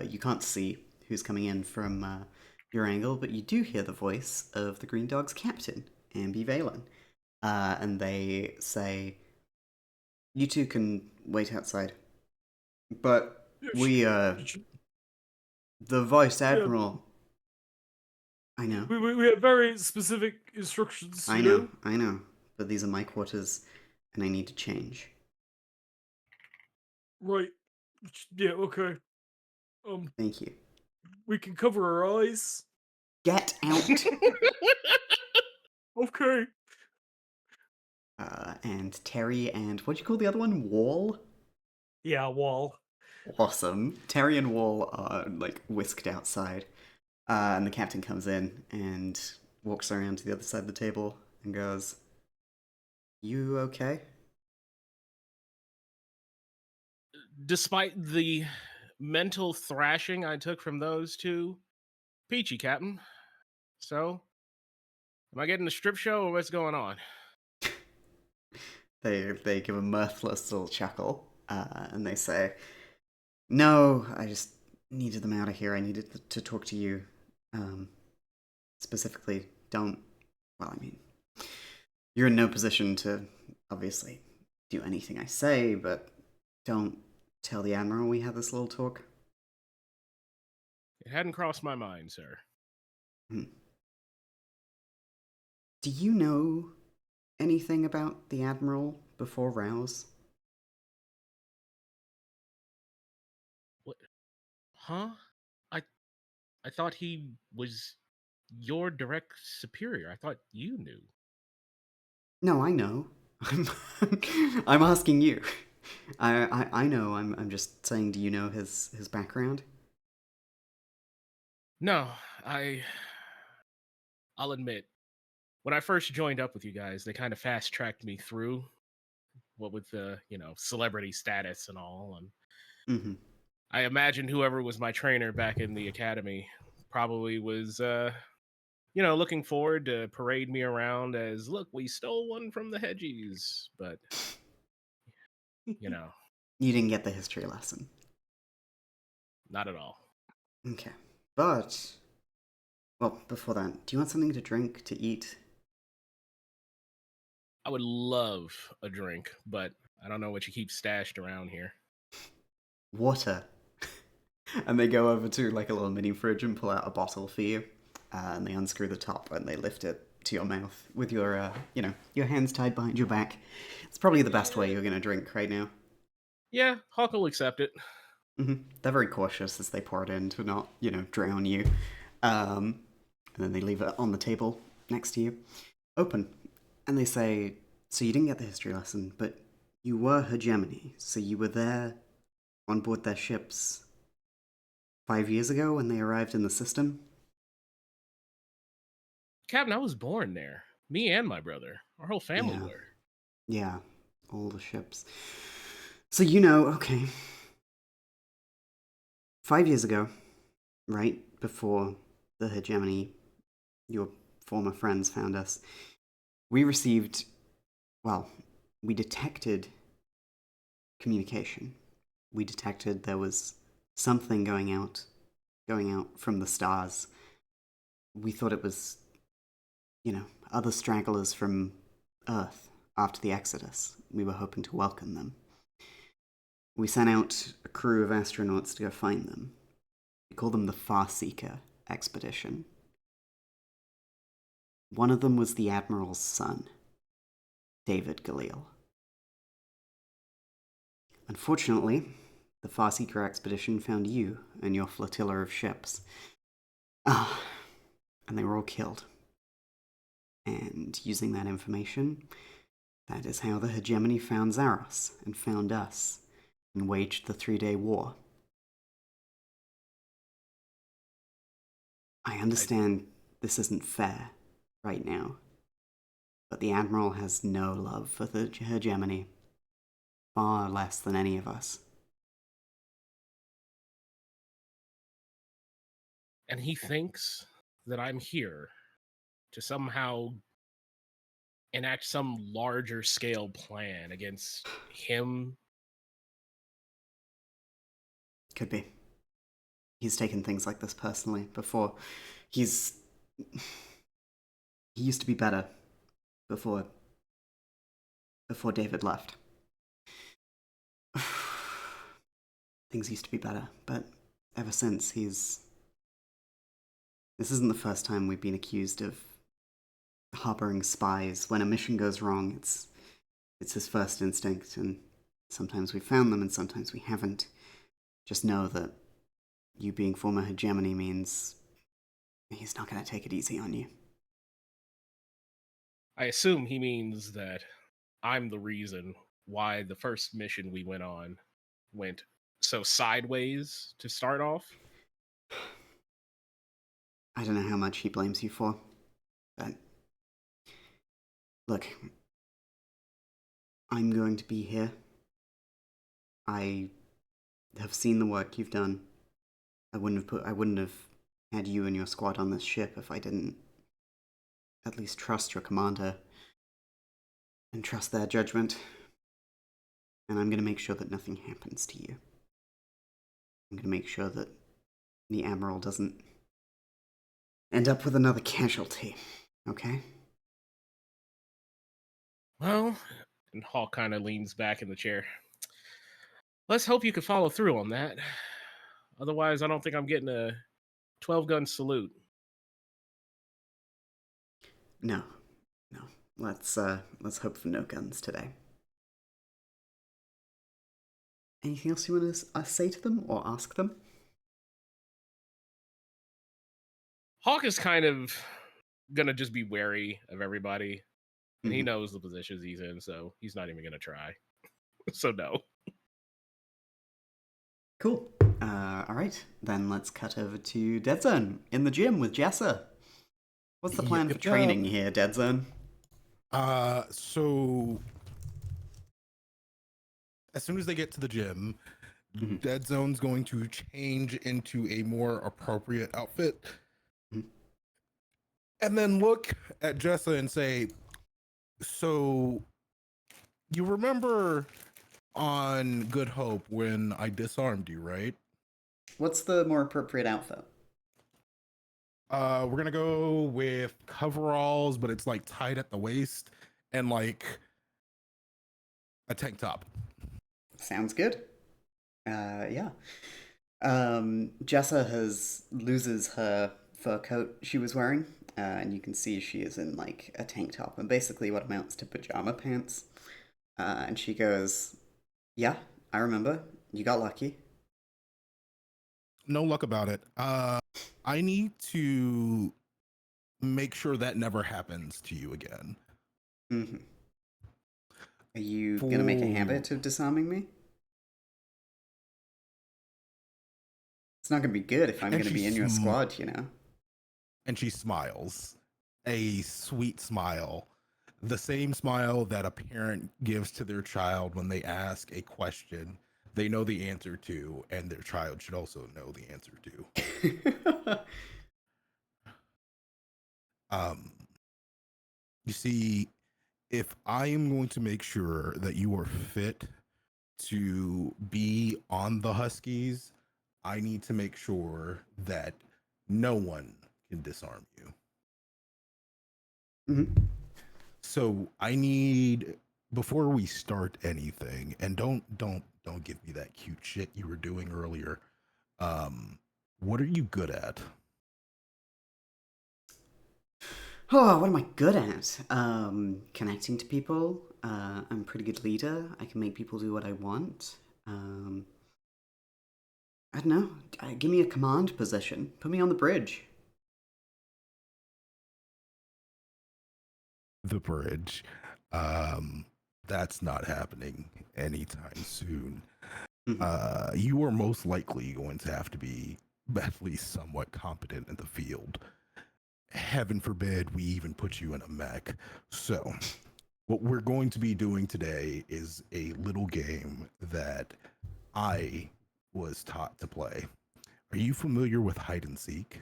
You can't see who's coming in from your angle, but you do hear the voice of the Green Dog's captain, Ambi Valen. And they say, you two can wait outside. But the Vice Admiral... I know. We have very specific instructions. I know. But these are my quarters, and I need to change. Right. Yeah, okay. Thank you. We can cover our eyes. Get out! Okay. And Terry and... What do you call the other one? Wall? Yeah, Wall. Awesome. Terry and Wall are, whisked outside. And the captain comes in and walks around to the other side of the table and goes, "You okay?" Despite the mental thrashing I took from those two, peachy, Captain. So, am I getting a strip show or what's going on? They give a mirthless little chuckle, and they say, "No, I just needed them out of here. I needed to talk to you. Specifically, you're in no position to, obviously, do anything I say, but don't tell the Admiral we had this little talk." It hadn't crossed my mind, sir. Do you know anything about the Admiral before Rouse? What? Huh? I thought he was your direct superior. I thought you knew. No, I know. I'm asking you. I know. I'm just saying. Do you know his background? No, I'll admit, when I first joined up with you guys, they kind of fast tracked me through what with the celebrity status and all, and Hmm. I imagine whoever was my trainer back in the academy probably was looking forward to parade me around as, look, we stole one from the hedgies, but you know, You didn't get the history lesson. not at all. Okay. But, well, before that, do you want something to drink, to eat? I would love a drink, but I don't know what you keep stashed around here. Water. And they go over to like a little mini fridge and pull out a bottle for you. And they unscrew the top and they lift it to your mouth with your, your hands tied behind your back. It's probably the best way you're going to drink right now. Yeah, Hawk will accept it. They're very cautious as they pour it in to not, drown you. And then they leave it on the table next to you, open. And they say, so you didn't get the history lesson, but you were hegemony. So you were there on board their ships 5 years ago when they arrived in the system? Captain, I was born there. Me and my brother. Our whole family Yeah. were. Yeah, all the ships. So okay. 5 years ago, right before the hegemony, your former friends found us, we received, well, we detected communication. We detected there was something going out from the stars. We thought it was, other stragglers from Earth after the Exodus. We were hoping to welcome them. We sent out a crew of astronauts to go find them. We call them the Farseeker Expedition. One of them was the Admiral's son, David Galil. Unfortunately, the Farseeker Expedition found you and your flotilla of ships. And they were all killed. And using that information, that is how the hegemony found Zaros and found us and waged the 3-day war. I understand this isn't fair right now, but the Admiral has no love for the hegemony, far less than any of us. And he thinks that I'm here to somehow enact some larger scale plan against him. Could be. He's taken things like this personally before. He used to be better before David left. Things used to be better, but ever since this isn't the first time we've been accused of harboring spies. When a mission goes wrong, it's his first instinct, and sometimes we've found them and sometimes we haven't. Just know that you being former hegemony means he's not going to take it easy on you. I assume he means that I'm the reason why the first mission we went on went so sideways to start off. I don't know how much he blames you for, but look, I'm going to be here. I have seen the work you've done. I wouldn't have had you and your squad on this ship if I didn't at least trust your commander and trust their judgment. And I'm going to make sure that nothing happens to you. I'm going to make sure that the Admiral doesn't end up with another casualty, okay? Well, and Hawk kind of leans back in the chair. Let's hope you can follow through on that. Otherwise, I don't think I'm getting a 12-gun salute. No. Let's hope for no guns today. Anything else you want to say to them or ask them? Hawk is kind of gonna just be wary of everybody, and he Mhm. knows the positions he's in, so he's not even gonna try. So no. Cool. Alright, then let's cut over to Dead Zone in the gym with Jessa. What's the plan for training here, Dead Zone? So as soon as they get to the gym, Mhm. Dead Zone's going to change into a more appropriate outfit. Mhm. And then look at Jessa and say, so you remember on Good Hope when I disarmed you, right? What's the more appropriate outfit? We're gonna go with coveralls, but it's like tight at the waist and like a tank top. Sounds good. Yeah. Jessa loses her fur coat she was wearing, and you can see she is in like a tank top and basically what amounts to pajama pants. And she goes, "Yeah, I remember. You got lucky." No luck about it. I need to make sure that never happens to you again. Mm-hmm. Are you gonna make a For habit of disarming me? It's not gonna be good if I'm and gonna be in your squad, you know. and she smiles, a sweet smile, the same smile that a parent gives to their child when they ask a question they know the answer to, and their child should also know the answer to. Um, you see, if I am going to make sure that you are fit to be on the Huskies, I need to make sure that no one can disarm you. Mhm. So I need, before we start anything, and don't give me that cute shit you were doing earlier. What are you good at? Oh, what am I good at? Connecting to people. I'm a pretty good leader. I can make people do what I want. I don't know. Give me a command position. Put me on the bridge. The bridge. That's not happening anytime soon. Mhm. You are most likely going to have to be at least somewhat competent in the field. Heaven forbid we even put you in a mech. So, what we're going to be doing today is a little game that I was taught to play. Are you familiar with hide and seek?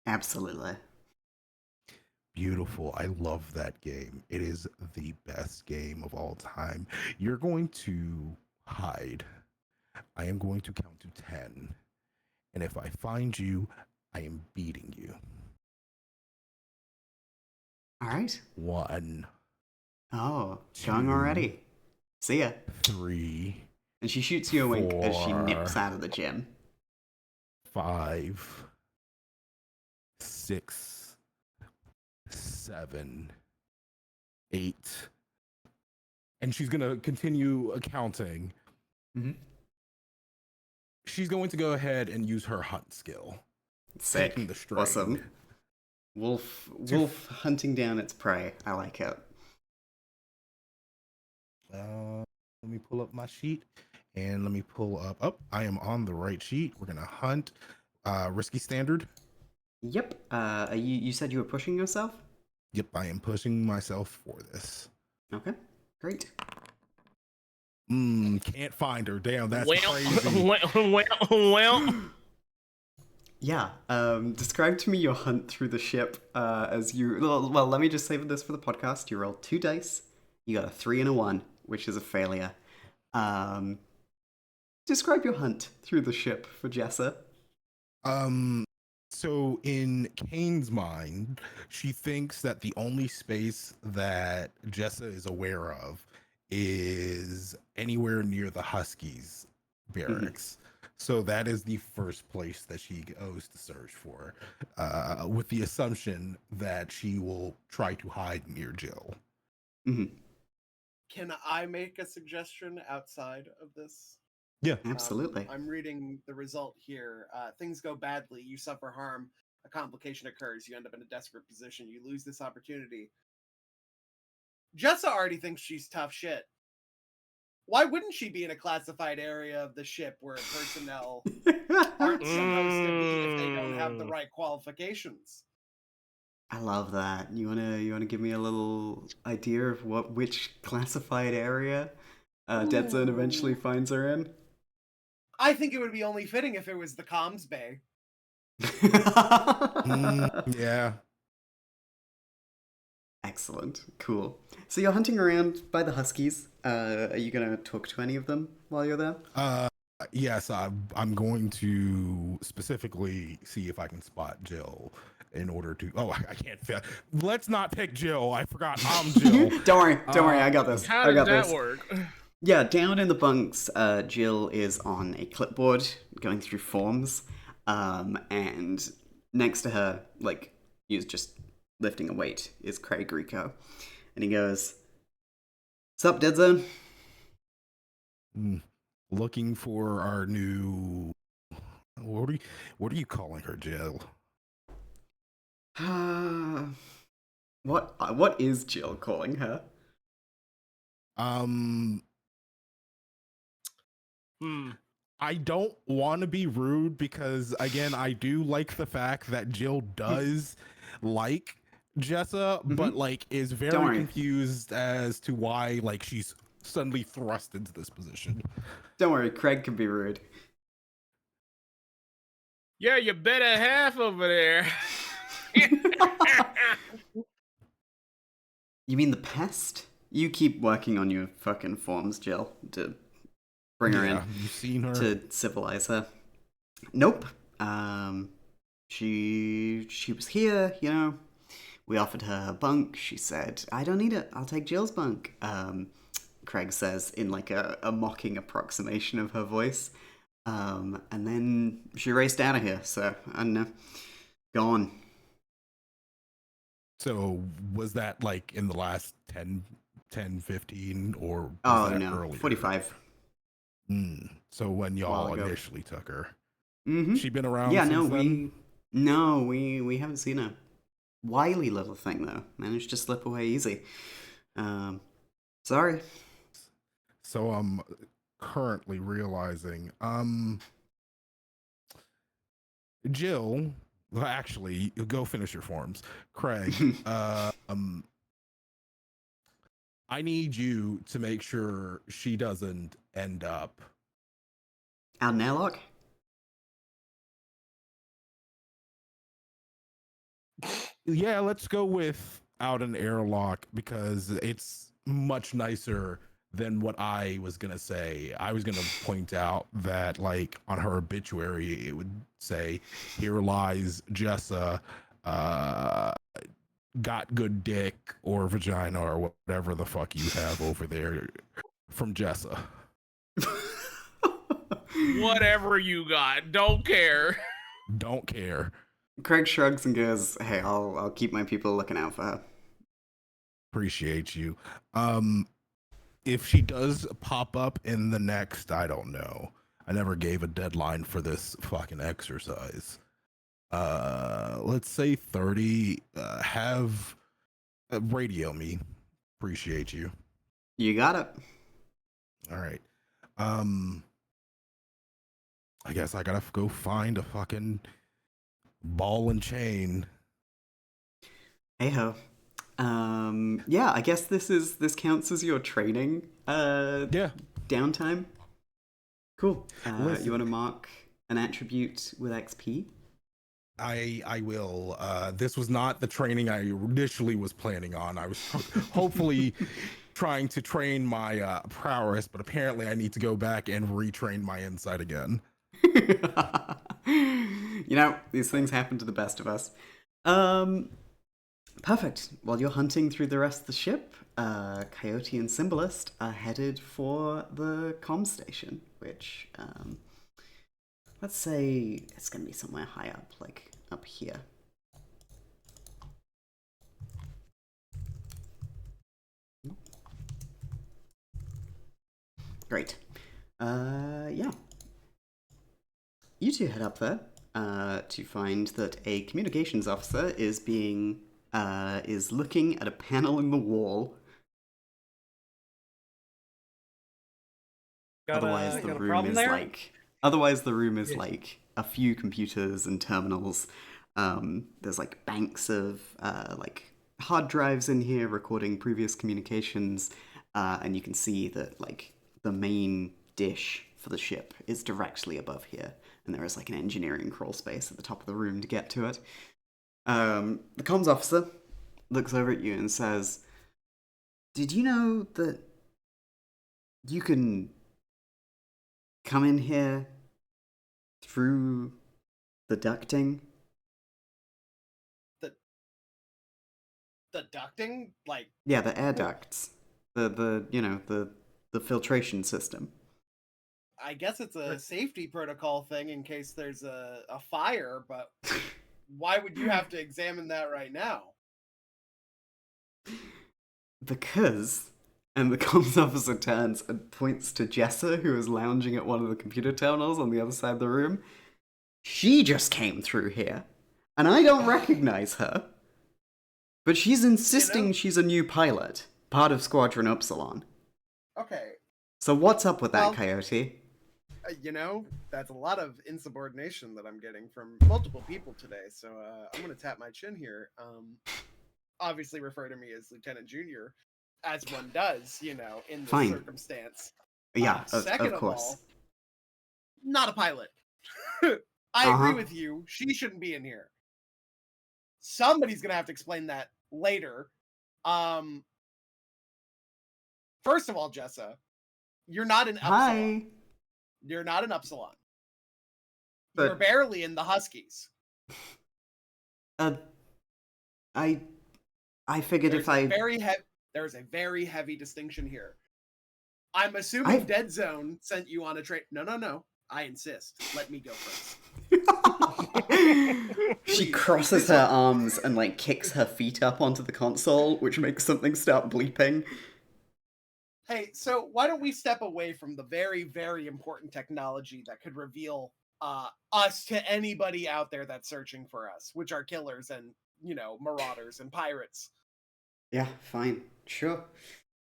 Absolutely. Beautiful. I love that game. It is the best game of all time. You're going to hide. I am going to count to 10. And if I find you, I am beating you. All right. 1, Oh, going 2, already. See ya. 3, And she shoots you a wink as she nips 4, out of the gym. 5, 6, 7, 8. And she's going to continue counting. Mm-hmm. She's going to go ahead and use her hunt skill. Sick. Taking the string. Awesome. Wolf hunting down its prey. I like it. Let me pull up my sheet and let me pull up. Oh, I am on the right sheet. We're gonna hunt. Risky standard. Yep. You said you were pushing yourself? Yep, I am pushing myself for this. Okay. Great. Can't find her. Damn, that's well, crazy. well. Yeah. Describe to me your hunt through the ship as you. Well, let me just save this for the podcast. You rolled 2 dice. You got a 3 and a 1, which is a failure. Describe your hunt through the ship for Jessa. So in Kane's mind, she thinks that the only space that Jessa is aware of is anywhere near the Huskies barracks. So that is the first place that she goes to search for, with the assumption that she will try to hide near Jill. Mm-hmm. Can I make a suggestion outside of this? Yeah. Absolutely. I'm reading the result here. Things go badly. You suffer harm. A complication occurs. You end up in a desperate position. You lose this opportunity. Jessa already thinks she's tough shit. Why wouldn't she be in a classified area of the ship where personnel aren't supposed to be if they don't have the right qualifications? I love that. You wanna give me a little idea of which classified area Dead Zone eventually Ooh. finds her in? I think it would be only fitting if it was the comms bay. Yeah. Excellent. Cool. So you're hunting around by the Huskies. Are you gonna talk to any of them while you're there? Yes, I'm going to specifically see if I can spot Jill in order to. Oh, I can't fit. Let's not pick Jill. I forgot I'm Jill. Don't worry. I got this. How I did got that this. work? Yeah, down in the bunks, Jill is on a clipboard going through forms, and next to her, like, he's just lifting a weight, is Craig Rico. And he goes, "Sup, Dead Zone?" Looking for our new. What are you calling her, Jill? What is Jill calling her? I don't want to be rude because, again, I do like the fact that Jill does like Jessa, but like is Don't very worry. confused as to why like she's suddenly thrust into this position. Don't worry, Craig can be rude. Yeah, you better half over there. You mean the pest? You keep working on your fucking forms, Jill, to bring her in, You've seen her. to civilize her. Nope. She was here, you know. We offered her a bunk. She said, "I don't need it. I'll take Jill's bunk." Craig says in like a mocking approximation of her voice. And then she raced out of here. So I don't know. Gone. So was that like in the last 10, 15, or was Oh that no, earlier? 45. So when y'all While ago. initially took her, Mm-hmm. she been around Yeah, since then? we haven't seen her. Wily little thing though, managed to slip away easy. Sorry. So I'm currently realizing, Jill, well, actually, go finish your forms. Craig, I need you to make sure she doesn't end up. Out in airlock? Yeah, let's go with out an airlock because it's much nicer than what I was gonna say. I was gonna point out that like on her obituary it would say, "Here lies Jessa, got good dick or vagina or whatever the fuck you have over there from Jessa." Whatever you got, don't care. Don't care. Craig shrugs and goes, "Hey, I'll keep my people looking out for her." Appreciate you. If she does pop up in the next, I don't know. I never gave a deadline for this fucking exercise. Let's say 30. Have radio me. Appreciate you. You got it. All right. I guess I gotta go find a fucking ball and chain. Hey ho. Yeah, I guess this counts as your training Yeah. downtime. Cool. Listen. You want to mark an attribute with XP? I will. This was not the training I initially was planning on. I was hopefully trying to train my prowess, but apparently I need to go back and retrain my insight again. You know, these things happen to the best of us. Perfect. While you're hunting through the rest of the ship, Coyote and Symbolist are headed for the comm station, which, let's say it's going to be somewhere high up, like up here. Great. Yeah. You two head up there to find that a communications officer is looking at a panel in the wall. Otherwise, the room is like a few computers and terminals. There's like banks of like hard drives in here recording previous communications, and you can see that like the main dish for the ship is directly above here, and there is like an engineering crawl space at the top of the room to get to it. The comms officer looks over at you and says, "Did you know that you can come in here through the ducting?" The ducting, like, Yeah, the air ducts. The filtration system. I guess it's a safety protocol thing in case there's a fire, but why would you have to examine that right now? Because, and the comms officer turns and points to Jessa, who is lounging at one of the computer terminals on the other side of the room. She just came through here, and I don't recognize her. But she's insisting she's a new pilot, part of Squadron Upsilon. Okay. So what's up with that, Well, Coyote? That's a lot of insubordination that I'm getting from multiple people today. So I'm going to tap my chin here. Obviously refer to me as Lieutenant Junior, as one does, in this Fine. circumstance. Yeah, Second of course. all, not a pilot. I agree with you. She shouldn't be in here. Somebody's going to have to explain that later. First of all, Jessa, you're not an Upsilon. Hi. You're not an Upsilon. But- You're barely in the Huskies. I figured There's if I... There's a very heavy distinction here. I'm assuming Dead Zone sent you on a train. No. I insist. Let me go first. She crosses her arms and like kicks her feet up onto the console, which makes something start bleeping. Hey, so why don't we step away from the very, very important technology that could reveal us to anybody out there that's searching for us, which are killers and, marauders and pirates. Yeah, fine. Sure.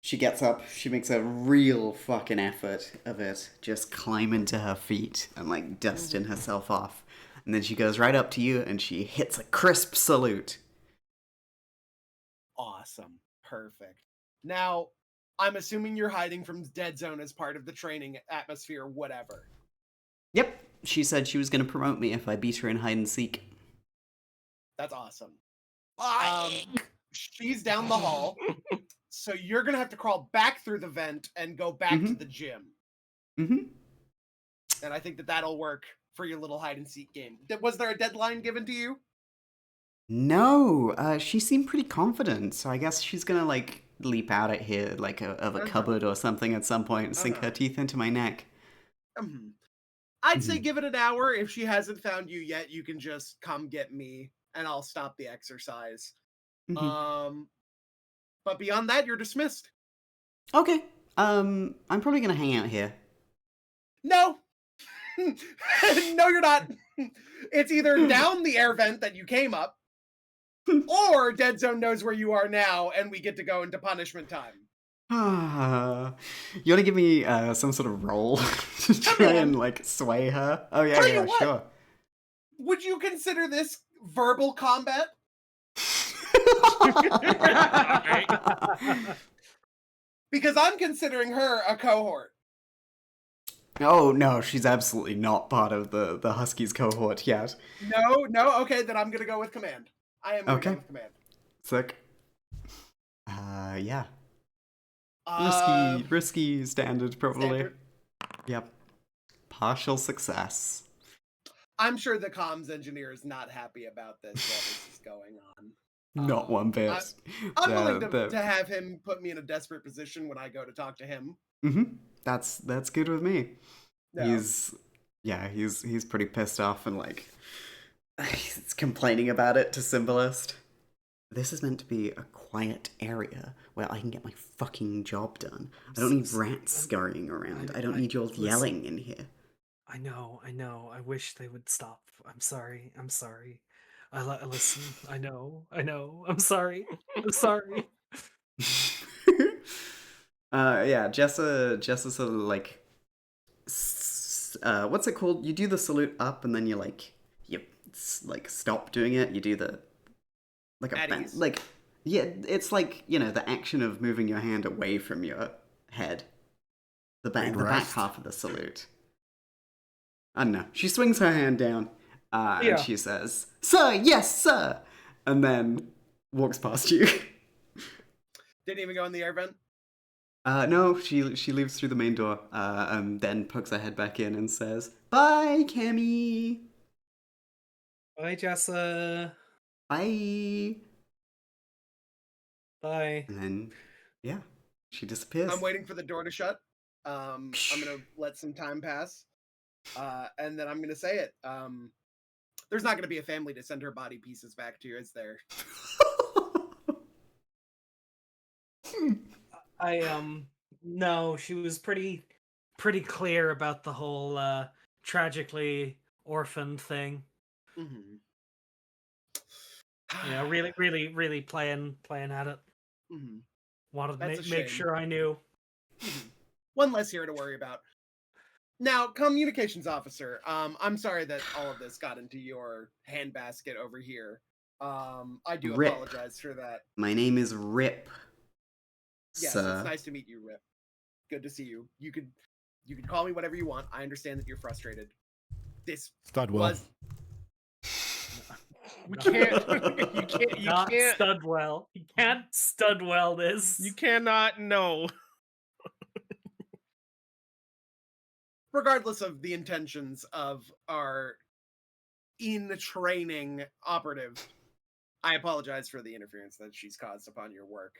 She gets up, she makes a real fucking effort of it, just climbing to her feet and like dusting herself off. And then she goes right up to you and she hits a crisp salute. Awesome. Perfect. Now, I'm assuming you're hiding from Dead Zone as part of the training atmosphere, whatever. Yep. She said she was going to promote me if I beat her in hide and seek. That's awesome. She's down the hall, so you're going to have to crawl back through the vent and go back to the gym. Mm-hmm. And I think that'll work for your little hide and seek game. Was there a deadline given to you? No, she seemed pretty confident, so I guess she's gonna like leap out at here like of a cupboard or something at some point and sink her teeth into my neck. I'd say give it an hour. If she hasn't found you yet, you can just come get me and I'll stop the exercise. But beyond that, you're dismissed. Okay. I'm probably gonna hang out here. No. No, you're not. It's either down the air vent that you came up, or Dead Zone knows where you are now, and we get to go into punishment time. You want to give me some sort of roll to try and like sway her? Oh yeah, yeah, sure. Would you consider this verbal combat? Because I'm considering her a cohort. Oh no, she's absolutely not part of the Huskies cohort yet. No. Okay, then I'm gonna go with command. I am gonna go with command. Sick. Yeah. Risky standard, probably. Standard. Yep. Partial success. I'm sure the comms engineer is not happy about this while this is going on. Not one bit. I'm willing to have him put me in a desperate position when I go to talk to him. That's good with me. No. He's pretty pissed off and like he's complaining about it to Symbolist. This is meant to be a quiet area where I can get my fucking job done. I don't need rats scurrying around. I don't need you all yelling in here. I know. I wish they would stop. I'm sorry. Listen, I know. I'm sorry. Yeah, Jessa sort of like, what's it called? You do the salute up and then you like, like stop doing it. You do the like a At bang, ease. like yeah, it's like the action of moving your hand away from your head. The back rest. half of the salute. I don't know. She swings her hand down, Yeah. and she says, "Sir, yes, sir," and then walks past you. Didn't even go in the air vent. No, she leaves through the main door, and then pokes her head back in and says, "Bye, Cammy. Bye, Jessa. Bye." Bye. And then, yeah, she disappears. I'm waiting for the door to shut. I'm gonna let some time pass, and then I'm gonna say it. There's not gonna be a family to send her body pieces back to, is there? No, she was pretty clear about the whole tragically orphaned thing. Mm-hmm. Really playing at it. Mm-hmm. Wanted That's to a make shame. sure I knew. One less here to worry about. Now, communications officer, I'm sorry that all of this got into your handbasket over here. I do Rip. apologize for that. My name is Rip. Yes, sir. it's nice to meet you, Rip. Good to see you. You could call me whatever you want. I understand that you're frustrated. This Studwell. was We can't. You Not can't. Studwell. You can't Studwell this. You cannot know. regardless of the intentions of our in-training operative. I apologize for the interference that she's caused upon your work.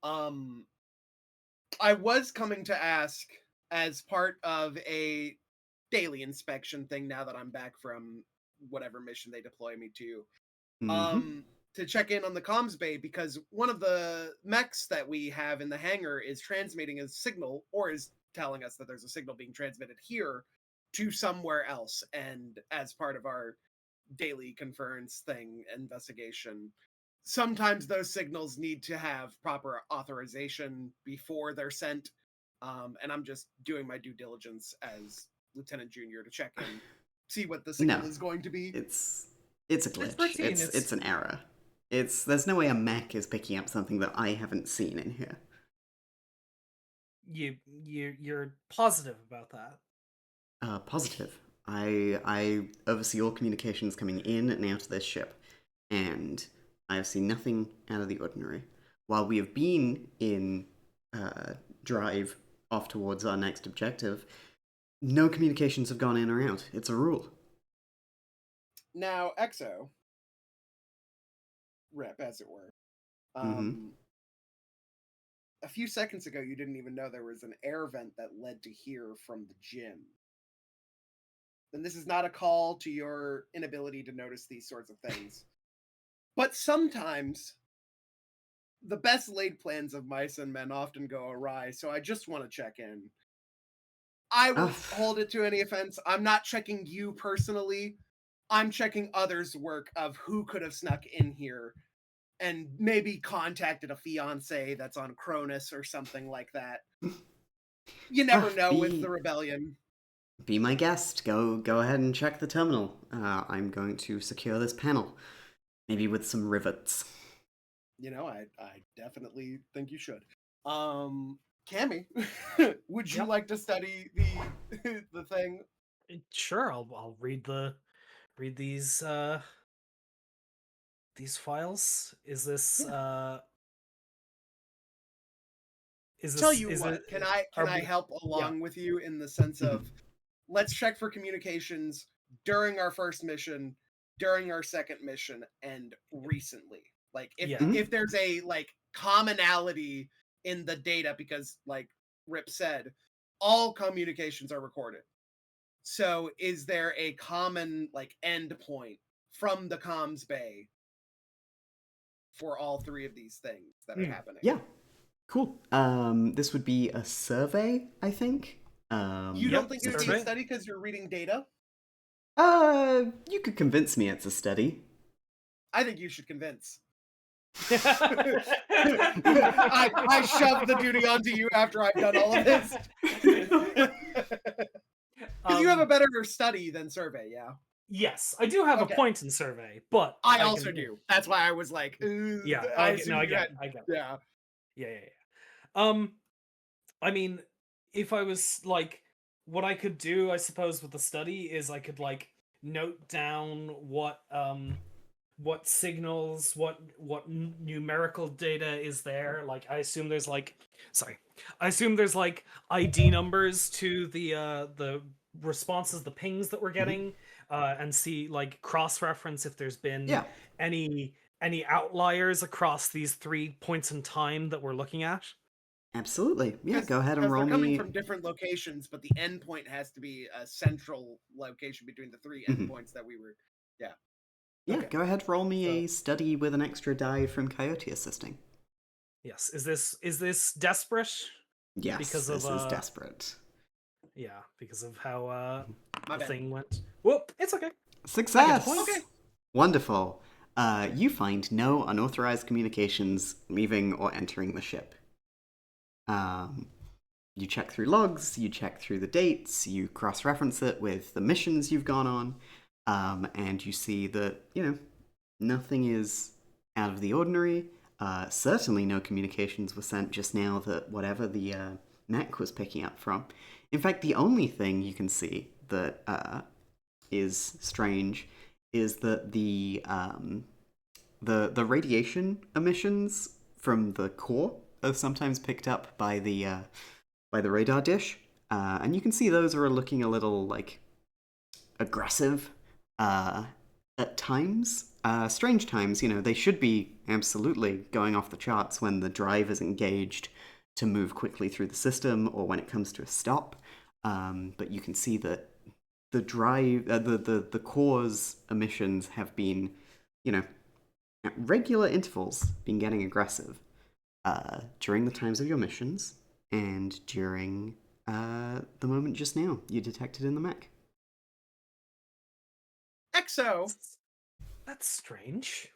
I was coming to ask, as part of a daily inspection thing now that I'm back from whatever mission they deploy me to check in on the comms bay, because one of the mechs that we have in the hangar is transmitting a signal, or is telling us that there's a signal being transmitted here to somewhere else. And as part of our daily conference thing investigation, sometimes those signals need to have proper authorization before they're sent. And I'm just doing my due diligence as Lieutenant Junior to check in, see what the signal is going to be. It's a glitch. routine, It's an error. There's no way a mech is picking up something that I haven't seen in here. You're positive about that? Positive. I oversee all communications coming in and out of this ship, and I have seen nothing out of the ordinary. While we have been in drive off towards our next objective, no communications have gone in or out. It's a rule. Now, Exo, Rep, as it were, a few seconds ago, you didn't even know there was an air vent that led to here from the gym. And this is not a call to your inability to notice these sorts of things. But sometimes the best laid plans of mice and men often go awry, so I just want to check in. I will hold it to any offense. I'm not checking you personally. I'm checking others' work of who could have snuck in here and maybe contacted a fiancé that's on Cronus or something like that. You never know with the rebellion. Be my guest. Go ahead and check the terminal. I'm going to secure this panel. Maybe with some rivets. You know, I definitely think you should. Cammy, would you like to study the thing? Sure, I'll read these files. Is this Tell you what, can I help along with you in the sense of, let's check for communications during our first mission, during our second mission, and recently. Like if there's a commonality in the data, because like Rip said, all communications are recorded. So is there a common end point from the comms bay for all three of these things that are happening? Yeah. Cool. This would be a survey, I think. You don't think it would be a study because you're reading data? You could convince me it's a study. I think you should convince. I shove the duty onto you after I've done all of this. Because you have a better study than survey, yeah. Yes, I do have Okay. a point in survey, but I can- also do. That's why I was like, Yeah, I I get, no, assumed I you get, had- I get. Yeah. Yeah. I mean, if I was like, what I could do, I suppose, with the study is I could like note down what signals, what numerical data is there. Like, I assume there's like, sorry, I assume there's like ID numbers to the responses, the pings that we're getting, and see like cross reference if there's been Yeah. any outliers across these 3 points in time that we're looking at. Absolutely. Yeah, go ahead and Because roll they're coming me. from different locations, but the endpoint has to be a central location between the 3 Mhm. endpoints that we were. Yeah. Yeah, Okay. go ahead, roll me So- a study with an extra die from Coyote assisting. Yes. Is this desperate? Yes, Because this of, is desperate. Yeah, because of how My the bad. thing went. Whoop, it's okay. Success! point. Okay. Wonderful. You find no unauthorized communications leaving or entering the ship. You check through logs, you check through the dates, you cross-reference it with the missions you've gone on, and you see that, nothing is out of the ordinary. Certainly no communications were sent just now that whatever the mech was picking up from. In fact, the only thing you can see that is strange is that the radiation emissions from the core are sometimes picked up by the radar dish, and you can see those are looking a little like aggressive at times. Strange times, they should be absolutely going off the charts when the drive is engaged to move quickly through the system or when it comes to a stop. But you can see that the drive, the core's emissions have been, at regular intervals, been getting aggressive during the times of your missions and during the moment just now you detected in the mech. EXO, That's strange.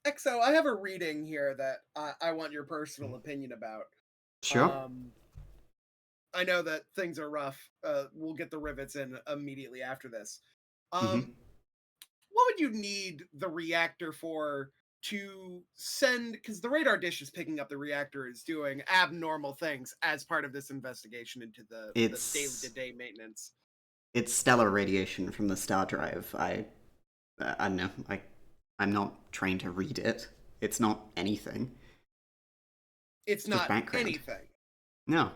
I have a reading here that I want your personal opinion about. Sure. I know that things are rough. We'll get the rivets in immediately after this. Mhm. What would you need the reactor for to send? Because the radar dish is picking up the reactor is doing abnormal things as part of this investigation into the It's- day-to-day maintenance. It's stellar radiation from the star drive. I don't know. I'm not trained to read it. It's not anything. It's Just not background. anything. No.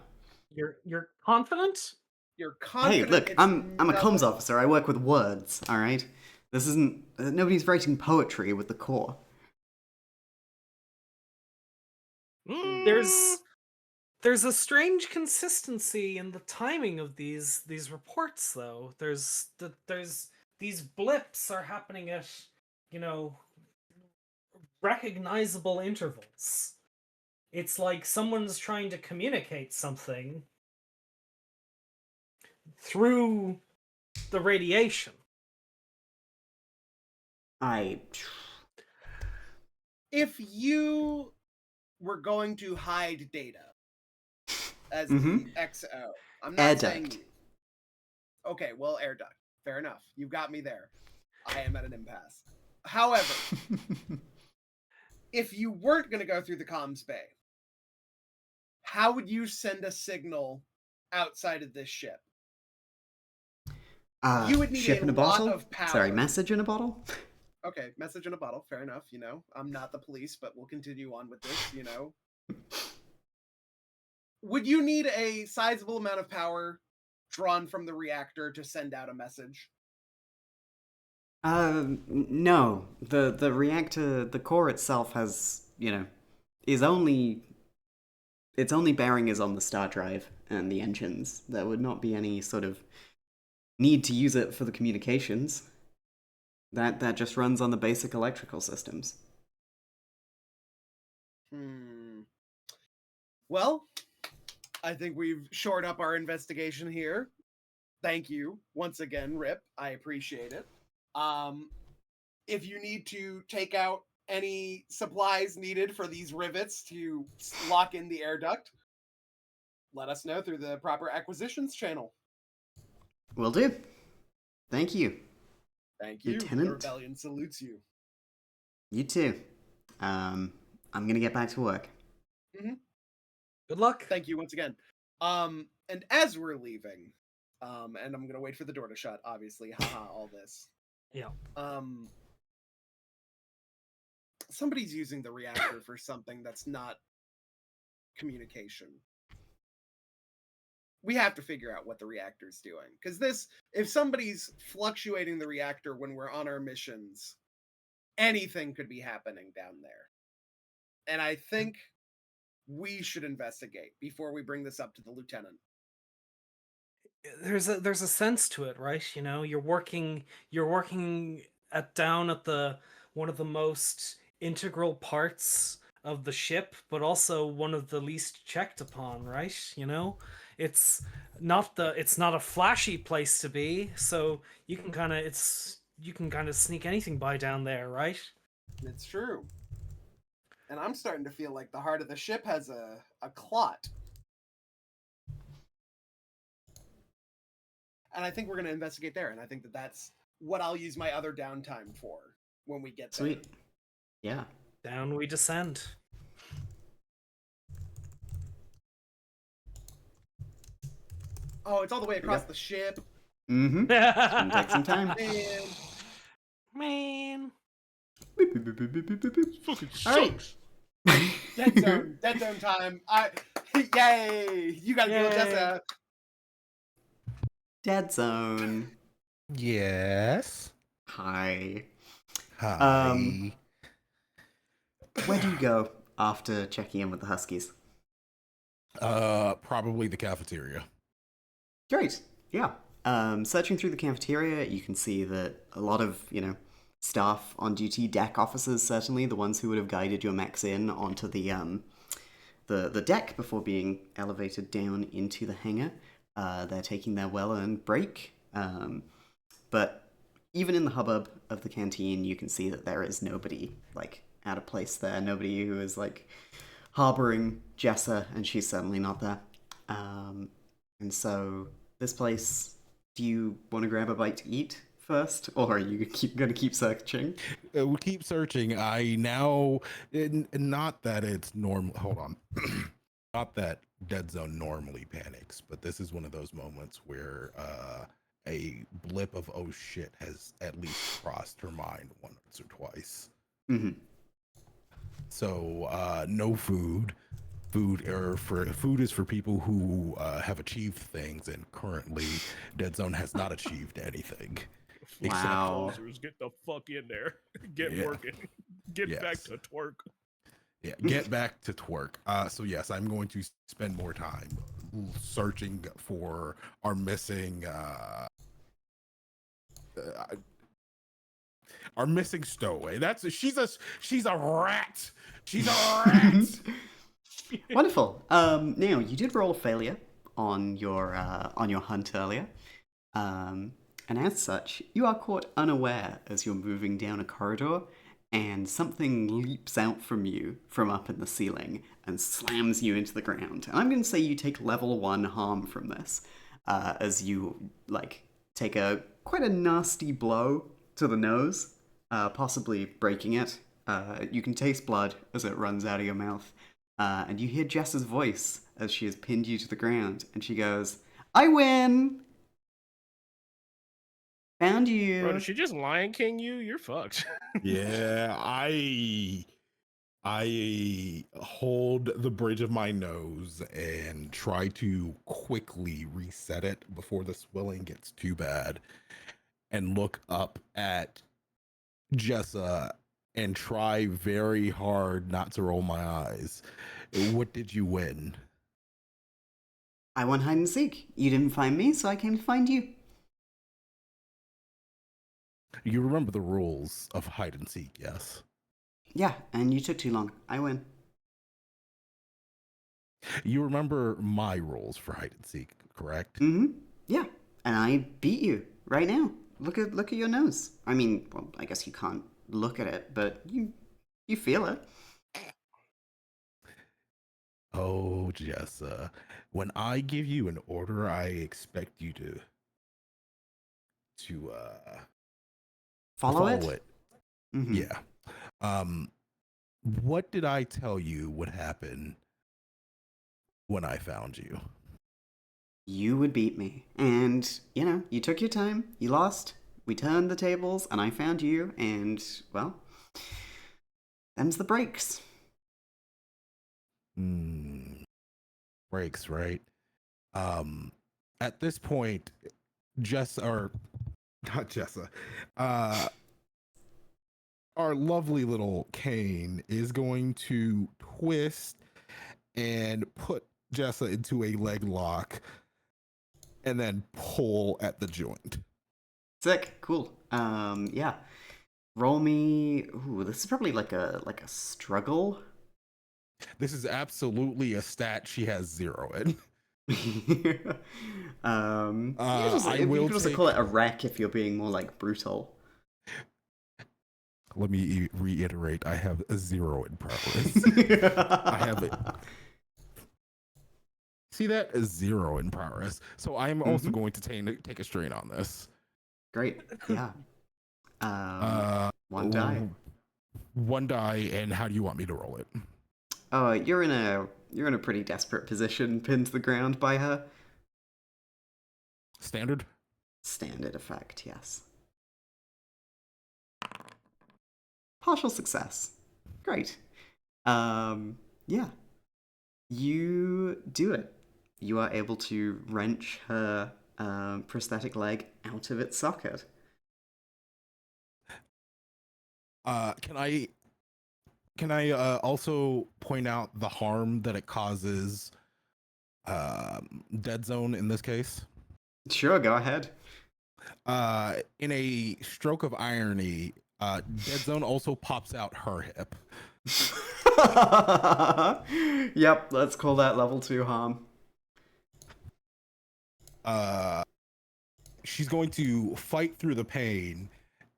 You're confident? You're Hey, confident. look, it's I'm a comms nothing- officer. I work with words. All right. This isn't. Nobody's writing poetry with the core. There's a strange consistency in the timing of these reports, though. There's these blips are happening at, recognizable intervals. It's like someone's trying to communicate something through the radiation. If you were going to hide data as Mhm. the XO, I'm Air not saying duct. you. Okay, well, air duct. Fair enough. You've got me there. I am at an impasse. However, if you weren't going to go through the comms bay, how would you send a signal outside of this ship? You would need ship a in a lot bottle. of power. Sorry, message in a bottle. Okay, message in a bottle. Fair enough. I'm not the police, but we'll continue on with this. Would you need a sizable amount of power drawn from the reactor to send out a message? No. The reactor, the core itself has, is only. Its only bearing is on the star drive and the engines. There would not be any sort of need to use it for the communications. That just runs on the basic electrical systems. Well, I think we've shored up our investigation here. Thank you once again, Rip. I appreciate it. If you need to take out any supplies needed for these rivets to lock in the air duct, let us know through the proper acquisitions channel. Will do. Thank you. Thank you. The Lieutenant? rebellion salutes you. You too. I'm gonna get back to work. Good luck. Thank you once again. And as we're leaving, and I'm gonna wait for the door to shut, obviously. Haha, all this. Yeah. Somebody's using the reactor for something that's not communication. We have to figure out what the reactor's doing. Because if somebody's fluctuating the reactor when we're on our missions, anything could be happening down there. And I think we should investigate before we bring this up to the lieutenant. There's a sense to it, right? You know, you're working down at the one of the most integral parts of the ship, but also one of the least checked upon, right? You know, it's not a flashy place to be, so you can kind of sneak anything by down there, right? It's true. And I'm starting to feel like the heart of the ship has a clot. And I think we're going to investigate there. And I think that's what I'll use my other downtime for when we get there. Sweet. Yeah. Down we descend. Oh, it's all the way across the ship. Mm-hmm. It's gonna take some time. Man. Boop, boop, boop, boop, boop, boop, boop. Fucking All right. sucks. Dead zone time. Yay! You gotta kill Jessa. Dead zone. Yes. Hi. Hi. Where do you go after checking in with the Huskies? Probably the cafeteria. Great. Yeah. Searching through the cafeteria, you can see that a lot of, staff on duty, deck officers certainly, the ones who would have guided your mechs in onto the deck before being elevated down into the hangar. They're taking their well-earned break. But even in the hubbub of the canteen, you can see that there is nobody, out of place there. Nobody who is, harboring Jessa, and she's certainly not there. And so, this place, do you want to grab a bite to eat first? Or are you going to keep searching? We'll keep searching. I now, not that it's normal. Hold on. Not that Dead Zone normally panics, but this is one of those moments where a blip of oh shit has at least crossed her mind once or twice. Mm-hmm. So no food. Food is for people who have achieved things, and currently Dead Zone has not achieved anything. Wow. Posers, get the fuck in there. Get working. Get back to twerk. Yeah, get back to twerk. So yes, I'm going to spend more time searching for our missing stowaway. She's a rat. She's a rat. Wonderful. Now, you did roll a failure on your hunt earlier. And as such, you are caught unaware as you're moving down a corridor, and something leaps out from you from up in the ceiling and slams you into the ground. And I'm going to say you take level 1 harm from this, as you, take quite a nasty blow to the nose, possibly breaking it. You can taste blood as it runs out of your mouth, and you hear Jess's voice as she has pinned you to the ground, and she goes, "I win! Found you." Bro, did she just Lion King you? You're fucked. Yeah, I hold the bridge of my nose and try to quickly reset it before the swelling gets too bad, and look up at Jessa and try very hard not to roll my eyes. What did you win? I won hide and seek. You didn't find me, so I came to find you. You remember the rules of hide and seek, yes? Yeah, and you took too long. I win. You remember my rules for hide and seek, correct? Mm-hmm. Yeah, and I beat you right now. Look at your nose. I mean, well, I guess you can't look at it, but you feel it. Oh, Jessa, when I give you an order, I expect you to Follow it? Mhm. Yeah. What did I tell you would happen when I found you? You would beat me. And, you took your time, you lost, we turned the tables, and I found you, and, well, them's the breaks. Breaks, right? At this point, not Jessa, our lovely little Kane is going to twist and put Jessa into a leg lock and then pull at the joint. Sick, cool. Yeah. Roll me. Ooh, this is probably like a struggle. This is absolutely a stat she has 0 in. You could also call it a wreck if you're being more like brutal. Let me reiterate, I have a 0 in prowess. I have it. See that? A 0 in prowess. So I am also going to take a strain on this. Great. Yeah. One die. One die, and how do you want me to roll it? Oh, you're in a pretty desperate position, pinned to the ground by her. Standard? Standard effect, yes. Partial success. Great. Yeah. You do it. You are able to wrench her prosthetic leg out of its socket. Can I also point out the harm that it causes Dead Zone in this case? Sure, go ahead. In a stroke of irony, Dead Zone also pops out her hip. Yep, let's call that level 2 harm. She's going to fight through the pain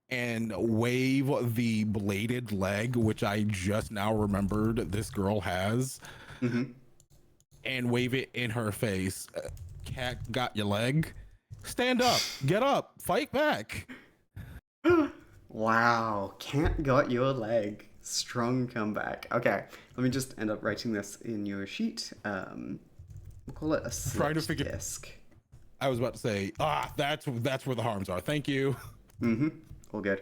and wave the bladed leg, which I just now remembered this girl has, and wave it in her face. Cat got your leg. Stand up, get up, fight back. Wow, Cat got your leg. Strong comeback. Okay, let me just end up writing this in your sheet. We'll call it a slipped disc. I was about to say, that's where the harms are. Thank you. All good.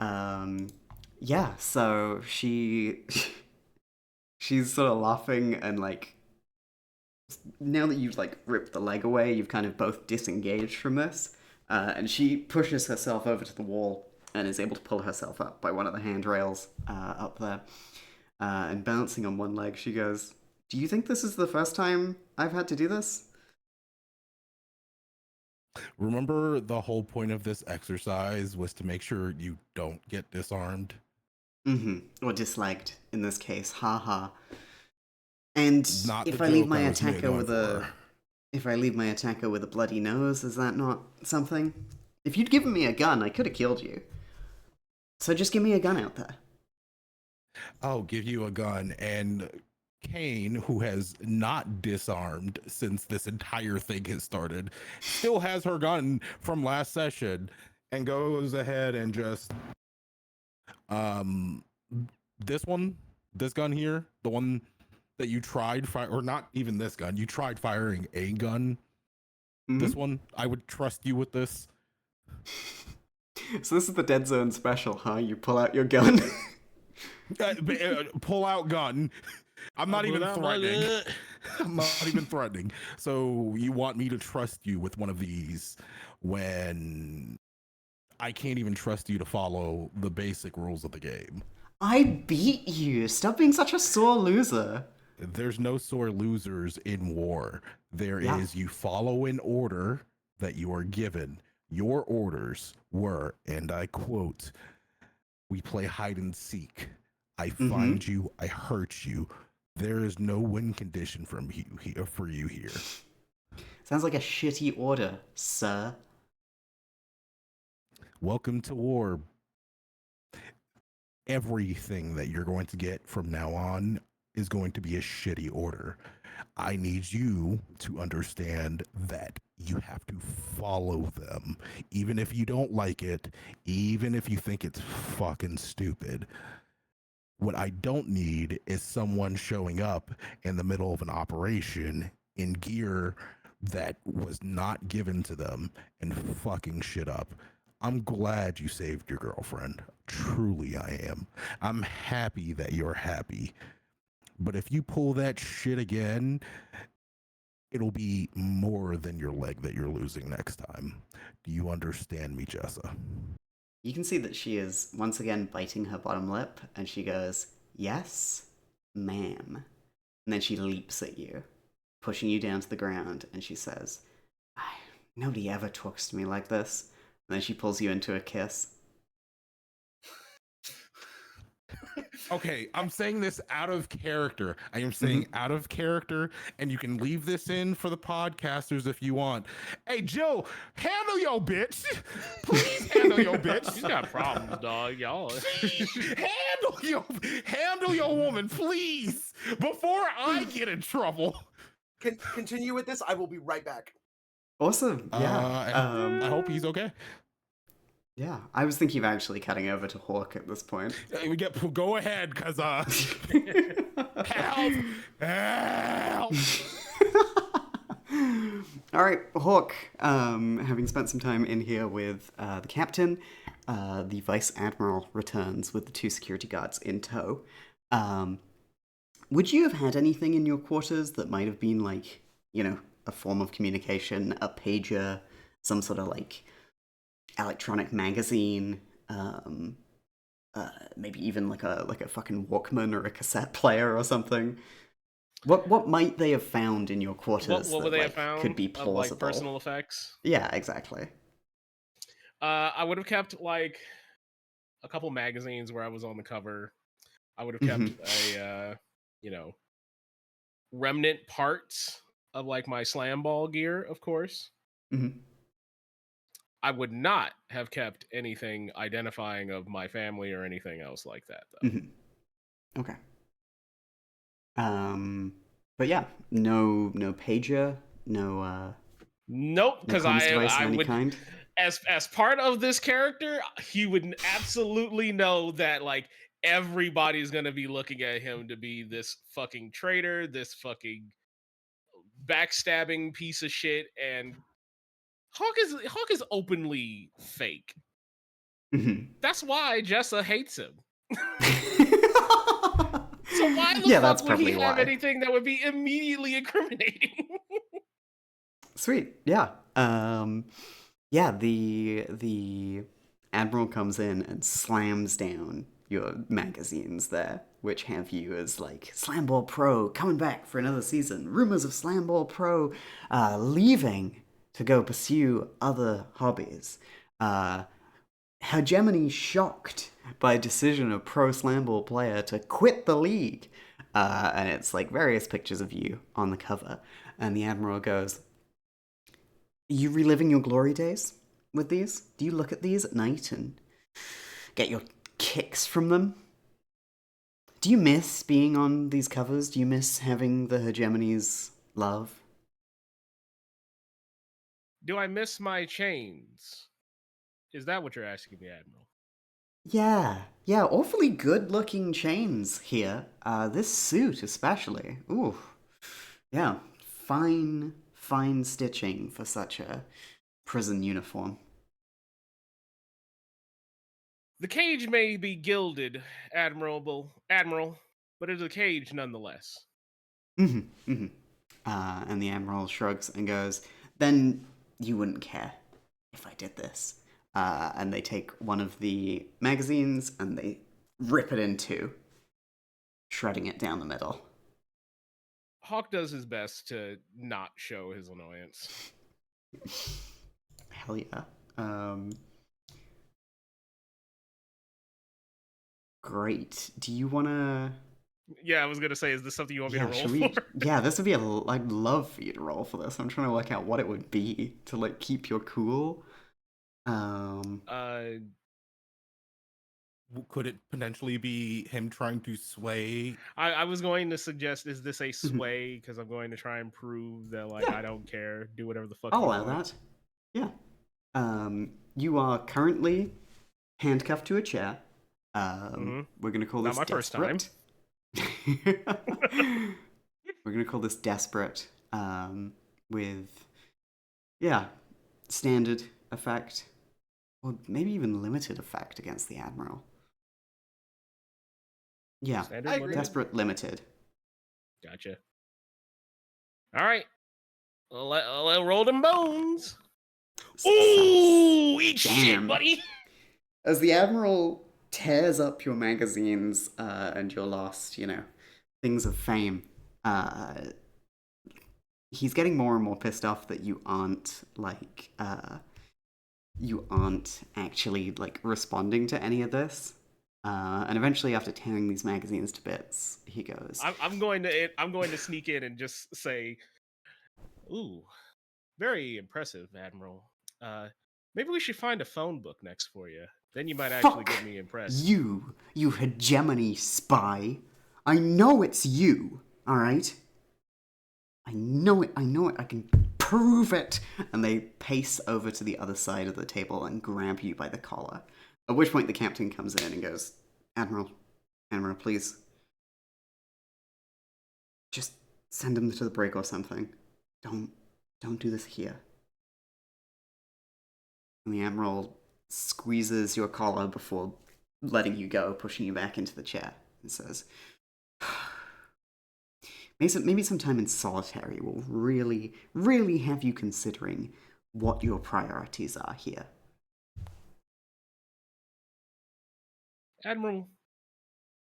Yeah, so she's sort of laughing and like, now that you've like ripped the leg away, you've kind of both disengaged from this, and she pushes herself over to the wall and is able to pull herself up by one of the handrails up there. And balancing on one leg, she goes, "Do you think this is the first time I've had to do this?" Remember, the whole point of this exercise was to make sure you don't get disarmed? Or disliked, in this case. Haha. And Not if the I leave joke my I was made attacker with over. if I leave my attacker with a bloody nose, is that not something? If you'd given me a gun, I could have killed you. So just give me a gun out there. I'll give you a gun. And Kane, who has not disarmed since this entire thing has started, still has her gun from last session and goes ahead and just this gun here, the one that you tried or not even this gun, you tried firing a gun. This one, I would trust you with this. So this is the Dead Zone special, huh? You pull out your gun. Pull out gun. I'm not even threatening. I'm not even threatening. So you want me to trust you with one of these when I can't even trust you to follow the basic rules of the game? I beat you. Stop being such a sore loser. There's no sore losers in war. There is, you follow an order that you are given. Your orders were, and I quote, "We play hide and seek. I find you, I hurt you. There is no win condition for you here." Sounds like a shitty order, sir. Welcome to war. Everything that you're going to get from now on is going to be a shitty order. I need you to understand that you have to follow them, even if you don't like it, even if you think it's fucking stupid. What I don't need is someone showing up in the middle of an operation in gear that was not given to them and fucking shit up. I'm glad you saved your girlfriend. Truly, I am. I'm happy that you're happy. But if you pull that shit again, it'll be more than your leg that you're losing next time. Do you understand me, Jessa? You can see that she is once again biting her bottom lip, and she goes, "Yes, ma'am." And then she leaps at you, pushing you down to the ground, and she says, "Nobody ever talks to me like this." And then she pulls you into a kiss. Okay, I'm saying this out of character. I am saying out of character, and you can leave this in for the podcasters if you want. Hey, Joe, handle your bitch. Please handle your bitch. She's got problems, dog. Y'all. handle your woman, please, before I get in trouble. Continue with this. I will be right back. Awesome, yeah. I hope he's okay. Yeah, I was thinking of actually cutting over to Hawk at this point. Go ahead, cause help. All right, Hawk, having spent some time in here with the captain, the vice admiral returns with the 2 security guards in tow. Would you have had anything in your quarters that might have been like, a form of communication, a pager, some sort of like electronic magazine, maybe even like a fucking Walkman or a cassette player or something? What might they have found in your quarters? What would they have found? Could be plausible. Of, like, personal effects. Yeah, exactly. I would have kept like a couple magazines where I was on the cover. I would have kept a remnant parts of like my slam ball gear, of course. I would not have kept anything identifying of my family or anything else like that, though. Okay. But yeah, no pager, no. Nope, because no comms device of I any would, kind? as part of this character, he would absolutely know that like everybody's gonna be looking at him to be this fucking traitor, this fucking backstabbing piece of shit, and Hawk is openly fake. That's why Jessa hates him. So why the fuck would he have anything that would be immediately incriminating? Sweet, yeah. Yeah, the admiral comes in and slams down your magazines there, which have you as like Slamball Pro coming back for another season, rumors of Slamball Pro leaving to go pursue other hobbies, Hegemony shocked by a decision of pro Slamball player to quit the league, and it's like various pictures of you on the cover, and the admiral goes, "Are you reliving your glory days with these? Do you look at these at night and get your kicks from them? Do you miss being on these covers? Do you miss having the Hegemony's love?" Do I miss my chains? Is that what you're asking me, Admiral? Yeah, awfully good-looking chains here. This suit especially. Ooh, yeah, fine stitching for such a prison uniform. The cage may be gilded, Admiral, but it's a cage nonetheless. And the admiral shrugs and goes, "Then you wouldn't care if I did this." And they take one of the magazines and they rip it in two, shredding it down the middle. Hawk does his best to not show his annoyance. Hell yeah. Great. Do you want to... Yeah, I was going to say, is this something you want me to roll for? Yeah, this would be I'd love for you to roll for this. I'm trying to work out what it would be to, like, keep your cool. Could it potentially be him trying to sway? I was going to suggest, is this a sway? Because I'm going to try and prove that, like, I don't care. Do whatever the fuck I'll you allow want. that. Yeah. You are currently handcuffed to a chair. We're gonna call Not this my first time. desperate. We're gonna call this desperate. With standard effect, or maybe even limited effect against the admiral. Yeah, Standard I agree. limited. desperate limited. Gotcha. All right. I'll roll them bones. Ooh, eat shit, Damn. buddy. As the admiral tears up your magazines and your last, things of fame, he's getting more and more pissed off that you aren't actually responding to any of this. And eventually, after tearing these magazines to bits, he goes, I'm going to sneak in and just say, "Ooh, very impressive, Admiral. Maybe we should find a phone book next for you. Then you might actually "Fuck get me impressed." you hegemony spy! I know it's you, alright? I know it, I can prove it! And they pace over to the other side of the table and grab you by the collar. At which point the captain comes in and goes, Admiral, please. Just send him to the brig or something. Don't do this here. And the Admiral squeezes your collar before letting you go, pushing you back into the chair, and says, maybe some time in solitary will really, really have you considering what your priorities are here. Admiral,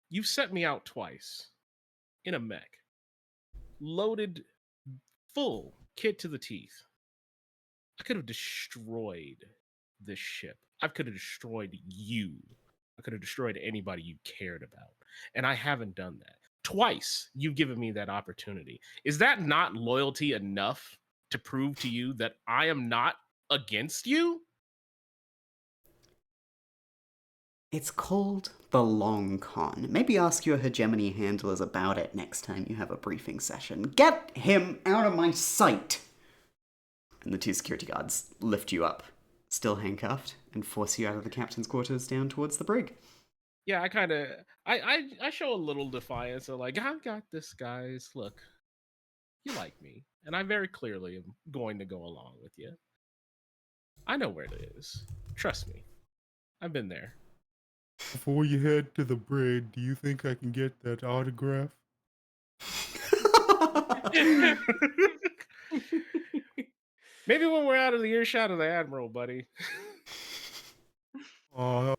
you've set me out twice in a mech, loaded, full, kit to the teeth. I could have destroyed this ship. I could have destroyed you. I could have destroyed anybody you cared about. And I haven't done that. Twice you've given me that opportunity. Is that not loyalty enough to prove to you that I am not against you? It's called the long con. Maybe ask your hegemony handlers about it next time you have a briefing session. Get him out of my sight! And the two security guards lift you up, still handcuffed, and force you out of the captain's quarters down towards the brig. Yeah, I show a little defiance of like, I've got this, guys. Look, you like me, and I very clearly am going to go along with you. I know where it is. Trust me. I've been there. Before you head to the brig, do you think I can get that autograph? Maybe when we're out of the earshot of the Admiral, buddy. Oh,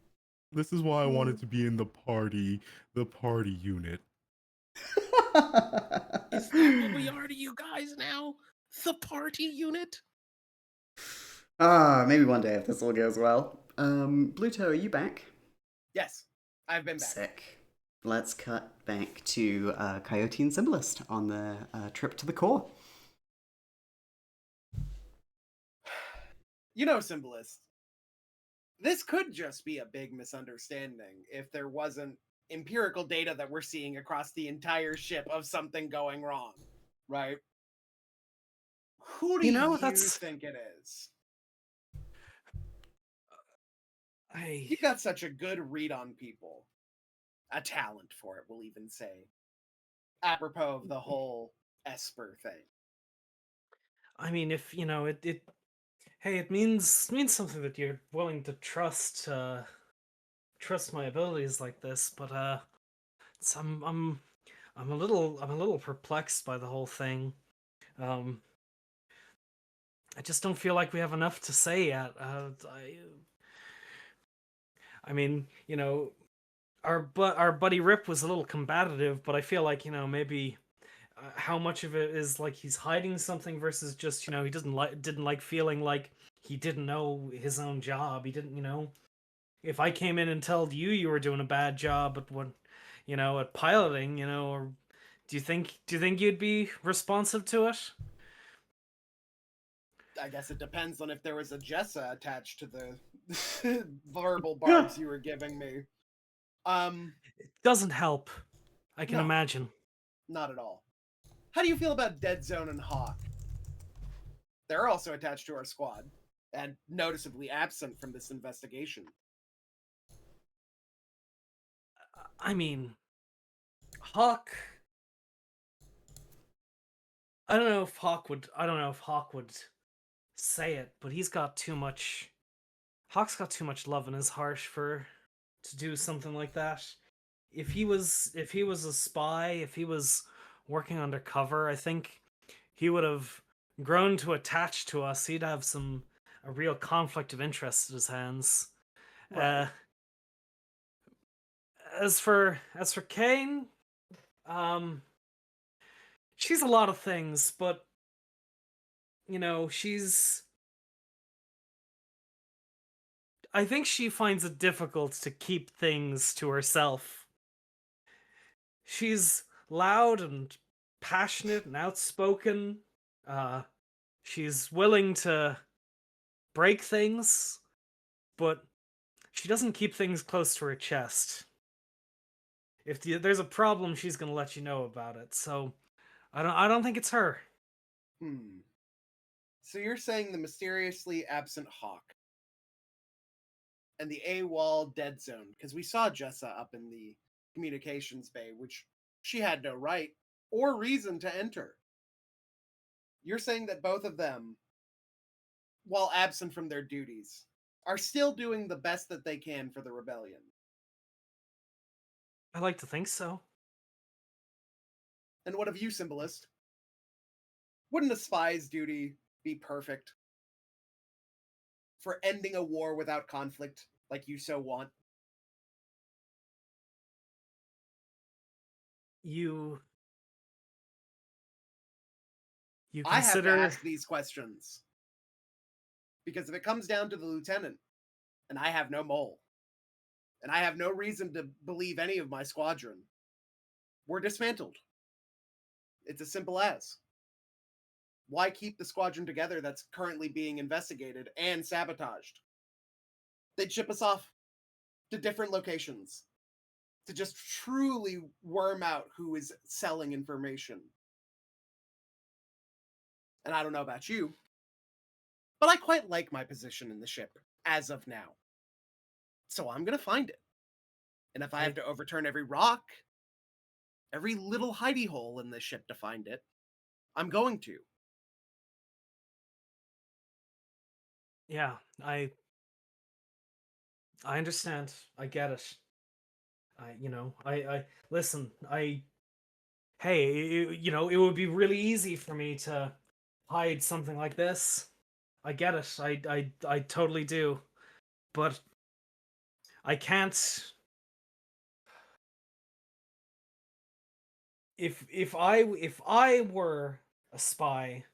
this is why I wanted to be in the party unit. Is that what we are to you guys now? The party unit? Maybe one day if this all goes well. Bluto, are you back? Yes, I've been back. Sick. Let's cut back to Coyote and Symbolist on the trip to the core. Symbolist, this could just be a big misunderstanding if there wasn't empirical data that we're seeing across the entire ship of something going wrong, right? Who do you think it is? You got such a good read on people. A talent for it, we'll even say. Apropos of the whole Esper thing. I mean, if it means something that you're willing to trust my abilities like this, but I'm a little perplexed by the whole thing. I just don't feel like we have enough to say yet. I mean, our buddy Rip was a little combative, but I feel like maybe how much of it is like he's hiding something versus just he didn't like feeling like he didn't know his own job. He didn't. If I came in and told you were doing a bad job at what at piloting, or do you think you'd be responsive to it? I guess it depends on if there was a Jessa attached to the verbal barbs you were giving me. It doesn't help. I can imagine. Not at all. How do you feel about Dead Zone and Hawk? They're also attached to our squad. and noticeably absent from this investigation. I mean, Hawk. I don't know if Hawk would say it, but he's got too much. Hawk's got too much love in his heart to do something like that. If he was a spy, if he was working undercover, I think he would have grown to attach to us. He'd have a real conflict of interest at his hands. Right. As for Kane, she's a lot of things, but I think she finds it difficult to keep things to herself. She's loud and passionate and outspoken. She's willing to break things, but she doesn't keep things close to her chest. If there's a problem, she's gonna let you know about it. So I don't think it's her. So you're saying the mysteriously absent Hawk and the AWOL dead zone, because we saw Jessa up in the communications bay, which she had no right or reason to enter. You're saying that both of them, while absent from their duties, are still doing the best that they can for the rebellion. I like to think so. And what of you, Symbolist? Wouldn't a spy's duty be perfect for ending a war without conflict, like you so want? You I have to consider ask these questions. Because if it comes down to the lieutenant, and I have no mole, and I have no reason to believe any of my squadron, we're dismantled. It's as simple as. Why keep the squadron together that's currently being investigated and sabotaged? They'd ship us off to different locations to just truly worm out who is selling information. And I don't know about you, but I quite like my position in the ship as of now. So I'm going to find it. And if I have to overturn every rock, every little hidey hole in this ship to find it, I'm going to. Yeah, I understand. I get it. I listen. Hey, it would be really easy for me to hide something like this. I get it. I totally do. But I can't. If I were a spy,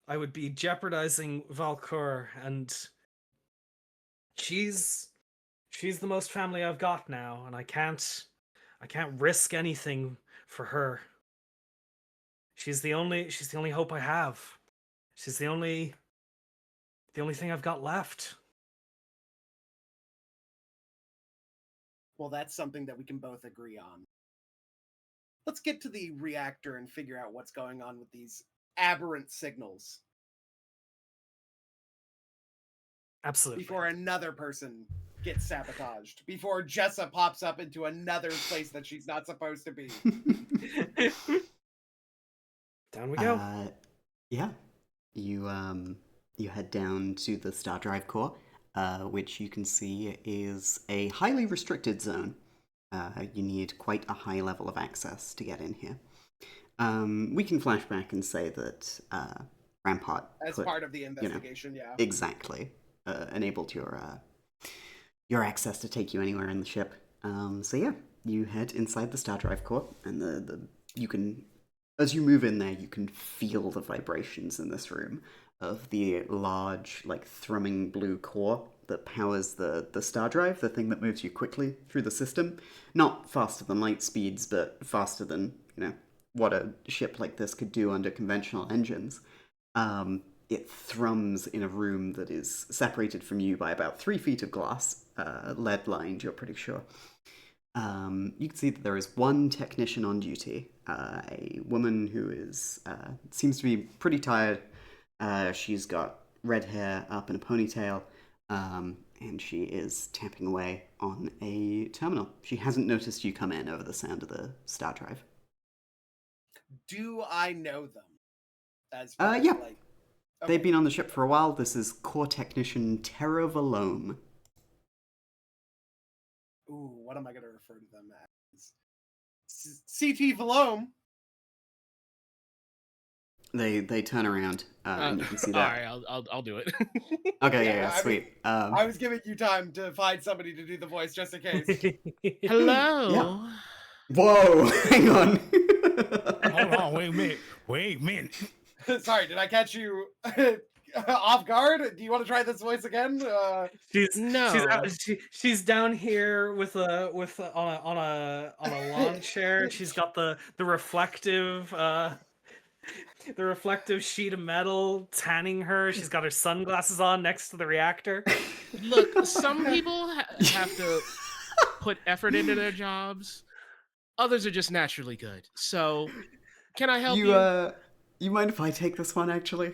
I would be jeopardizing Valcour, and she's the most family I've got now, and I can't risk anything for her. She's the only hope I have. She's the only thing I've got left. Well, that's something that we can both agree on. Let's get to the reactor and figure out what's going on with these aberrant signals. Absolutely. Before another person gets sabotaged. Before Jessa pops up into another place that she's not supposed to be. Down we go. Yeah. You head down to the Star Drive core, which you can see is a highly restricted zone. You need quite a high level of access to get in here. We can flash back and say that Rampart as part of the investigation, yeah. Exactly. Enabled your access to take you anywhere in the ship. So yeah, you head inside the Star Drive core, and you can, as you move in there, you can feel the vibrations in this room of the large, like, thrumming blue core that powers the Star Drive, the thing that moves you quickly through the system. Not faster than light speeds, but faster than, what a ship like this could do under conventional engines. It thrums in a room that is separated from you by about 3 feet of glass, lead-lined, you're pretty sure. You can see that there is one technician on duty, a woman who seems to be pretty tired. She's got red hair up in a ponytail, and she is tapping away on a terminal. She hasn't noticed you come in over the sound of the star drive. Do I know them? As Yeah. like, They've okay. been on the ship for a while. This is core technician Terra Valome. Ooh, what am I going to refer to them as? CT Valome. They turn around, and you can see that. All right, I'll do it. Okay, Yeah, yeah, I sweet. I was giving you time to find somebody to do the voice just in case. Hello. Whoa, hang on. Hold on, wait a minute. Sorry, did I catch you off guard? Do you want to try this voice again? No. She's down here with a on a lawn chair. She's got the reflective the reflective sheet of metal tanning her. She's got her sunglasses on next to the reactor. Look, some people have to put effort into their jobs. Others are just naturally good. So, can I help you? You mind if I take this one, actually?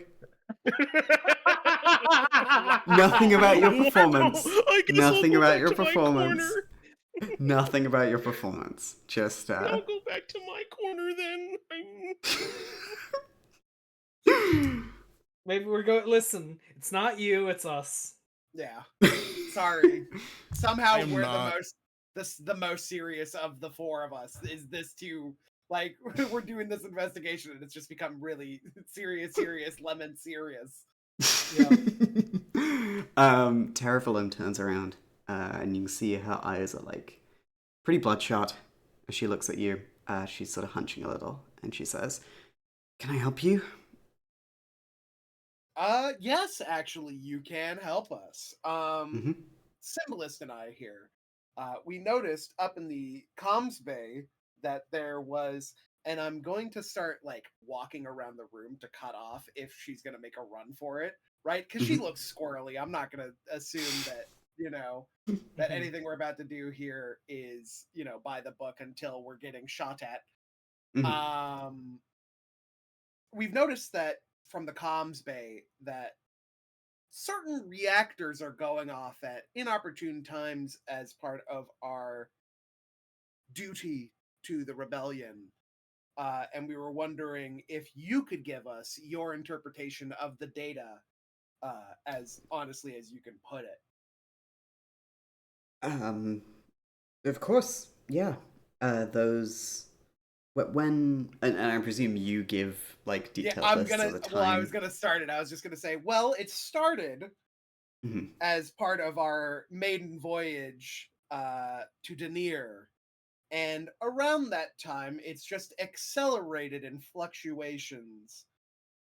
Nothing about your performance. I guess Nothing I'll go about back your to my performance. corner. Nothing about your performance. Just, I'll go back to my corner then. Maybe we're going. Listen, it's not you, it's us. Yeah. Sorry. Somehow I'm we're not- the most serious of the four of us. Is this too like we're doing this investigation and it's just become really serious, lemon serious. Terra Valome turns around, and you can see her eyes are like pretty bloodshot as she looks at you. She's sort of hunching a little, and she says, "Can I help you?" Yes, actually, you can help us. Mm-hmm. Symbolist and I here, we noticed up in the comms bay that there was, and I'm going to start like walking around the room to cut off if she's gonna make a run for it, right? Because she looks squirrely. I'm not gonna assume that that anything we're about to do here is by the book until we're getting shot at. Mm-hmm. We've noticed that from the comms bay that certain reactors are going off at inopportune times as part of our duty to the rebellion. And we were wondering if you could give us your interpretation of the data as honestly as you can put it. Of course, yeah. Those when and I presume you give like detailed lists of the time. Well, I was gonna start it. I was just gonna say, well, it started as part of our maiden voyage to Denier. And around that time, it's just accelerated in fluctuations.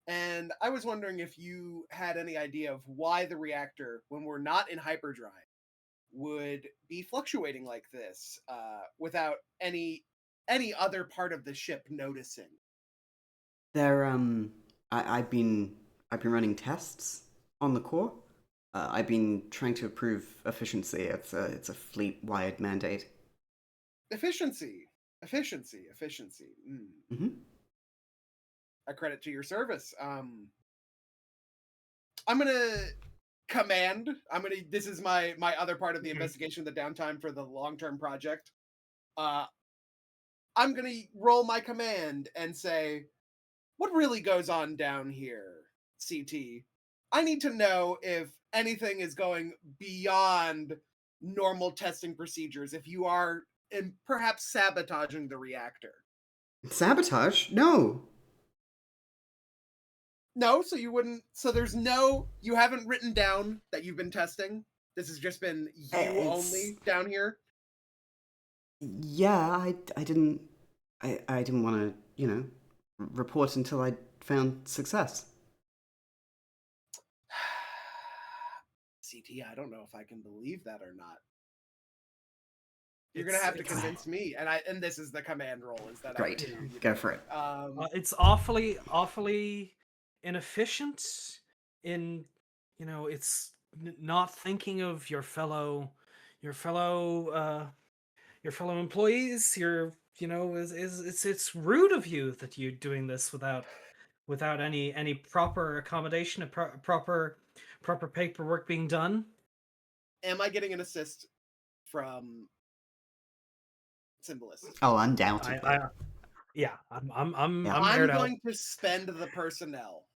And I was wondering if you had any idea of why the reactor, when we're not in hyperdrive, would be fluctuating like this without any other part of the ship noticing. I've been running tests on the core. I've been trying to improve efficiency. It's a fleet-wide mandate. Efficiency. I credit to your service. I'm gonna command. This is my other part of the investigation, the downtime for the long-term project. I'm gonna roll my command and say, what really goes on down here, CT? I need to know if anything is going beyond normal testing procedures, if you are perhaps sabotaging the reactor. Sabotage? No. No, so you wouldn't. So you haven't written down that you've been testing. This has just been you only down here. Yeah, I didn't want to, report until I found success. CT, I don't know if I can believe that or not. You're gonna have to convince me, and this is the command roll. Is that great? Go for it. It's awfully inefficient. It's not thinking of your fellow employees. It's rude of you that you're doing this without without any proper accommodation, proper paperwork being done. Am I getting an assist from Symbolist? Oh, undoubtedly. Yeah, I'm Yeah. aired out. going to spend the personnel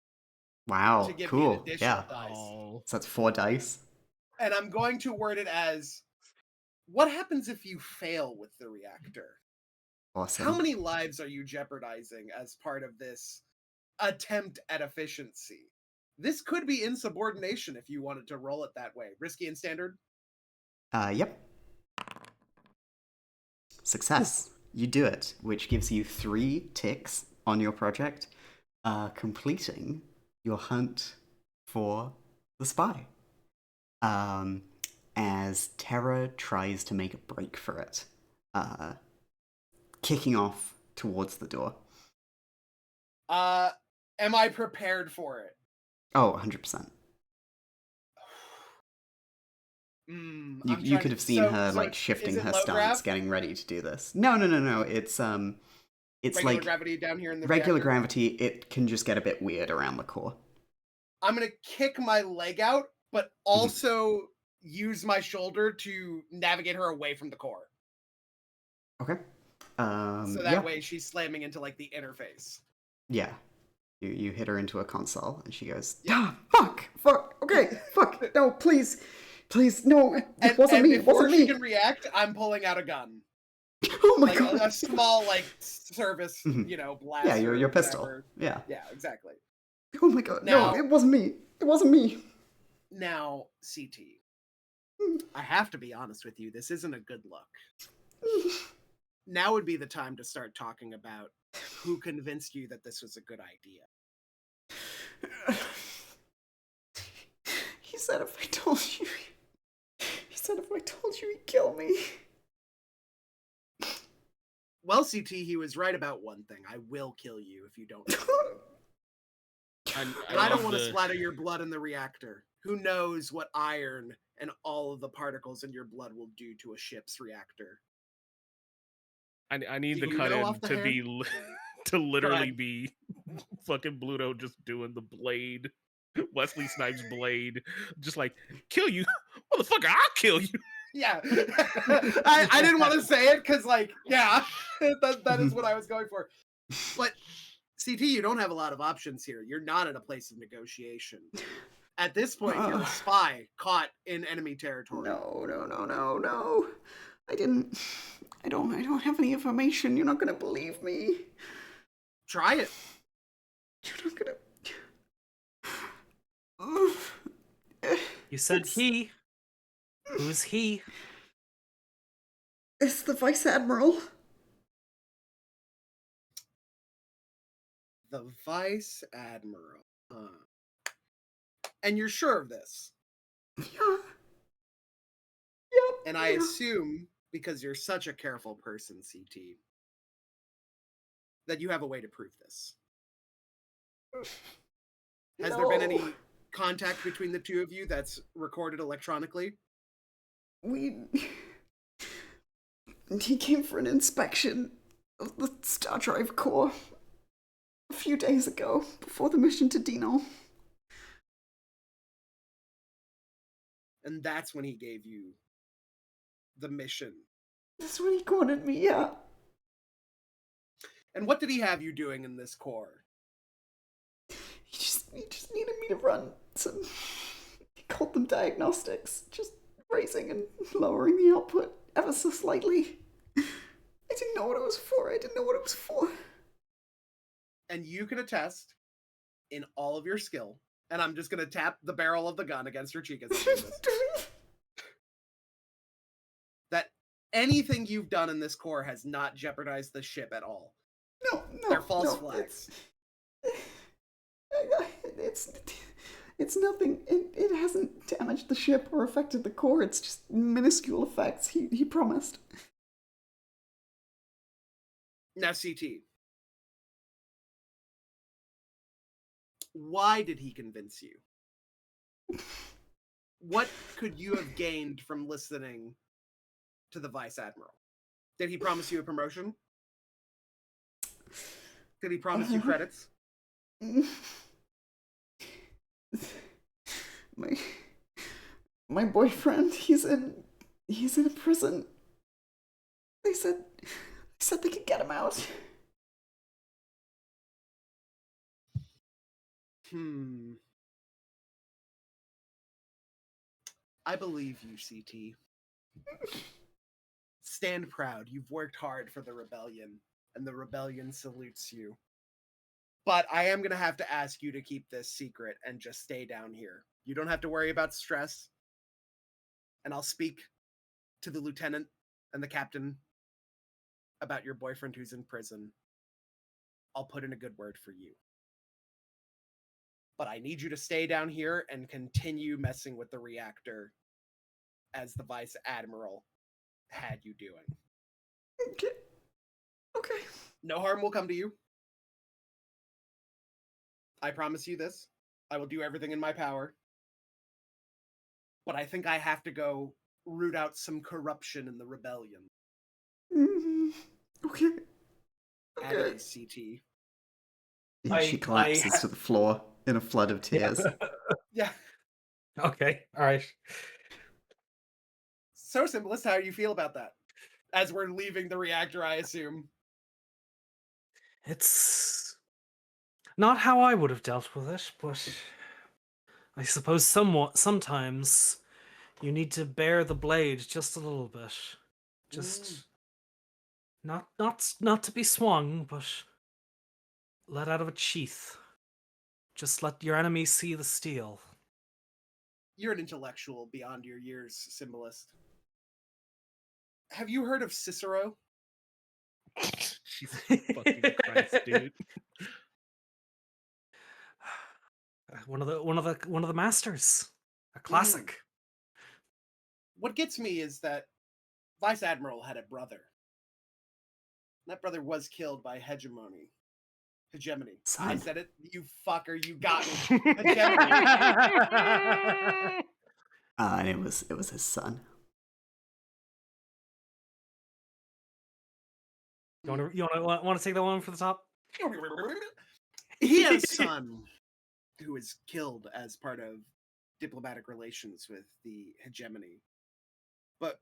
Wow, to give me cool. an additional Yeah. dice. Oh, So that's 4 dice. And I'm going to word it as, what happens if you fail with the reactor? Awesome. How many lives are you jeopardizing as part of this attempt at efficiency? This could be insubordination if you wanted to roll it that way. Risky and standard? Yep. Success. You do it, which gives you 3 ticks on your project, completing your hunt for the spy. As Terra tries to make a break for it, kicking off towards the door. Am I prepared for it? Oh, 100%. You could have seen her like shifting her stance, getting ready to do this. No. It's regular like gravity down here in the regular reactor? gravity. It can just get a bit weird around the core. I'm gonna kick my leg out, but also use my shoulder to navigate her away from the core. Okay. So that way she's slamming into like the interface. Yeah. You hit her into a console and she goes, ah, fuck, okay, fuck, no, please, no, it wasn't me, it wasn't me. Before she can react, I'm pulling out a gun. Oh my god. A small, like, service, blast. Yeah, your pistol. Yeah. Yeah, exactly. Oh my god, no, it wasn't me. It wasn't me. Now, CT. I have to be honest with you, this isn't a good look. Now would be the time to start talking about who convinced you that this was a good idea. He said if I told you he'd kill me. Well, CT, he was right about one thing. I will kill you if you don't. I don't want to splatter your blood in the reactor. Who knows what iron and all of the particles in your blood will do to a ship's reactor? I need the cut-in to be to literally be fucking Bluto just doing the blade, Wesley Snipes blade, just like, kill you, motherfucker, I'll kill you. Yeah, I didn't want to say it because, like, yeah, that is what I was going for. But CT, you don't have a lot of options here. You're not in a place of negotiation. At this point, you're a spy caught in enemy territory. No. I don't have any information. You're not gonna believe me. Try it. You're not gonna. You said he. Who's he? It's the Vice Admiral. The Vice Admiral. And you're sure of this? Yeah. Yep. And I assume, because you're such a careful person, CT, that you have a way to prove this. Has there been any contact between the two of you that's recorded electronically? He came for an inspection of the Star Drive core a few days ago, before the mission to Dino. And that's when he gave you the mission. That's when he cornered me, yeah. And what did he have you doing in this core? He just needed me to run some, he called them diagnostics, just raising and lowering the output ever so slightly. I didn't know what it was for. And you can attest, in all of your skill, and I'm just going to tap the barrel of the gun against her cheek as I do this, that anything you've done in this core has not jeopardized the ship at all. No. They're false flags. It's nothing. It hasn't damaged the ship or affected the core. It's just minuscule effects. He promised. Now, CT. Why did he convince you? What could you have gained from listening to the Vice Admiral? Did he promise you a promotion? Did he promise you credits? My my boyfriend, he's in a prison. They said they could get him out. I believe you, CT. Stand proud. You've worked hard for the rebellion, and the rebellion salutes you. But I am going to have to ask you to keep this secret and just stay down here. You don't have to worry about stress. And I'll speak to the lieutenant and the captain about your boyfriend who's in prison. I'll put in a good word for you. But I need you to stay down here and continue messing with the reactor as the Vice Admiral had you doing. Okay. No harm will come to you. I promise you this. I will do everything in my power. But I think I have to go root out some corruption in the rebellion. Okay. At ease, CT. Yeah, she collapses to the floor in a flood of tears. Yeah. Okay, all right. So, Simplest, how do you feel about that? As we're leaving the reactor, I assume. It's not how I would have dealt with it, but I suppose sometimes you need to bear the blade just a little bit. Just not to be swung, but let out of its sheath. Just let your enemy see the steel. You're an intellectual beyond your years, Symbolist. Have you heard of Cicero? Jesus fucking Christ, dude. One of the masters. A classic. What gets me is that Vice Admiral had a brother. That brother was killed by hegemony. Son. I said it, you fucker, you got me. Hegemony. And it was his son. You want to take that one for the top? He had a son who was killed as part of diplomatic relations with the hegemony. But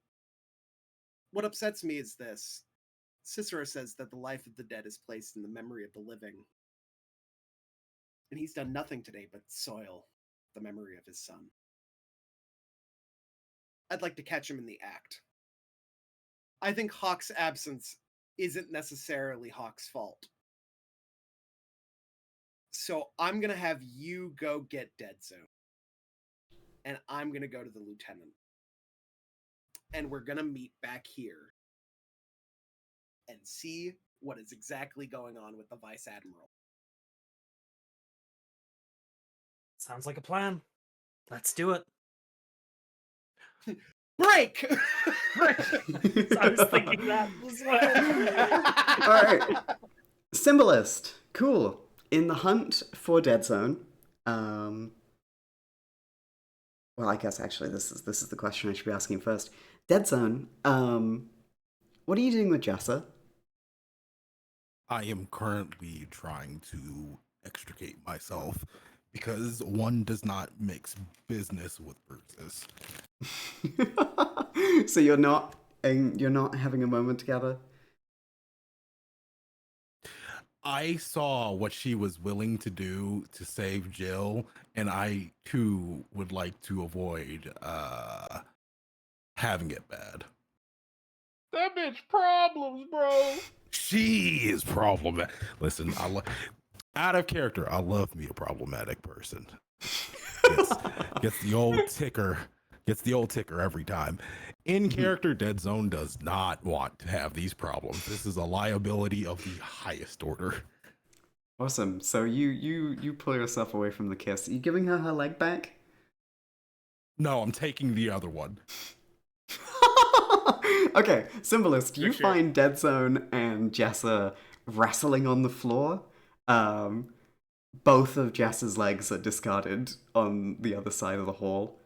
what upsets me is this. Cicero says that the life of the dead is placed in the memory of the living. And he's done nothing today but soil the memory of his son. I'd like to catch him in the act. I think Hawk's absence isn't necessarily Hawk's fault. So I'm going to have you go get Dead Zone. And I'm going to go to the lieutenant. And we're going to meet back here and see what is exactly going on with the Vice Admiral. Sounds like a plan. Let's do it. Break! I was thinking that as well. All right. Symbolist. Cool. In the hunt for Dead Zone. Well, I guess actually this is the question I should be asking first. Dead Zone. What are you doing with Jessa? I am currently trying to extricate myself because one does not mix business with bruises. So you're not having a moment together? I saw what she was willing to do to save Jill, and I too would like to avoid having it bad. That bitch problems, bro. She is problematic. Listen, out of character, I love me a problematic person. Gets the old ticker. Gets the old ticker every time. In character, Dead Zone does not want to have these problems. This is a liability of the highest order. Awesome. So you pull yourself away from the kiss. Are you giving her leg back? No, I'm taking the other one. Okay, Symbolist, you shit. find Dead Zone and Jessa wrestling on the floor. Both of Jessa's legs are discarded on the other side of the hall.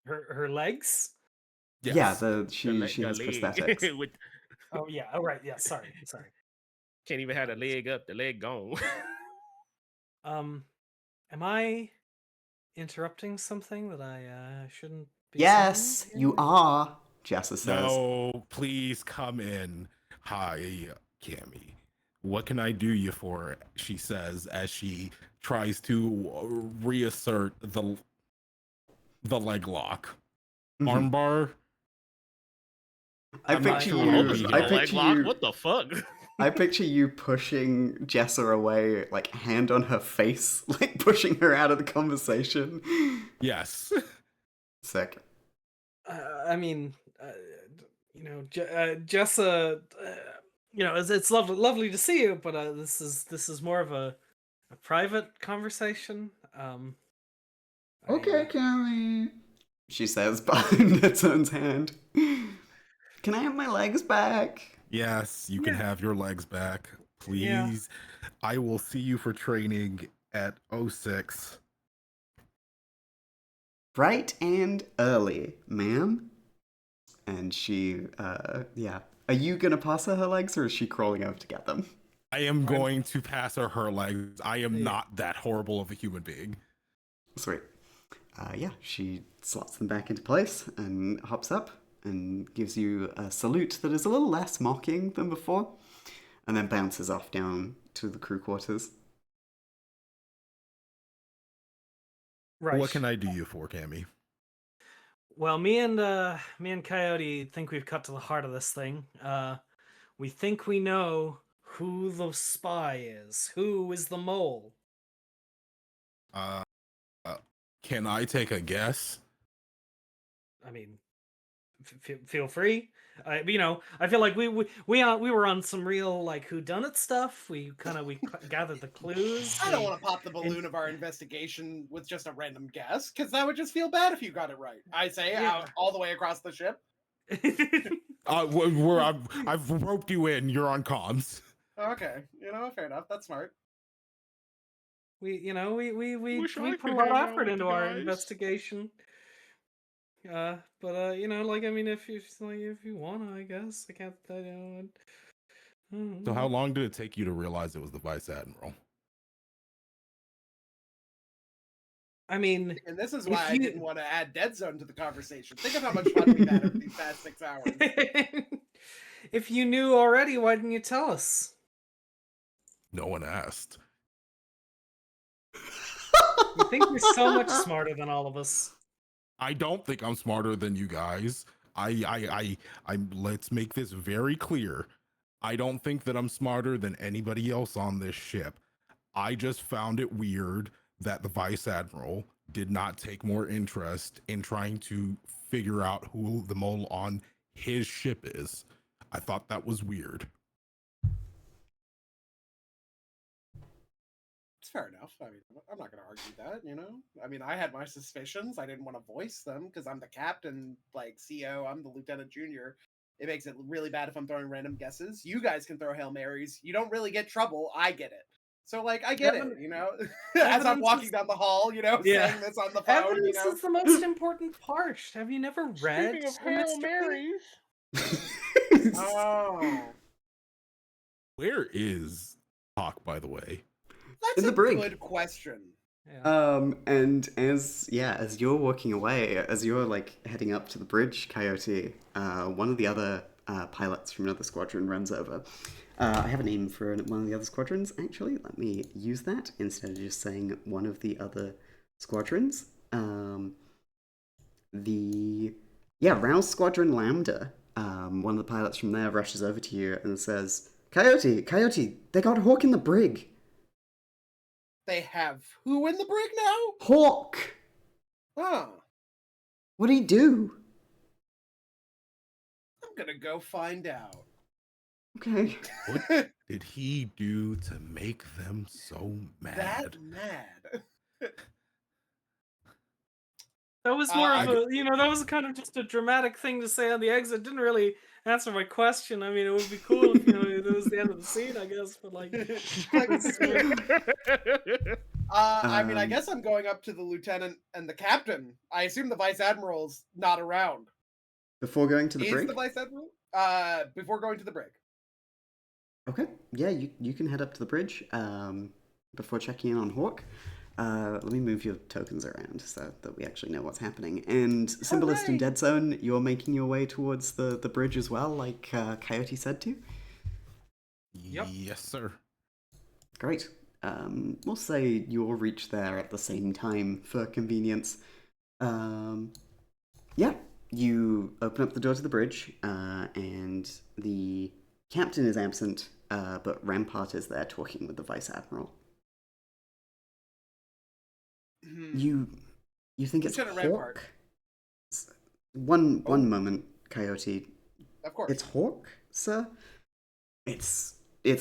Her legs? Yes. Yeah, she has prosthetics. With Oh yeah. Oh right. Yeah. Sorry. Can't even have the leg up, the leg gone. Am I interrupting something that I shouldn't be Yes, saying? you are, Jessa says. No, please come in. Hi, Cammy. What can I do you for? She says as she tries to reassert the leg lock. Mhm. Armbar. I I'm not picture sure what it'll you. be I here. leg picture lock? you. What the fuck? I picture you pushing Jessa away, like hand on her face, like pushing her out of the conversation. Yes. Sick. I mean, Jessa, it's lovely to see you, but this is more of a private conversation. Okay, Cammy. She says behind Netsun's hand. Can I have my legs back? Yes, you can Yeah. have your legs back. Yeah. Please. I will see you for training at 06. Bright and early, ma'am. And she, yeah. Are you gonna pass her legs, or is she crawling over to get them? I am going to pass her legs. I am Yeah. not that horrible of a human being. Sweet. Yeah, she slots them back into place and hops up and gives you a salute that is a little less mocking than before, and then bounces off down to the crew quarters. Right. What can I do you for, Cammy? Well, me and Coyote think we've cut to the heart of this thing. We think we know who the spy is. Who is the mole? Uh, can I take a guess? I mean, feel free. I feel like we were on some real like whodunit stuff. We gathered the clues. I don't want to pop the balloon of our investigation with just a random guess, because that would just feel bad if you got it right. I say Yeah. out all the way across the ship. I've roped you in. You're on comms. Okay, fair enough. That's smart. we Wish I put could a lot hang of out effort with into the our guys. investigation. But like I mean, if you wanna, I guess I can't. So how long did it take you to realize it was the Vice Admiral? I mean, And this is if why I you- didn't want to add Dead Zone to the conversation. Think of how much fun we've had over these past 6 hours. if you knew already, why didn't you tell us? No one asked. You think you're so much smarter than all of us. I don't think I'm smarter than you guys. I'm let's make this very clear. I don't think that I'm smarter than anybody else on this ship. I just found it weird that the Vice Admiral did not take more interest in trying to figure out who the mole on his ship is. I thought that was weird. It's fair enough. I mean, I'm not going to argue that, I mean, I had my suspicions. I didn't want to voice them because I'm the captain, like CO. I'm the lieutenant junior. It makes it really bad if I'm throwing random guesses. You guys can throw Hail Marys. You don't really get trouble. I get it. So, like, I get it, As I'm walking down the hall, saying this on the phone, Evidence is the most important part. Have you never read Speaking of the Hail mystery? Marys. Oh. Where is Hawk, by the way? That's In the a brig. good question. Yeah. And as you're walking away, as you're like heading up to the bridge, Coyote, one of the other pilots from another squadron runs over. I have a name for one of the other squadrons, actually. Let me use that instead of just saying one of the other squadrons. Rouse Squadron Lambda. One of the pilots from there rushes over to you and says, Coyote, they got Hawk in the brig. They have who in the brig now? Hawk! Huh. What'd he do? I'm gonna go find out. Okay. What did he do to make them so mad? That mad. That was more of a, that was kind of just a dramatic thing to say on the exit. Didn't really answer my question. I mean, it would be cool if, it was the end of the scene, I guess, but like... I mean, I guess I'm going up to the lieutenant and the captain. I assume the vice admiral's not around. Before going to the Is brig? the vice admiral? Before going to the brig. Okay, yeah, you can head up to the bridge before checking in on Hawk. Let me move your tokens around so that we actually know what's happening. And Symbolist and Hooray! Dead Zone, you're making your way towards the bridge as well, like Coyote said to. Yep. Yes, sir. Great. We'll say you'll reach there at the same time for convenience. Yeah, you open up the door to the bridge, and the captain is absent, but Rampart is there talking with the vice admiral. You think it's Lieutenant Rampart. Hawk? One Oh. moment, Coyote. Of course. It's Hawk, sir. It's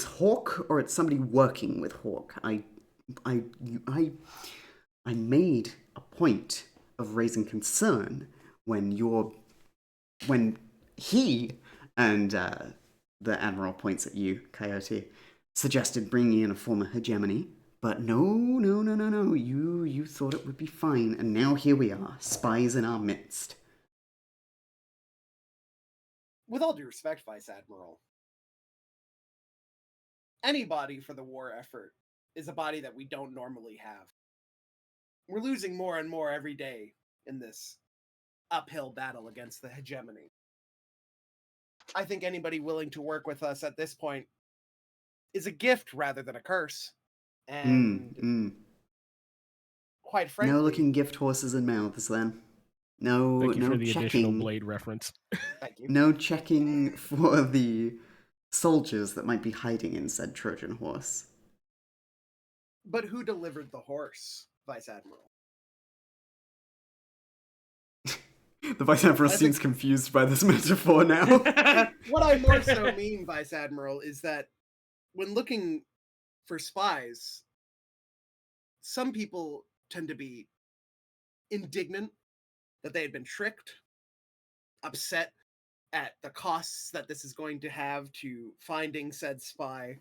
Hawk, or it's somebody working with Hawk. I made a point of raising concern when he and the admiral points at you, Coyote, suggested bringing in a former hegemony. But no. You thought it would be fine, and now here we are, spies in our midst. With all due respect, Vice Admiral, any body for the war effort is a body that we don't normally have. We're losing more and more every day in this uphill battle against the hegemony. I think anybody willing to work with us at this point is a gift rather than a curse. And quite frankly, No looking gift horses and mouths then. No, Thank you no for the additional checking. Blade reference. thank you. No checking for the soldiers that might be hiding in said Trojan horse. But who delivered the horse, Vice Admiral? The Vice Admiral I seems think- confused by this metaphor now. What I more so mean, Vice Admiral, is that when looking for spies, some people tend to be indignant that they had been tricked, upset at the costs that this is going to have to finding said spy.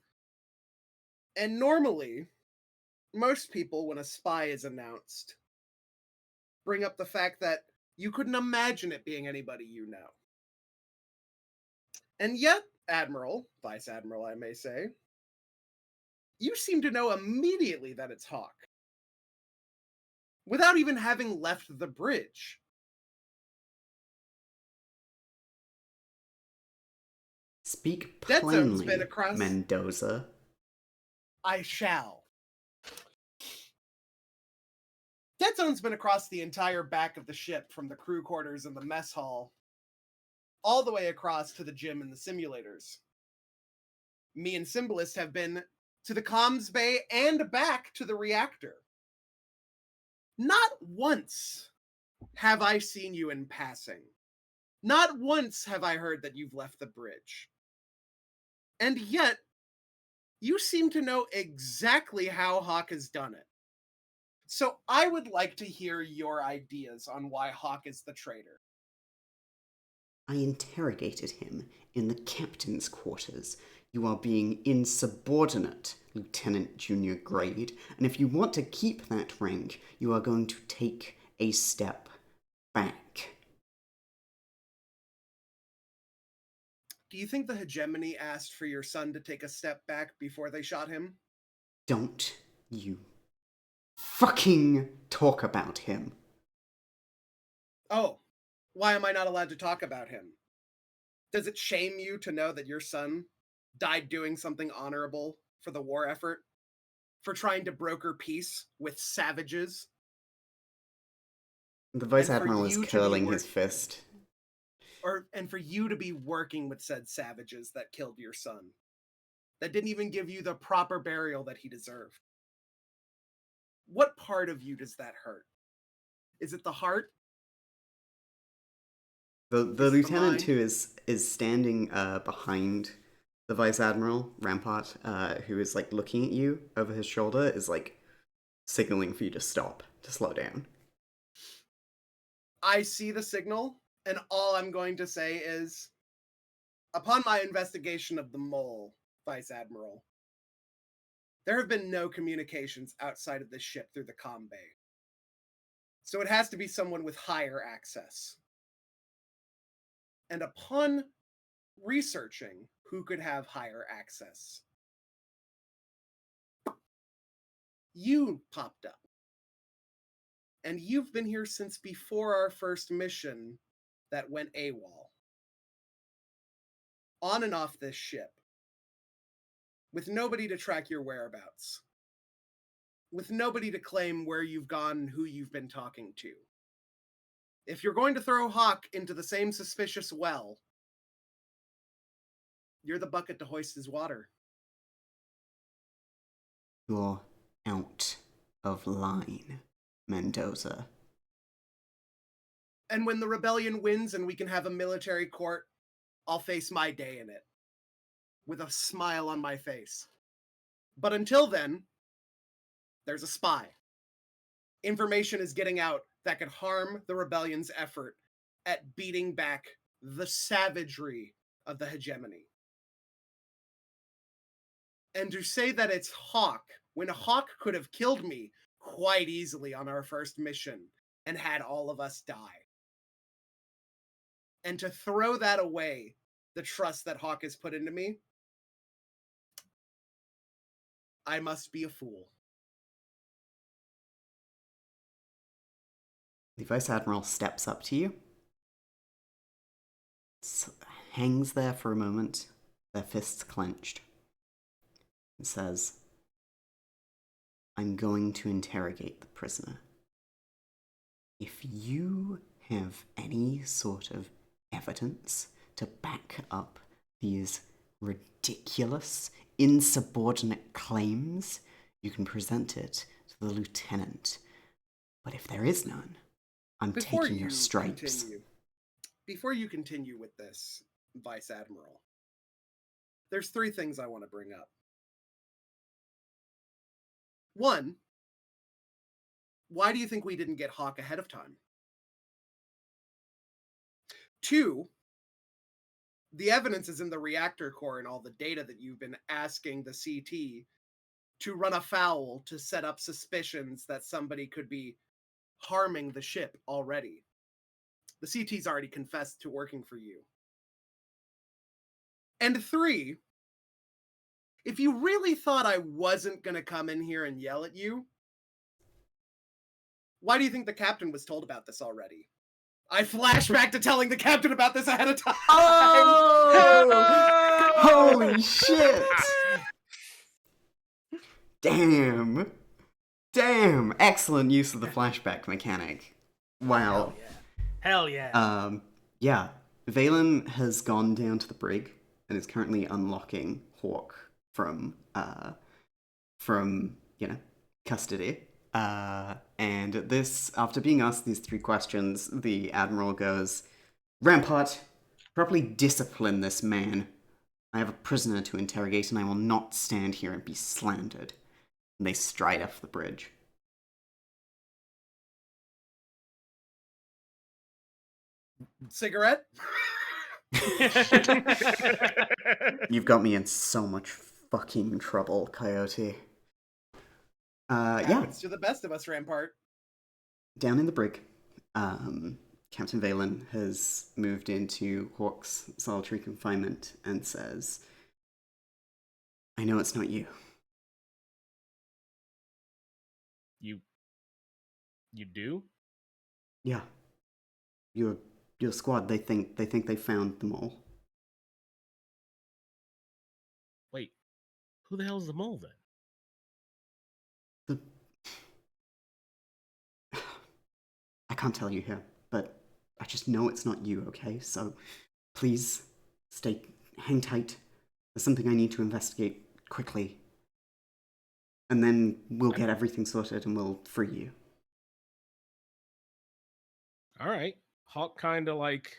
And normally, most people, when a spy is announced, bring up the fact that you couldn't imagine it being anybody you know. And yet, Admiral, Vice Admiral, I may say, you seem to know immediately that it's Hawk. Without even having left the bridge. Speak Dead Zone's been plainly, across- Mendoza. I shall. Dead Zone's been across the entire back of the ship from the crew quarters and the mess hall, all the way across to the gym and the simulators. Me and Symbolist have been to the comms bay and back to the reactor. Not once have I seen you in passing. Not once have I heard that you've left the bridge. And yet, you seem to know exactly how Hawk has done it. So I would like to hear your ideas on why Hawk is the traitor. I interrogated him in the captain's quarters. You are being insubordinate, Lieutenant Junior Grade, and if you want to keep that rank, you are going to take a step back. Do you think the hegemony asked for your son to take a step back before they shot him? Don't you fucking talk about him. Oh, why am I not allowed to talk about him? Does it shame you to know that your son died doing something honorable for the war effort? For trying to broker peace with savages? The Vice And for Admiral is you to be curling his fist. And for you to be working with said savages that killed your son? That didn't even give you the proper burial that he deserved? What part of you does that hurt? Is it the heart? The Is it the lieutenant mind? who is standing behind the Vice Admiral, Rampart, who is like looking at you over his shoulder, is like signaling for you to stop, to slow down. I see the signal, and all I'm going to say is, upon my investigation of the mole, Vice Admiral, there have been no communications outside of this ship through the comm bay. So it has to be someone with higher access. And upon researching who could have higher access. You popped up. And you've been here since before our first mission that went AWOL. On and off this ship. With nobody to track your whereabouts. With nobody to claim where you've gone and who you've been talking to. If you're going to throw Hawk into the same suspicious well, you're the bucket to hoist his water. You're out of line, Mendoza. And when the rebellion wins and we can have a military court, I'll face my day in it. With a smile on my face. But until then, there's a spy. Information is getting out that could harm the rebellion's effort at beating back the savagery of the hegemony. And to say that it's Hawk, when Hawk could have killed me quite easily on our first mission and had all of us die. And to throw that away, the trust that Hawk has put into me, I must be a fool. The Vice Admiral steps up to you, hangs there for a moment, their fists clenched, and says, I'm going to interrogate the prisoner. If you have any sort of evidence to back up these ridiculous, insubordinate claims, you can present it to the lieutenant. But if there is none, I'm taking your stripes. Before you continue with this, Vice Admiral, there's 3 things I want to bring up. 1, why do you think we didn't get Hawk ahead of time? 2, the evidence is in the reactor core and all the data that you've been asking the CT to run afoul to set up suspicions that somebody could be harming the ship already. The CT's already confessed to working for you. And 3, if you really thought I wasn't going to come in here and yell at you, why do you think the captain was told about this already? I flash back to telling the captain about this ahead of time. Oh! Holy shit! Damn. Damn! Excellent use of the flashback mechanic. Wow. Hell yeah. Yeah. Valen has gone down to the brig and is currently unlocking Hawk from custody. And this, after being asked these 3 questions, the Admiral goes, Rampart, properly discipline this man. I have a prisoner to interrogate and I will not stand here and be slandered. And they stride off the bridge. Cigarette? You've got me in so much fucking trouble, Coyote. Yeah. Happens to the best of us, Rampart. Down in the brig, Captain Valen has moved into Hawk's solitary confinement and says, I know it's not you. You do? Yeah. Your squad, they think they found them all. Wait, who the hell's the mole then? I can't tell you here, but I just know it's not you, okay? So please hang tight. There's something I need to investigate quickly. And then we'll get everything sorted and we'll free you. All right. Hawk kind of like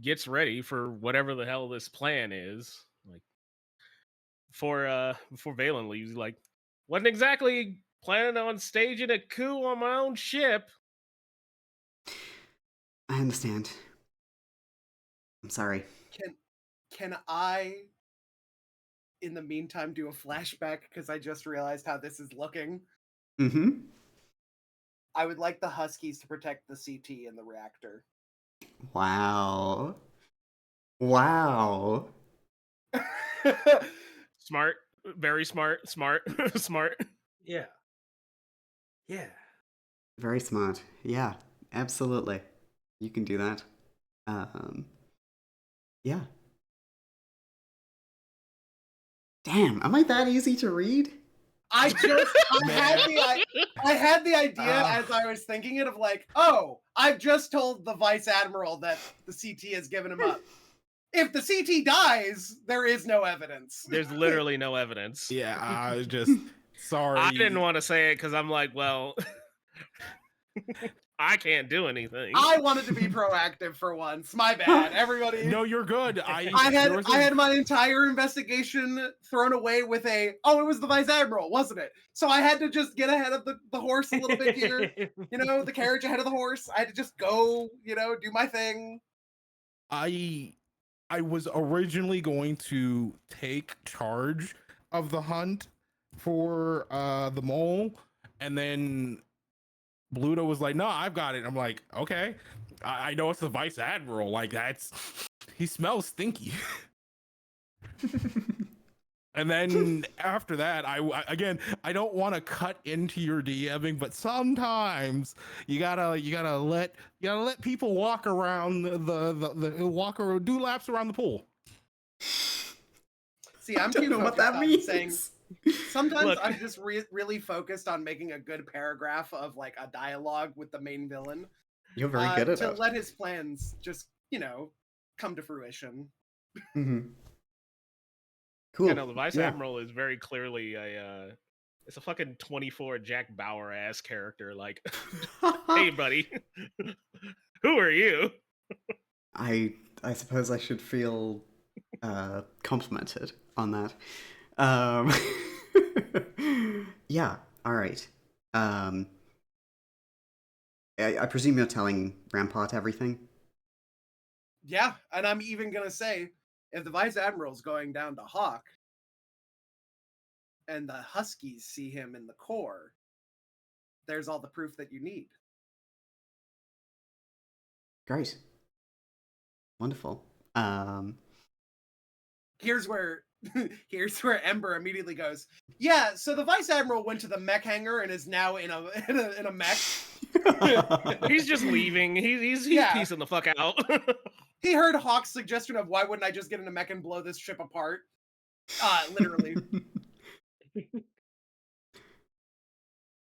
gets ready for whatever the hell this plan is. Like before Valen leaves, he's like, wasn't exactly planning on staging a coup on my own ship. I understand. I'm sorry. Can I, in the meantime, do a flashback because I just realized how this is looking? Mm-hmm. I would like the Huskies to protect the CT in the reactor. Wow. Wow. Smart, very smart, smart, smart. Yeah. Yeah. Very smart. Yeah, absolutely. You can do that. Yeah. Damn, am I that easy to read? I Man. had the idea Ah. as I was thinking it of like, oh, I've just told the vice admiral that the CT has given him up. If the CT dies, there is no evidence. There's literally no evidence. Yeah, I was just sorry. I didn't want to say it because I'm like, well, I can't do anything. I wanted to be proactive for once. My bad, everybody. No, you're good. I there was a- had my entire investigation thrown away with it was the vice admiral, wasn't it? So I had to just get ahead of the horse a little bit here. The carriage ahead of the horse. I had to just go, do my thing. I was originally going to take charge of the hunt for the mole, and then Bluto was like, "No, I've got it." I'm like, "Okay, I know it's the vice admiral. Like he smells stinky." And then after that, I don't want to cut into your DMing, but sometimes you gotta let people walk around do laps around the pool. See, I'm don't too know what focused that on means. saying. Sometimes Look. I'm just really focused on making a good paragraph of like a dialogue with the main villain. You're very good at to it. let his plans just, come to fruition. Mm-hmm. Cool. Yeah, no, the vice admiral is very clearly it's a fucking 24 Jack Bauer ass character. Like, hey, buddy, who are you? I suppose I should feel complimented on that. Yeah, all right. I presume you're telling Rampart everything? Yeah, and I'm even gonna say, if the vice admiral's going down to Hawk, and the Huskies see him in the core, there's all the proof that you need. Great. Wonderful. Here's where Ember immediately goes, yeah, so the vice admiral went to the mech hangar and is now in a mech. He's just leaving. He's Yeah. piecing the fuck out. He heard Hawk's suggestion of why wouldn't I just get in a mech and blow this ship apart? Literally.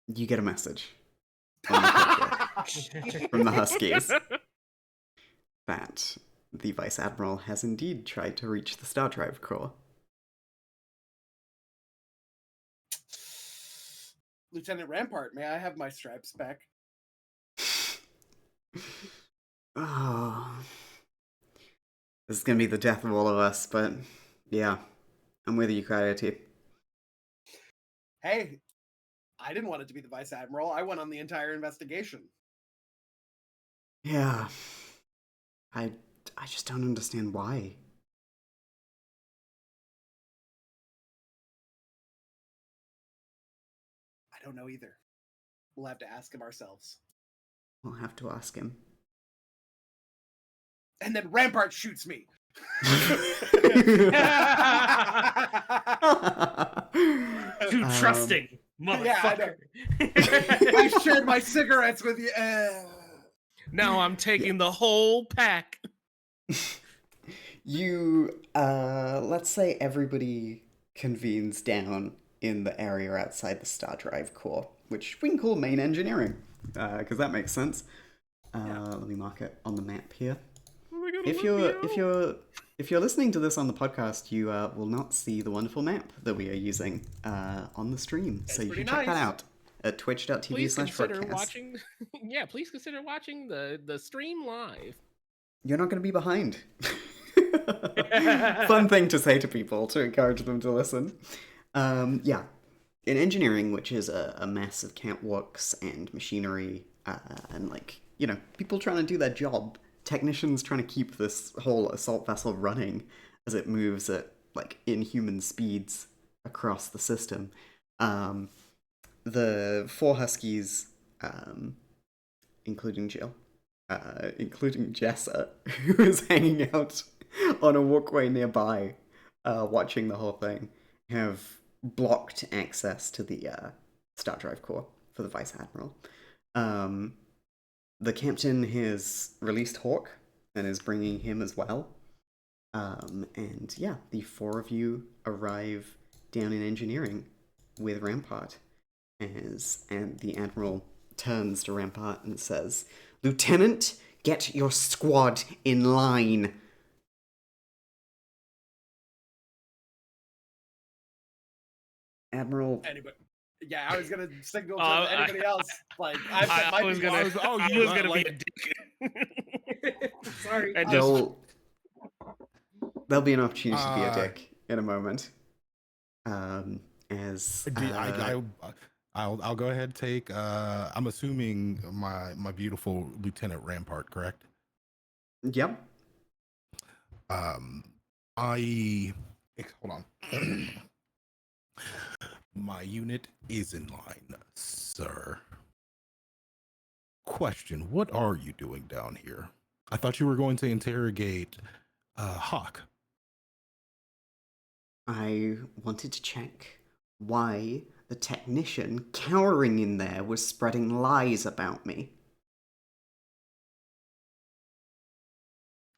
You get a message from the Huskies that the Vice Admiral has indeed tried to reach the Star Drive core. Lieutenant Rampart, may I have my stripes back? Oh. This is gonna be the death of all of us, but yeah, I'm with you, Coyote. Hey, I didn't want it to be the Vice Admiral. I went on the entire investigation. Yeah. I just don't understand why. I don't know either. We'll have to ask him ourselves. We'll have to ask him. And then Rampart shoots me. Too trusting, motherfucker. I shared my cigarettes with you. Now I'm taking the whole pack. Let's say everybody convenes down in the area outside the Star Drive core, which we can call main engineering, because that makes sense. Let me mark it on the map here. If you're listening to this on the podcast, you will not see the wonderful map that we are using on the stream. So you should check that out at twitch.tv/broadcast. Yeah, please consider watching the stream live. You're not going to be behind. Fun thing to say to people to encourage them to listen. Yeah, in engineering, which is a mess of catwalks and machinery and people trying to do their job. Technicians trying to keep this whole assault vessel running as it moves at inhuman speeds across the system. The four Huskies, including Jill, including Jessa, who is hanging out on a walkway nearby, watching the whole thing, have blocked access to the Star Drive core for the Vice Admiral. The captain has released Hawk and is bringing him as well. And yeah, the four of you arrive down in engineering with Rampart. And the Admiral turns to Rampart and says, "Lieutenant, get your squad in line." Admiral. Anybody? Yeah, I was gonna signal to I- anybody else. Like I I was gonna, Oh, I you was let, gonna like- be a dick. Sorry. And just There'll be an opportunity to be a dick in a moment. I'll go ahead and take. I'm assuming my beautiful Lieutenant Rampart, correct? Yep. Hold on. My unit is in line, sir. Question: what are you doing down here? I thought you were going to interrogate Hawk. I wanted to check why the technician cowering in there was spreading lies about me.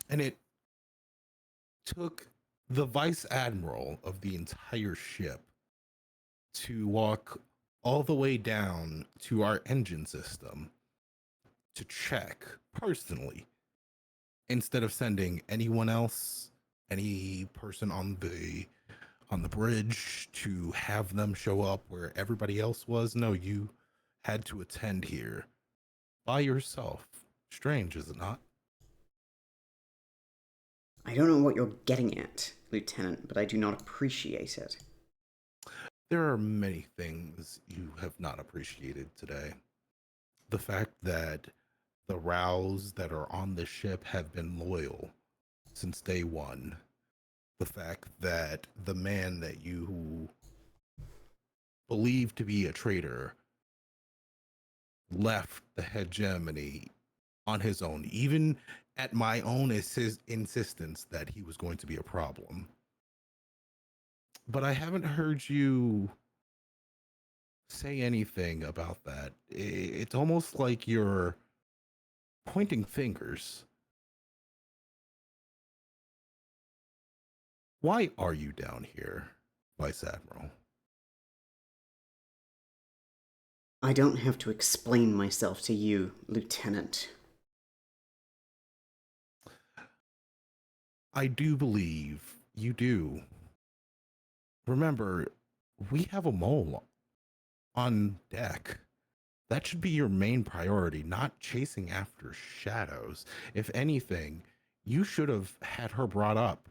And it took the vice admiral of the entire ship to walk all the way down to our engine system to check personally, instead of sending anyone else, any person on the bridge, to have them show up where everybody else was. No, you had to attend here by yourself. Strange, is it not? I don't know what you're getting at, Lieutenant, but I do not appreciate it. There are many things you have not appreciated today. The fact that the Rows that are on the ship have been loyal since day one. The fact that the man that you believe to be a traitor left the hegemony on his own, even at my own insistence that he was going to be a problem. But I haven't heard you say anything about that. It's almost like you're pointing fingers. Why are you down here, Vice Admiral? I don't have to explain myself to you, Lieutenant. I do believe you do. Remember, we have a mole on deck. That should be your main priority, not chasing after shadows. If anything, you should have had her brought up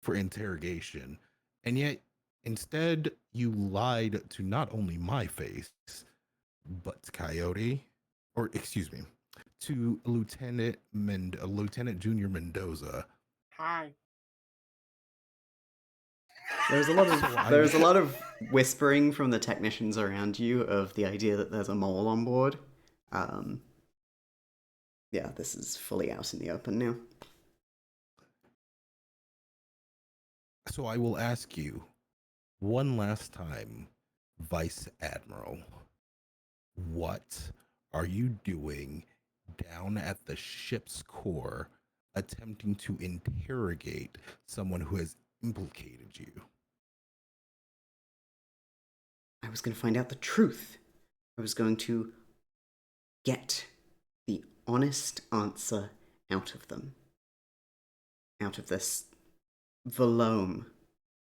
for interrogation. And yet, instead, you lied to not only my face, but to Coyote, or excuse me, to Lieutenant Junior Mendoza. Hi. There's a lot of whispering from the technicians around you of the idea that there's a mole on board. Yeah, this is fully out in the open now. So I will ask you one last time, Vice Admiral, what are you doing down at the ship's core attempting to interrogate someone who has implicated you? I was going to find out the truth. I was going to get the honest answer out of them. Out of this Valome,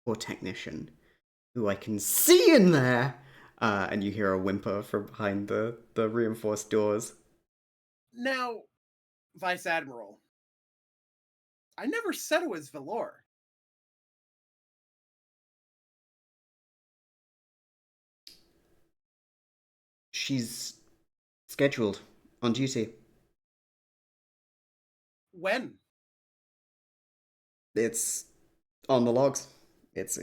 or technician, who I can see in there! And you hear a whimper from behind the reinforced doors. Now, Vice Admiral, I never said it was Valor. She's scheduled on duty. When? It's on the logs. It's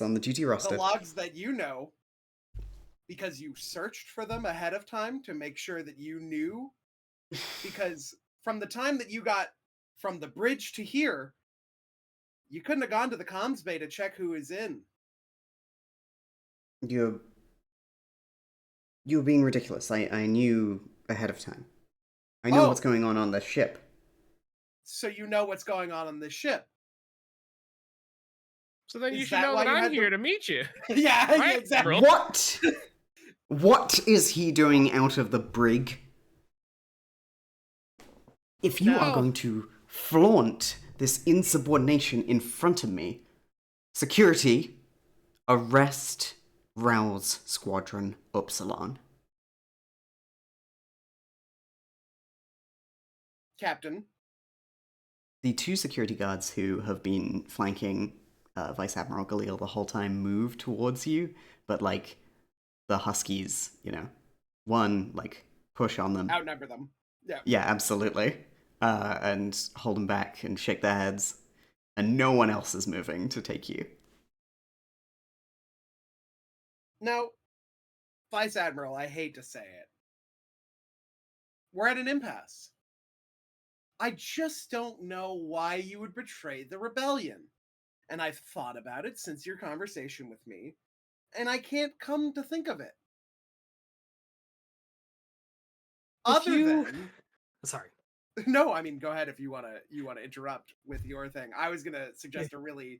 on the duty roster. The logs that you know, because you searched for them ahead of time to make sure that you knew. Because from the time that you got from the bridge to here, You couldn't have gone to the comms bay to check who is in. You're being ridiculous. I knew ahead of time. I know what's going on the ship. So you know what's going on this ship. So then you Is should that know why that you I'm had here to meet you. Yeah, Right, exactly. bro? What? What is he doing out of the brig? If you are No. going to flaunt this insubordination in front of me, security, arrest Rouse Squadron Upsilon. Captain. The two security guards who have been flanking Vice Admiral Galil the whole time move towards you, but, like, the Huskies, you know, one, like, push on them. Outnumber them. Yeah. Yeah, absolutely. And hold them back and shake their heads. And no one else is moving to take you. Now, Vice Admiral, I hate to say it. We're at an impasse. I just don't know why you would betray the rebellion. And I've thought about it since your conversation with me, and I can't come to think of it. Sorry. No, I mean, go ahead if you want to interrupt with your thing. I was going to suggest a really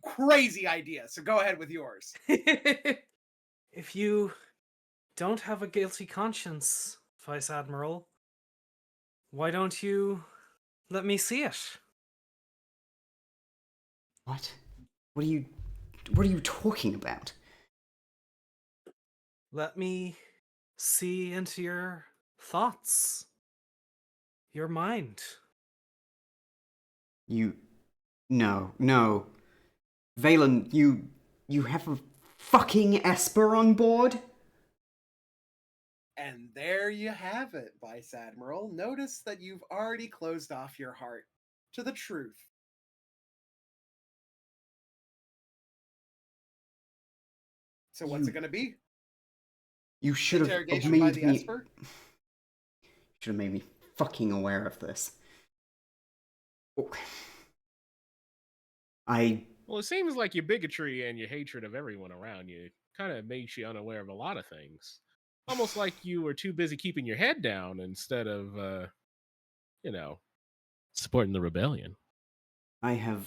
crazy idea, so go ahead with yours. If you don't have a guilty conscience, Vice Admiral, why don't you let me see it? What? What are you talking about? Let me see into your thoughts, your mind. No. Valen, you have a fucking Esper on board? And there you have it, Vice Admiral. Notice that you've already closed off your heart to the truth. So what's it going to be? You should have Interrogation by made the me. Esper? Should have made me fucking aware of this. Well, it seems like your bigotry and your hatred of everyone around you kind of makes you unaware of a lot of things. Almost like you were too busy keeping your head down instead of, supporting the rebellion. I have.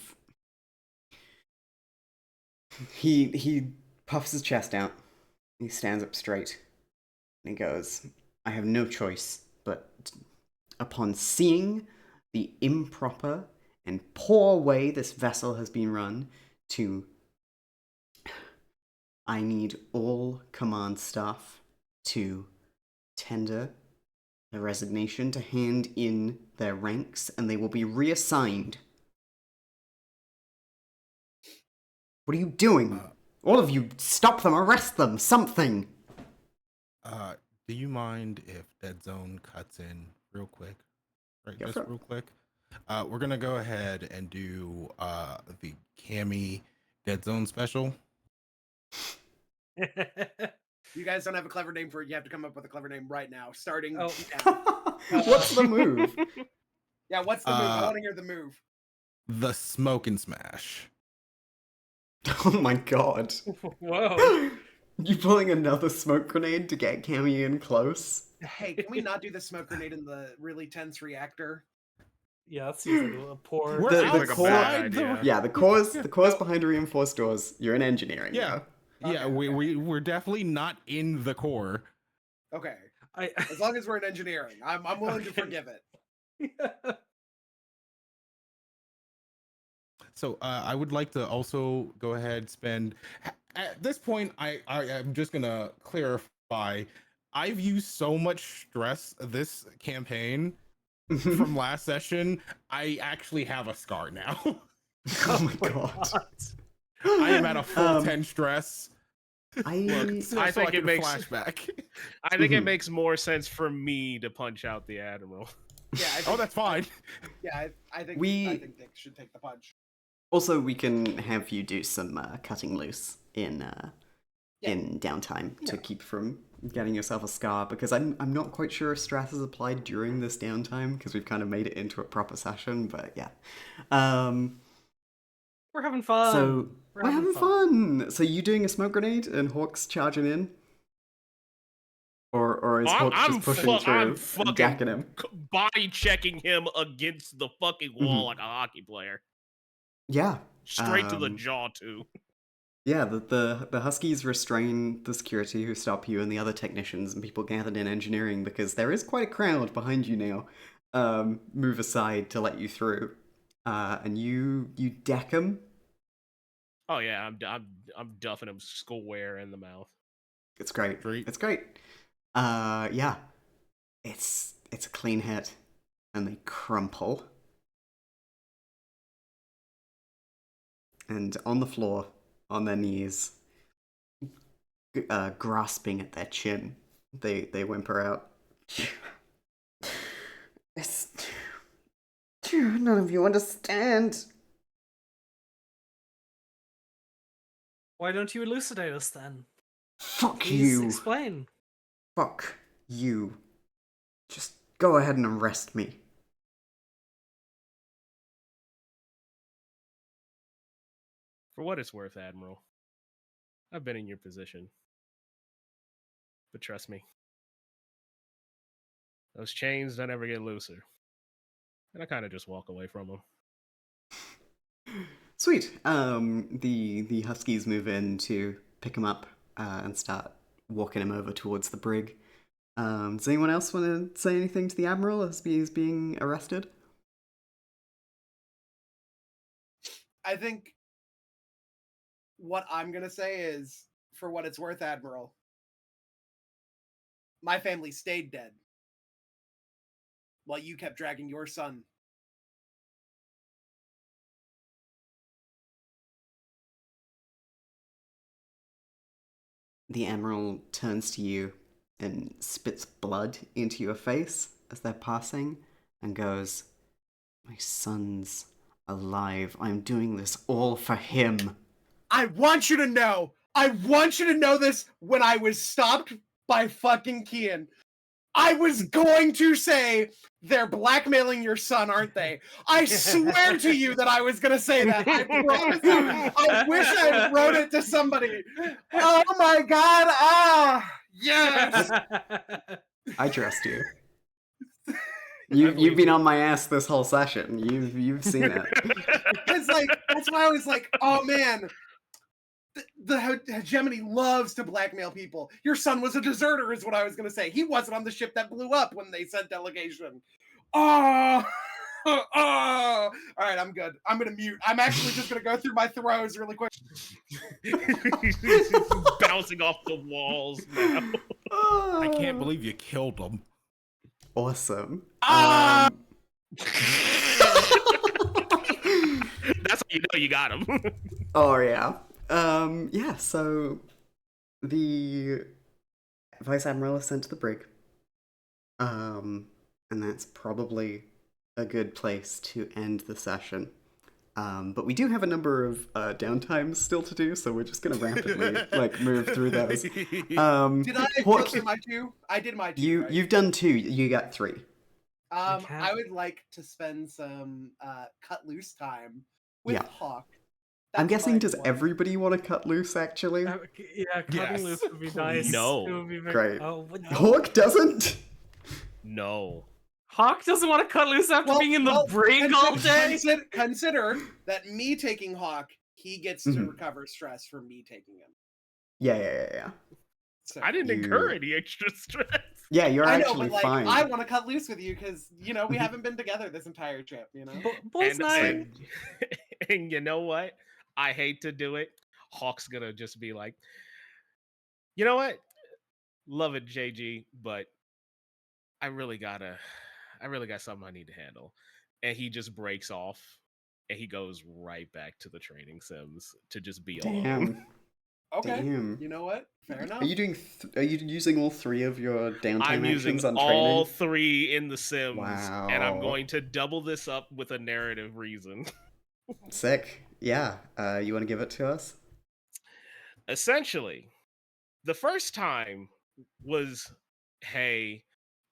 He puffs his chest out. He stands up straight. And he goes, I have no choice but, upon seeing the improper and poor way this vessel has been run, I need all command staff to tender their resignation, to hand in their ranks, and they will be reassigned. What are you doing? All of you, stop them, arrest them, something! Do you mind if Dead Zone cuts in real quick? Right, Go just for it. real quick. We're gonna go ahead and do the Cammy Dead Zone special. You guys don't have a clever name for it. You have to come up with a clever name right now, starting Oh. now. What's the move? Yeah, what's the move? I want to hear the move. The Smoke and Smash. Oh my god. Whoa. You pulling another smoke grenade to get Cammy in close? Hey, can we not do the smoke grenade in the really tense reactor? Yeah, that seems like a poor. We're The Sounds like a core- bad idea. Yeah, the core's behind reinforced doors. You're in engineering. Yeah. Though. Yeah, Okay. we're definitely not in the core. Okay, I as long as we're in engineering, I'm willing to Okay. forgive it. So I would like to also go ahead spend at this point. I'm just gonna clarify. I've used so much stress this campaign from last session. I actually have a scar now. Oh my god. I am at a full 10 stress. I So I I think can it makes- flashback. I think it Mhm. makes more sense for me to punch out the Admiral. Yeah, I think, Oh, that's fine. yeah. I think We- I think Dick should take the punch. Also, we can have you do some cutting loose in downtime to Yeah. keep from getting yourself a scar, because I'm not quite sure if stress is applied during this downtime, because we've kind of made it into a proper session, but yeah. We're having fun. So we're having fun. So you doing a smoke grenade and Hawk's charging in, or is Hawk just pushing through I'm and fucking decking him? body checking him against the fucking wall Mhm. like a hockey player. Yeah. Straight to the jaw too. Yeah, the Huskies restrain the security who stop you and the other technicians and people gathered in engineering because there is quite a crowd behind you now. Move aside to let you through, and you deck them. Oh yeah, I'm duffing him square in the mouth. It's great. Great. It's great. Yeah, it's a clean hit, and they crumple, and on the floor, on their knees, grasping at their chin, they whimper out. It's... None of you understand. Why don't you elucidate us then? Fuck Please you. explain. Fuck you. Just go ahead and arrest me. For what it's worth, Admiral, I've been in your position. But trust me, those chains don't ever get looser. And I kind of just walk away from them. Sweet. The Huskies move in to pick him up and start walking him over towards the brig. Does anyone else want to say anything to the Admiral as he's being arrested? I think what I'm gonna say is, for what it's worth, Admiral, my family stayed dead while you kept dragging your son. The Admiral turns to you and spits blood into your face as they're passing and goes, "My son's alive. I'm doing this all for him." I want you to know this when I was stopped by fucking Kian. I was going to say, they're blackmailing your son, aren't they? I swear to you that I was going to say that. I promise you. I wish I wrote it to somebody. Oh my god. Ah, yes. I trust you. You've been on my ass this whole session. You've seen it. It's like, that's why I was like, oh man, the hegemony loves to blackmail people. Your son was a deserter, is what I was going to say. He wasn't on the ship that blew up when they sent delegation. Oh, oh. All right, I'm good. I'm going to mute. I'm actually just going to go through my throws really quick. Bouncing off the walls now. I can't believe you killed him. Awesome. Ah! That's how you know you got him. Oh yeah. Yeah, so the Vice Admiral is sent to the brig. And that's probably a good place to end the session. But we do have a number of downtimes still to do, so we're just gonna rapidly move through those. Did I go through my two? I did my two. Right? You've done two. You got three. I would like to spend some cut loose time with Hawk. I'm guessing, does one. everybody want to cut loose, actually? Yeah, cutting loose would be nice. No. It would be very... Great. Oh, no. Hawk doesn't? No. Hawk doesn't want to cut loose after being in the brig all day? Consider that me taking Hawk, he gets to recover stress from me taking him. Yeah. So, I didn't incur any extra stress. Yeah, you're I know, actually but, fine. I want to cut loose with you because, we haven't been together this entire trip, Boys night. And you know what? I hate to do it. Hawk's gonna just be like, you know what? Love it, JG, but I really got something I need to handle. And he just breaks off and he goes right back to the training sims to just be alone. Okay. Damn. You know what? Fair enough. Are you doing? Are you using all three of your downtime I'm using actions on all training? three in the sims, Wow. and I'm going to double this up with a narrative reason. Sick. Yeah. You want to give it to us? Essentially, the first time was, hey,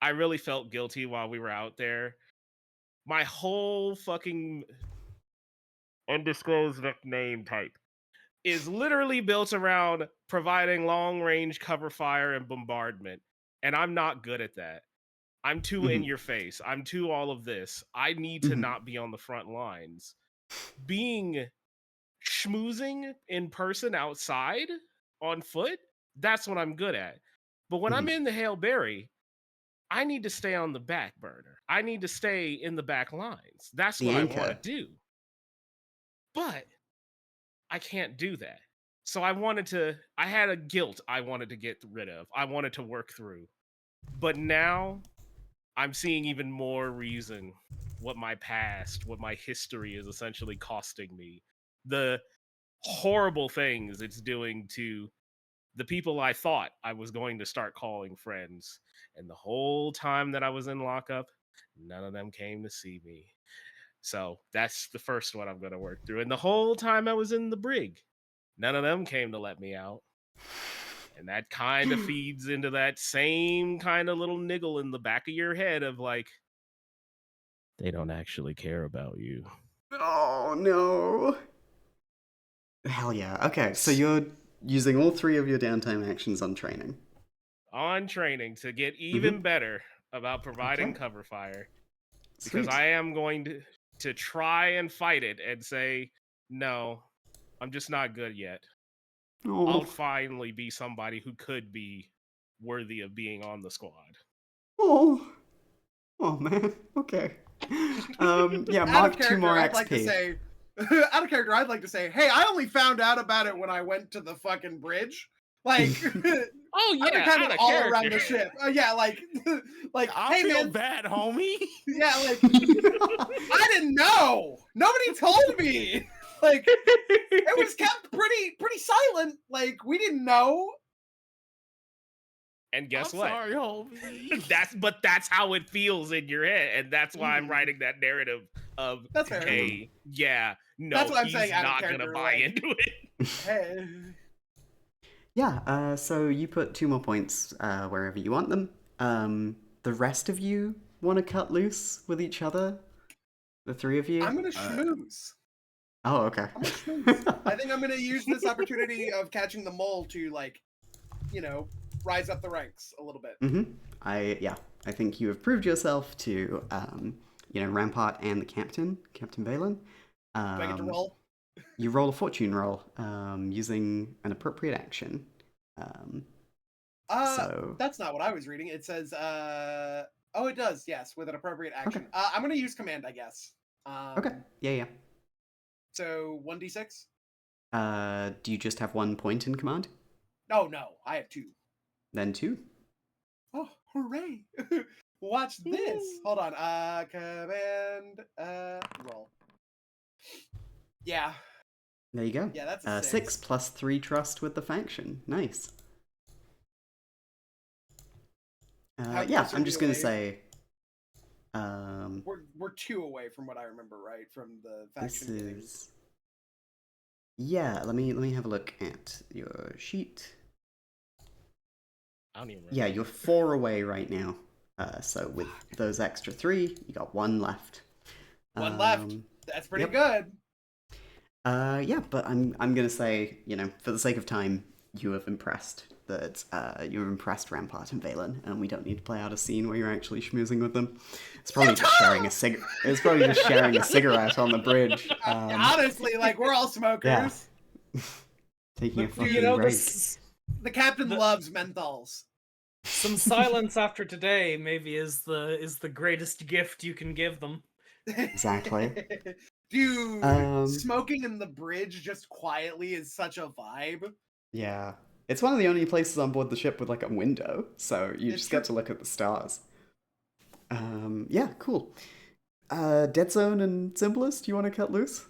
I really felt guilty while we were out there. My whole fucking undisclosed name type, is literally built around providing long range cover fire and bombardment. And I'm not good at that. I'm too in your face. I'm too all of this. I need to not be on the front lines. Being schmoozing in person outside on foot, that's what I'm good at. But when I'm in the Hail Berry, I need to stay on the back burner. I need to stay in the back lines. That's The what I anchor. want to do. But I can't do that. So I had a guilt I wanted to get rid of. I wanted to work through. But now I'm seeing even more reason what my past, what my history is essentially costing me. The horrible things it's doing to the people I thought I was going to start calling friends. And the whole time that I was in lockup, none of them came to see me. So that's the first one I'm going to work through. And the whole time I was in the brig, none of them came to let me out. And that kind of feeds into that same kind of little niggle in the back of your head of like, they don't actually care about you. Oh no. Hell yeah. Okay, so you're using all 3 of your downtime actions on training. On training to get even better about providing Okay. cover fire. Because Sweet. I am going to try and fight it and say, no, I'm just not good yet. I'll Oh. finally be somebody who could be worthy of being on the squad. Oh. Oh man. Okay. Yeah, Out of mark 2 character, more I'd like to XP. say, out of character, I'd like to say, hey, I only found out about it when I went to the fucking bridge. Like, Oh I've been yeah, kind out of of all character. around the ship. Yeah, like, I hey feel man, bad, homie. yeah, like, I didn't know. Nobody told me. Like, it was kept pretty silent. Like, we didn't know. And guess I'm what? sorry, homie. That's how it feels in your head, and that's why I'm writing that narrative of, That's fair. hey, yeah, no, That's what I'm he's saying, out of not gonna character, buy like- into it. Hey. Yeah, so you put 2 more points wherever you want them. The rest of you want to cut loose with each other? The 3 of you? I'm gonna schmooze. Oh, okay. I'm gonna schmooze. I think I'm gonna use this opportunity of catching the mole to, like, you know, rise up the ranks a little bit. I think you have proved yourself to, Rampart and the Captain Valen. Do I get to roll? You roll a fortune roll using an appropriate action. So That's not what I was reading. It says, oh, it does, yes, with an appropriate action. Okay. I'm gonna use command, I guess. okay, yeah. So 1d6? Do you just have 1 point in command? No, I have 2. Then 2. Oh, hooray! Watch this. Hold on. Command. Roll. Yeah. There you go. Yeah, that's a 6 plus 3 trust with the faction. Nice. How Yeah, close are I'm we just gonna away? say. We're 2 away from what I remember, right? From the This faction getting- is. Yeah, let me have a look at your sheet. I don't even remember. Yeah, you're 4 away right now. So with those extra 3, you got 1 left. 1 left. That's pretty yep. good. Yeah, but I'm gonna say, for the sake of time, you have impressed you've impressed Rampart and Valen, and we don't need to play out a scene where you're actually schmoozing with them. It's probably just sharing a It's probably just sharing a cigarette on the bridge. Honestly, like, we're all smokers. Yeah. Taking a Look, fucking You know, break. The captain loves menthols. some silence after today maybe is the greatest gift you can give them. Exactly. Dude, smoking in the bridge just quietly is such a vibe. Yeah. It's one of the only places on board the ship with like a window, so you It's just get to look at the stars. Yeah, cool. Dead Zone and Symbolist, you want to cut loose?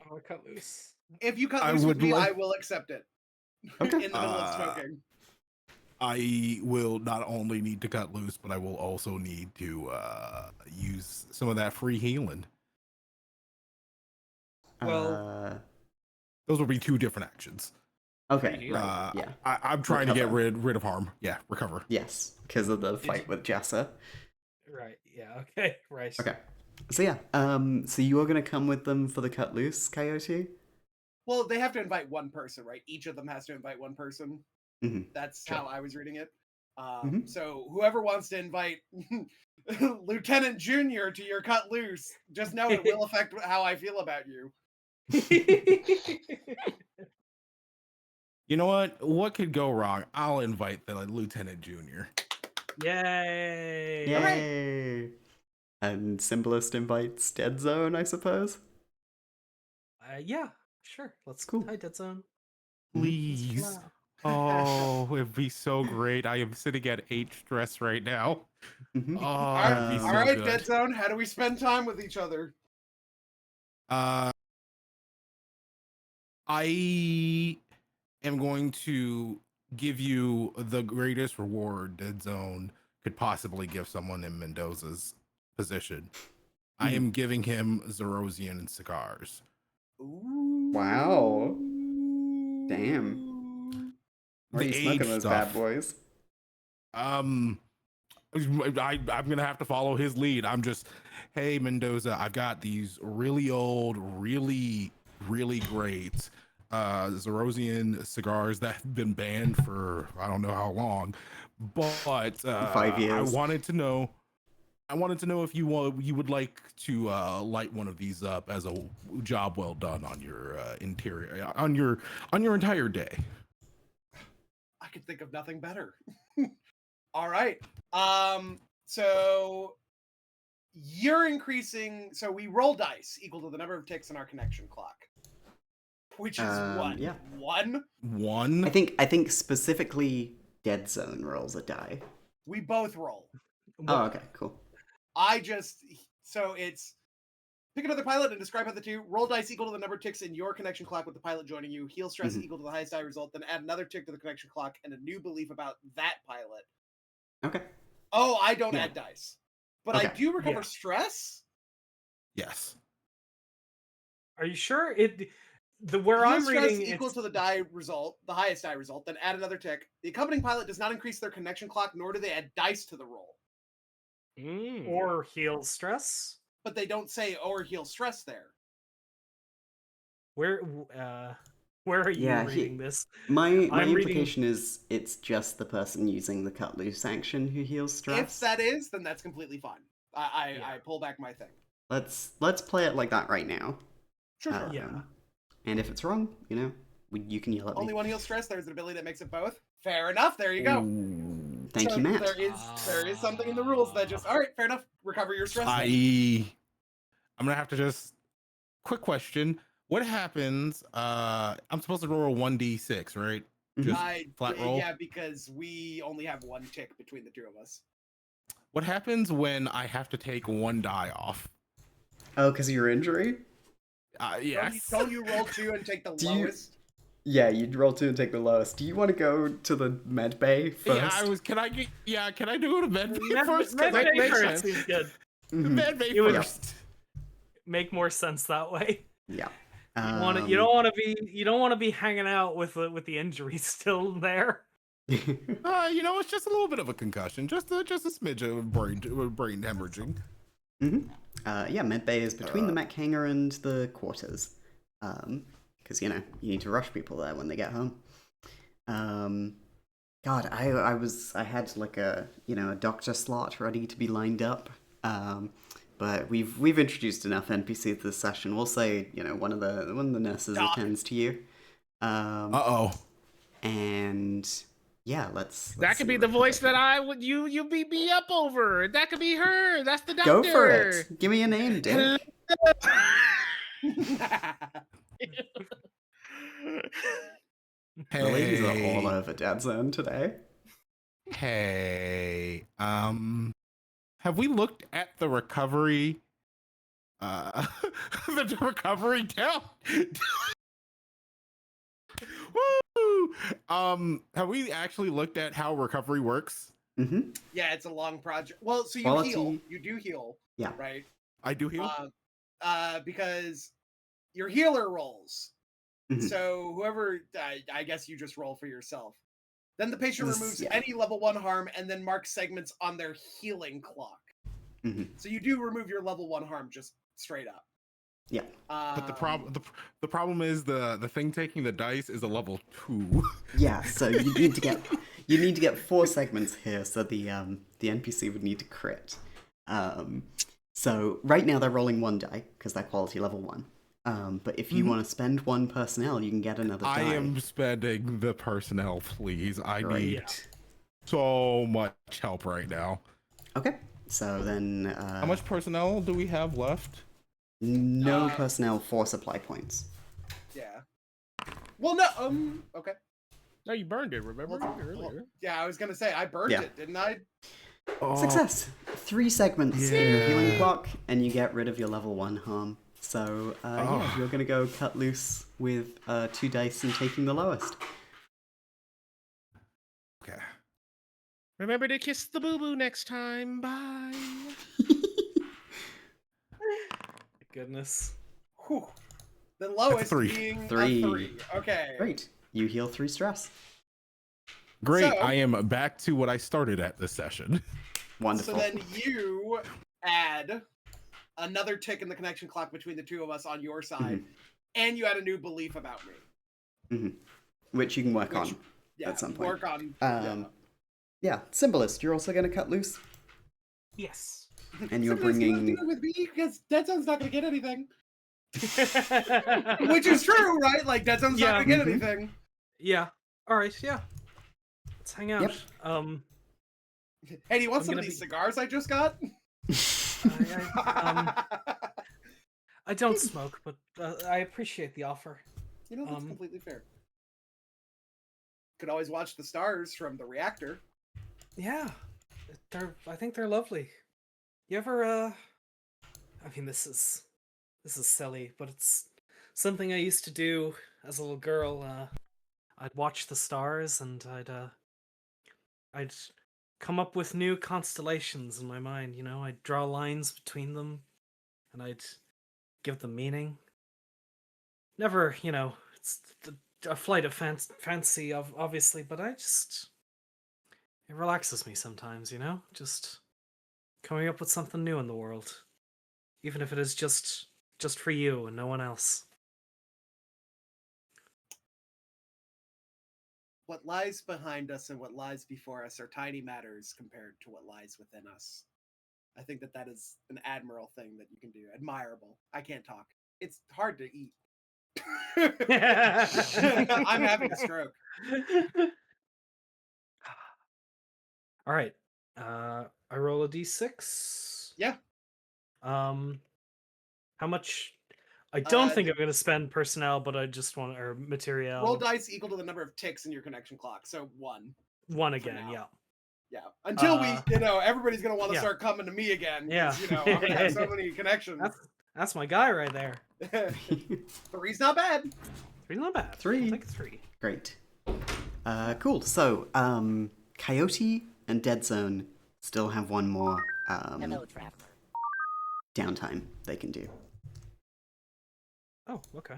I'll cut loose. If you cut I loose with would me, like- I will accept it. Okay. In the middle of smoking. I will not only need to cut loose, but I will also need to use some of that free healing. Well- Those will be 2 different actions. Okay, right, yeah. I'm trying to get Recover. rid of harm. Yeah, recover. Yes, because of the fight with Jessa. Right. Yeah. Okay. Right. Okay. So yeah, so you are gonna come with them for the cut loose, Coyote? Well, they have to invite one person, right? Each of them has to invite one person. Mm-hmm. That's Sure. how I was reading it. Mhm. So whoever wants to invite Lieutenant Junior to your cut loose, just know it will affect how I feel about you. You know what? What could go wrong? I'll invite the Lieutenant Junior. Yay! Yay! And Symbolist invites Dead Zone, I suppose? Yeah, sure. Let's Cool. Hi, Dead Zone. Please. Wow. Oh, it'd be so great. I am sitting at 8 stress right now. Mhm. Oh, All it'd be so right, good. Dead Zone. How do we spend time with each other? I am going to give you the greatest reward Dead Zone could possibly give someone in Mendoza's position. I am giving him Zerosian cigars. Ooh. Wow. Damn. Where are The you smoking age those stuff. bad boys? I'm gonna have to follow his lead. I'm just, hey Mendoza, I've got these really old, really great Zerosian cigars that have been banned for I don't know how long, but 5 years. I wanted to know if you would like to light one of these up as a job well done on your interior on your entire day. I could think of nothing better. All right. So you're increasing. So we roll dice equal to the number of ticks in our connection clock, which is what? Yeah. 1. One. I think specifically Dead Zone rolls a die. We both roll. Oh, okay, cool. So it's pick another pilot and describe how the two roll dice equal to the number of ticks in your connection clock with the pilot joining you. Heal stress equal to the highest die result. Then add another tick to the connection clock and a new belief about that pilot. Okay. Oh, I don't add dice, but I Okay. do recover stress. Yes. Are you sure? Where Heal I'm stress reading equal to the die result, the highest die result. Then add another tick. The accompanying pilot does not increase their connection clock, nor do they add dice to the roll. or heal stress. But they don't say or heal stress there. Where are you reading this? My I'm reading. implication is it's just the person using the cut loose action who heals stress. If that is, then that's completely fine. I pull back my thing. Let's play it like that right now. Sure. Yeah. And if it's wrong, you can yell at me. Only one heal stress. There's an ability that makes it both. Fair enough. There you go. Ooh. Thank you, Matt. There is something in the rules that just all right. Fair enough. Recover your stress. I'm gonna have to just quick question. What happens? I'm supposed to roll a 1d6, right? Just flat roll. Yeah, because we only have one tick between the two of us. What happens when I have to take one die off? Oh, because of your injury? Yes. Don't you roll 2 and take the lowest? Yeah, you'd roll 2 and take the lowest. Do you want to go to the med bay first? Can I do it a med bay first? Med That bay makes first sense. is good. Med bay It would first. make more sense that way. Yeah. You don't want to be hanging out with the injury still there. It's just a little bit of a concussion, just a smidge of brain hemorrhaging. Yeah, med bay is between the mech hangar and the quarters. Because you need to rush people there when they get home. God, I had like a doctor slot ready to be lined up. But we've introduced enough NPCs this session. We'll say one of the nurses attends to you. And yeah, let's that could be the voice that you beat me up over. That could be her. That's the doctor. Go for it. Give me a name, Dick. Hey. The ladies are all over Dead Zone today. Hey, have we looked at the recovery? The recovery down. Woo! Have we actually looked at how recovery works? Yeah, it's a long project. Well, so you heal. You do heal. Yeah. Right. I do heal. Because your healer rolls. So whoever, I guess you just roll for yourself. Then the patient removes any level 1 harm and then marks segments on their healing clock. Mhm. So you do remove your level 1 harm just straight up. Yeah. But the problem is the thing taking the dice is a level 2. Yeah, so you need to get 4 segments here, so the NPC would need to crit. So right now they're rolling 1 die because they're quality level 1. But if you want to spend 1 personnel, you can get another die. I am spending the personnel, please. I need Great. so much help right now. Okay, so then How much personnel do we have left? no personnel for supply points. Yeah. Well, no. Okay. No, you burned it. Remember Well, earlier? Yeah, I was gonna say I burned it, didn't I? Oh, Success! 3 segments in your Yeah. healing block, and you get rid of your level 1 harm. So, yeah, you're gonna go cut loose with 2 dice and taking the lowest. okay. Remember to kiss the boo-boo next time. Bye. Goodness. Whew. The lowest 3. being 3. a 3. Okay. Great. You heal 3 stress. Great. So- I am back to what I started at this session. Wonderful. So then you add another tick in the connection clock between the two of us on your side, and you add a new belief about me. Which you can work Which- on Yeah, at some point. work on. Yeah, Symbolist, you're also going to cut loose, Yes. and you're Somebody's gonna bringing... do it with me because Dead Zone's not gonna get anything. Which is true, right? Like Dead Zone's not gonna get anything. Yeah. All right. Yeah. Let's hang out. Yep. Hey, do you want I'm some of gonna these cigars I just got? I don't smoke, but I appreciate the offer. You know, that's completely fair. Could always watch the stars from the reactor. Yeah, I think they're lovely. You ever? I mean, this is silly, but it's something I used to do as a little girl. I'd watch the stars, and I'd come up with new constellations in my mind. You know, I'd draw lines between them, and I'd give them meaning. Never, you know, it's a flight of fancy, obviously, but it relaxes me sometimes, you know? Just coming up with something new in the world. Even if it is just for you and no one else. What lies behind us and what lies before us are tiny matters compared to what lies within us. I think that is an admirable thing that you can do. Admirable. I can't talk. It's hard to eat. I'm having a stroke. All right. I roll a d6. Yeah. How much? I don't think the- I'm going to spend personnel, but I just want or material. Roll dice equal to the number of ticks in your connection clock. So 1. One again. now. Yeah. Yeah. Until we, everybody's gonna want to yeah. start coming to me again. Yeah. I'm gonna have so many connections. That's my guy right there. 3's not bad. 3's not bad. 3. I think 3. Great. Cool. So, Coyote and Dead Zone still have one more downtime they can do. Oh, okay.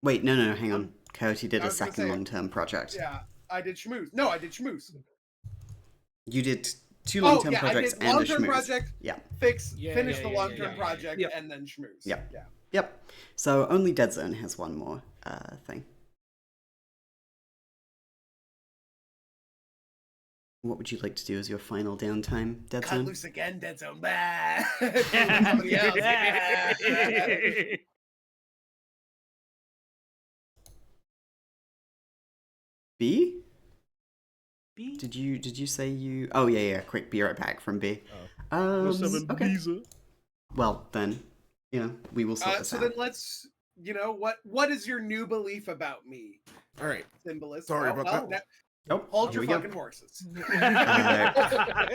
Wait, no, hang on. Coyote did I a was gonna second say- long-term project. Yeah, I did schmooze. No, I did schmooze. You did 2 long-term I projects did and a long-term schmooze. project. Yeah. Finish the long-term project, Yep. and then schmooze. Yep. Yeah. Yep. So only Dead Zone has one more thing. What would you like to do as your final downtime, Dead Cut Zone? loose again, Dead Zone. Bah. Somebody else. B? B? Did you say you? Oh yeah. Quick, be right back from B. What's up, Okay. Visa? Well then, we will sort this So out. then let's, what is your new belief about me, All right. Symbolist? Sorry about that. Oh, Hold here your we go. fucking horses.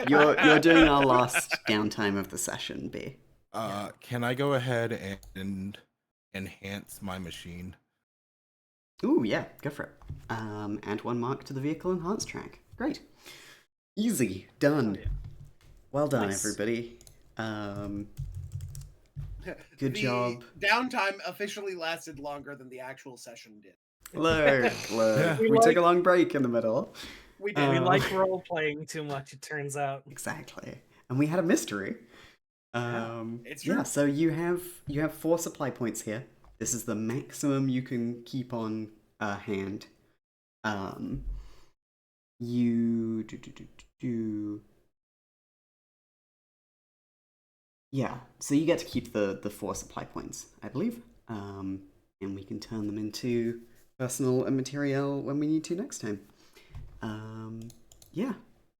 You're doing our last downtime of the session, B. Can I go ahead and enhance my machine? Ooh, yeah, go for it. Add 1 mark to the vehicle enhance track. Great. Easy. Done. Oh, yeah. Well done, Nice. everybody. Good job. Downtime officially lasted longer than the actual session did. Look. Yeah. We took a long break in the middle. We did. We Um, like role playing too much, it turns out. Exactly. And we had a mystery. It's Yeah, true. so you have 4 supply points here. This is the maximum you can keep on hand. Um, you Yeah, so you get to keep the 4 supply points, I believe. And we can turn them into personal and material when we need to next time. Yeah,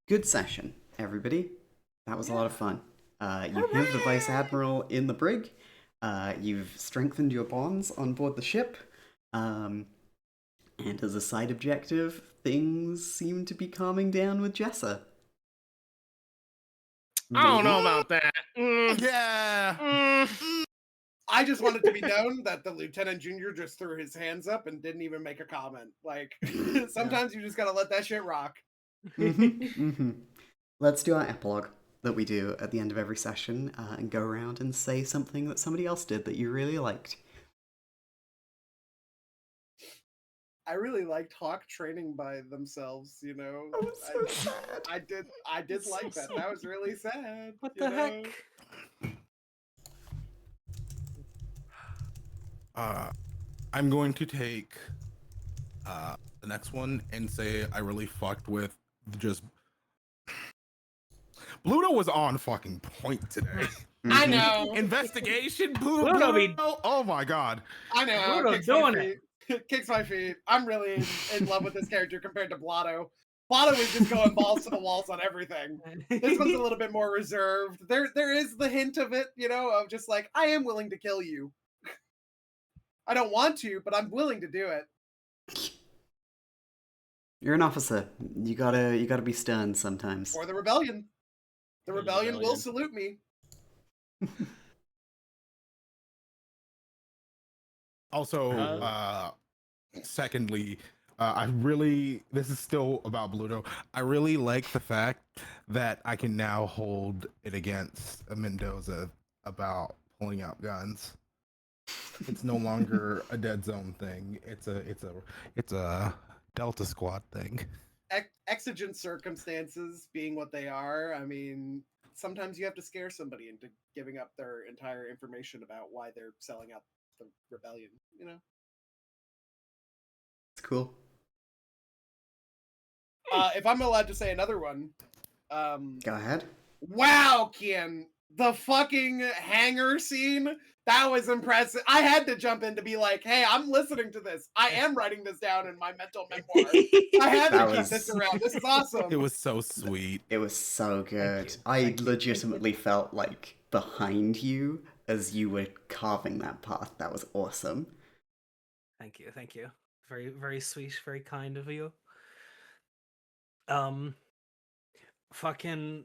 good session, everybody. That was a lot of fun. You have the Vice Admiral in the brig. You've strengthened your bonds on board the ship. And as a side objective, things seem to be calming down with Jessa. I don't know Maybe? about that. Yeah. I just wanted to be known that the Lieutenant Junior just threw his hands up and didn't even make a comment. Like, sometimes you just gotta let that shit rock. Let's do our epilogue that we do at the end of every session and go around and say something that somebody else did that you really liked. I really liked Hawk training by themselves, you know. That was so sad. I did It's so like that. sad. That was really sad. What you the know? heck? I'm going to take the next one and say I really fucked with just Bluto was on fucking point today. I know. Investigation, Bluto be- Bluto. Oh my god. I know. Bluto Kicks my doing feet. Kicks my feet. I'm really in love with this character compared to Blotto. Blotto is just going balls to the walls on everything. This one's a little bit more reserved. There is the hint of it, you know, of just like, I am willing to kill you. I don't want to, but I'm willing to do it. You're an officer. You gotta be stern sometimes. For the rebellion. The rebellion will rebellion. salute me. Also, secondly, this is still about Bluto. I really like the fact that I can now hold it against Mendoza about pulling out guns. It's no longer a dead zone thing. It's a Delta Squad thing. Exigent circumstances being what they are, I mean, sometimes you have to scare somebody into giving up their entire information about why they're selling out the rebellion, you know? It's cool. If I'm allowed to say another one, Go ahead. wow, Kian, the fucking hangar scene, that was impressive. I had to jump in to be like, hey, I'm listening to this. I am writing this down in my mental memoir. I had That to keep was- this around. This is awesome. It was so sweet. It was so good. you. I Thank you. legitimately felt like behind you as you were carving that path. That was awesome. Thank you. Very, very sweet, very kind of you. Fucking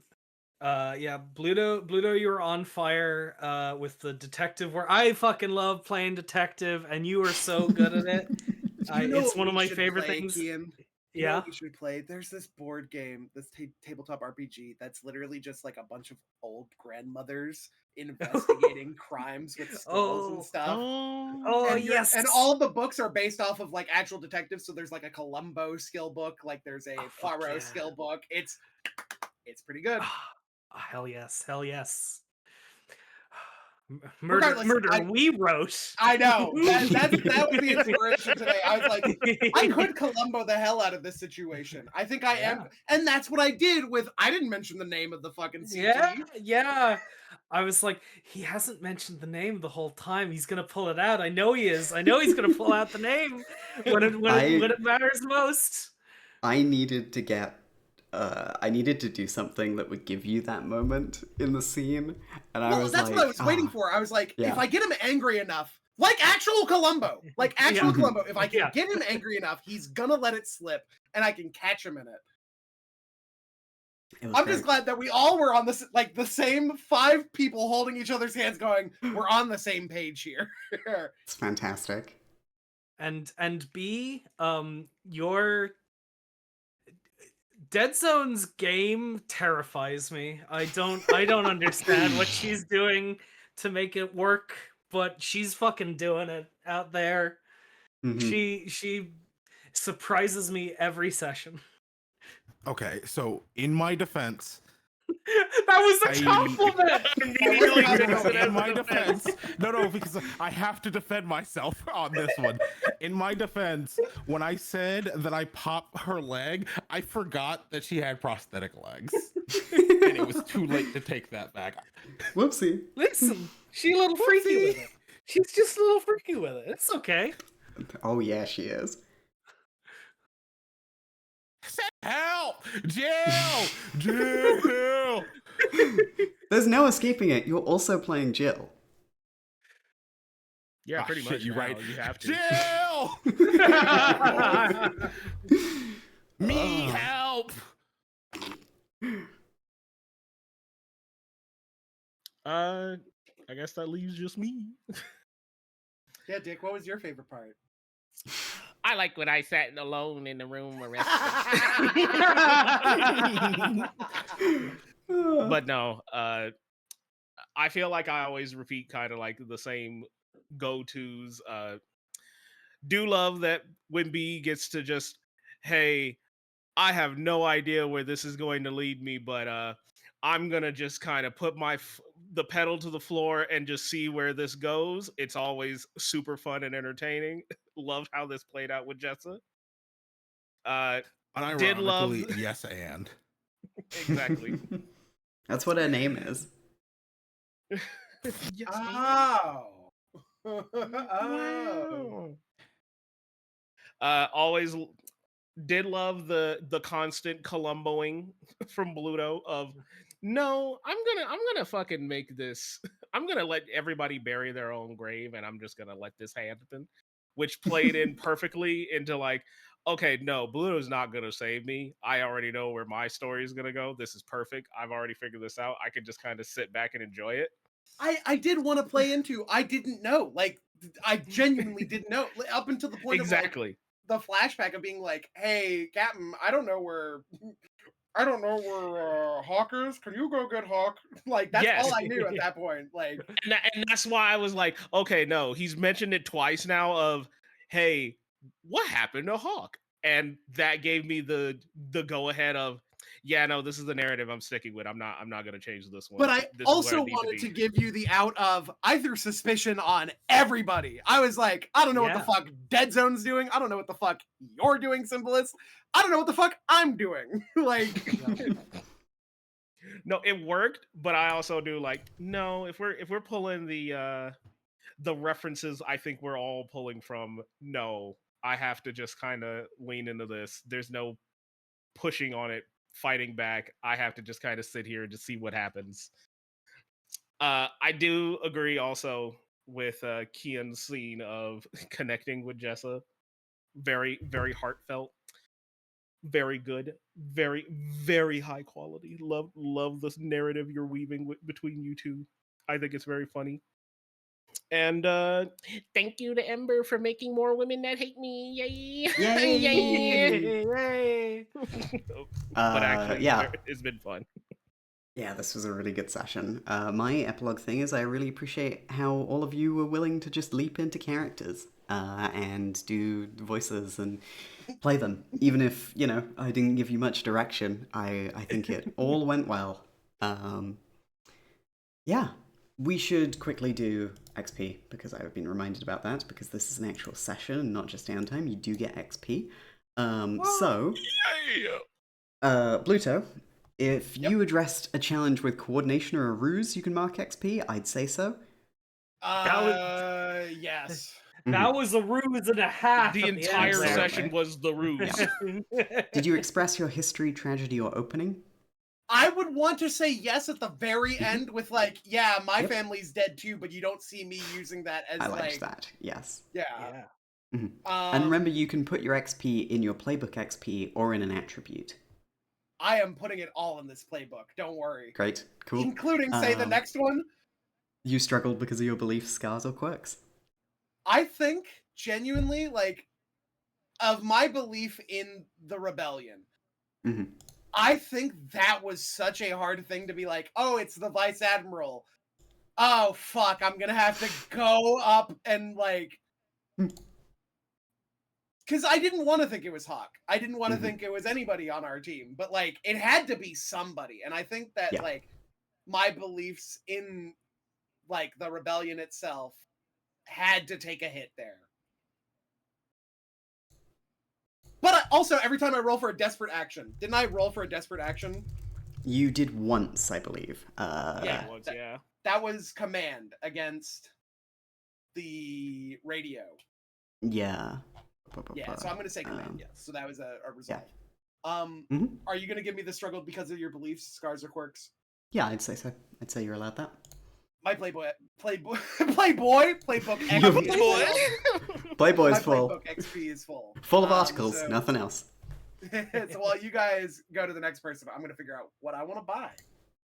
yeah, Bluto, you were on fire with the detective where I fucking love playing detective and you were so good at it. You know It's what one of we my should favorite play, things. Kian? You know Yeah. what we should play? There's this board game, this tabletop RPG that's literally just like a bunch of old grandmothers investigating crimes with skulls and stuff. Oh and yes. And all of the books are based off of like actual detectives. So there's like a Columbo skill book, like there's a Oh, fuck Poirot yeah. skill book. It's pretty good. Hell yes. Regardless, Murder we wrote. I know. That was the inspiration today. I was like, I could Columbo the hell out of this situation. I think I am. And that's what I did with, I didn't mention the name of the fucking CG. Yeah. I was like, he hasn't mentioned the name the whole time. He's gonna pull it out. I know he is. I know he's gonna pull out the name when it matters most. I needed to get I needed to do something that would give you that moment in the scene, and Well, that's what I was waiting for. I was like, if I get him angry enough, like actual Columbo, Columbo, if I can get him angry enough, he's gonna let it slip, and I can catch him in it. I'm just glad that we all were on this, like the same 5 people holding each other's hands, going, "We're on the same page here." It's fantastic. And B, your Dead Zone's game terrifies me. I don't understand what she's doing to make it work, but she's fucking doing it out there. Mm-hmm. She surprises me every session. Okay, so in my defense, That was a compliment. Immediately takes it as in my a defense, no, because I have to defend myself on this one. In my defense, when I said that I popped her leg, I forgot that she had prosthetic legs, and it was too late to take that back. Whoopsie. Listen, she's a little freaky with it. She's just a little freaky with it. It's okay. Oh yeah, she is. Help! Jill! Jill! There's no escaping it. You're also playing Jill. Yeah, Ah, pretty shit, much. you now, right. You have to. Jill! Me help! I guess that leaves just me. Yeah, Dick, what was your favorite part? I like when I sat alone in the room but no, I feel like I always repeat kind of like the same go-tos. Do love that when B gets to just, hey, I have no idea where this is going to lead me, but I'm gonna just kind of put the pedal to the floor and just see where this goes. It's always super fun and entertaining. Loved how this played out with Jessa. Did love Unironically, yes, and. exactly. That's what her name is. Yes, Oh. Oh. Always did love the constant Columboing from Bluto of no, I'm gonna fucking make this. I'm gonna let everybody bury their own grave, and I'm just gonna let this happen, which played in perfectly into like, okay, no, Bluto's not gonna save me. I already know where my story is gonna go. This is perfect. I've already figured this out. I can just kind of sit back and enjoy it. I did want to play into. I didn't know. Like, I genuinely didn't know. Up until the point Exactly. of like the flashback of being like, "Hey, Captain, I don't know where Hawk is. Can you go get Hawk?" Like, that's Yes. all I knew at that point. Like, And that's why I was like, okay, no, he's mentioned it twice now of, hey, what happened to Hawk? And that gave me the go ahead of, yeah, no, this is the narrative I'm sticking with. I'm not gonna change this one. but I This is where also I need wanted be. to give you the out of I threw suspicion on everybody. I was like, I don't know what the Yeah. fuck Dead Zone's doing. I don't know what the fuck you're doing, Symbolist. I don't know what the fuck I'm doing. Like, No, it worked, but I also do like, no, if we're pulling the references I think we're all pulling from, no, I have to just kind of lean into this. There's no pushing on it, fighting back. I have to just kind of sit here to see what happens. I do agree also with Kian's scene of connecting with Jessa. Very, very heartfelt. Very good. Very, very high quality. Love this narrative you're weaving between you two. I think it's very funny. And thank you to Ember for making more women that hate me. Yay! Yay! Yay! But actually, yeah. it's been fun. Yeah, this was a really good session. My epilogue thing is I really appreciate how all of you were willing to just leap into characters and do voices and play them. Even if, you know, I didn't give you much direction, I think it all went well. Yeah, we should quickly do XP because I've been reminded about that because this is an actual session and not just downtime. You do get XP. Bluto, if you addressed a challenge with coordination or a ruse, you can mark XP. I'd say so. yes. That was a ruse and a half. The at the entire end there. session was the ruse. Did you express your history, tragedy, or opening? I would want to say yes at the very end with like, yeah, my Yep. family's dead too, but you don't see me using that as I liked like that, yes. Yeah. Yeah. And remember, you can put your XP in your playbook XP or in an attribute. I am putting it all in this playbook. Don't worry. Great, cool. Including, say, the next one. You struggled because of your beliefs, scars, or quirks? I think, genuinely, like, of my belief in the rebellion, I think that was such a hard thing to be like, oh, it's the Vice Admiral. Oh, fuck, I'm gonna have to go up and, like... because I didn't want to think it was Hawk. I didn't want to think it was anybody on our team, but like it had to be somebody. And I think that like my beliefs in like the rebellion itself had to take a hit there. But also, every time I roll for a desperate action, didn't I roll for a desperate action? You did once, I believe. That was command against the radio. Yeah. Yeah, so I'm going to say command, yes. So that was a resolve. Yeah. Are you going to give me the struggle because of your beliefs, scars, or quirks? Yeah, I'd say so. I'd say you're allowed that. My playbook XP Playboy's full. Playbook XP is full. Full of articles, nothing else. So while you guys go to the next person, I'm going to figure out what I want to buy.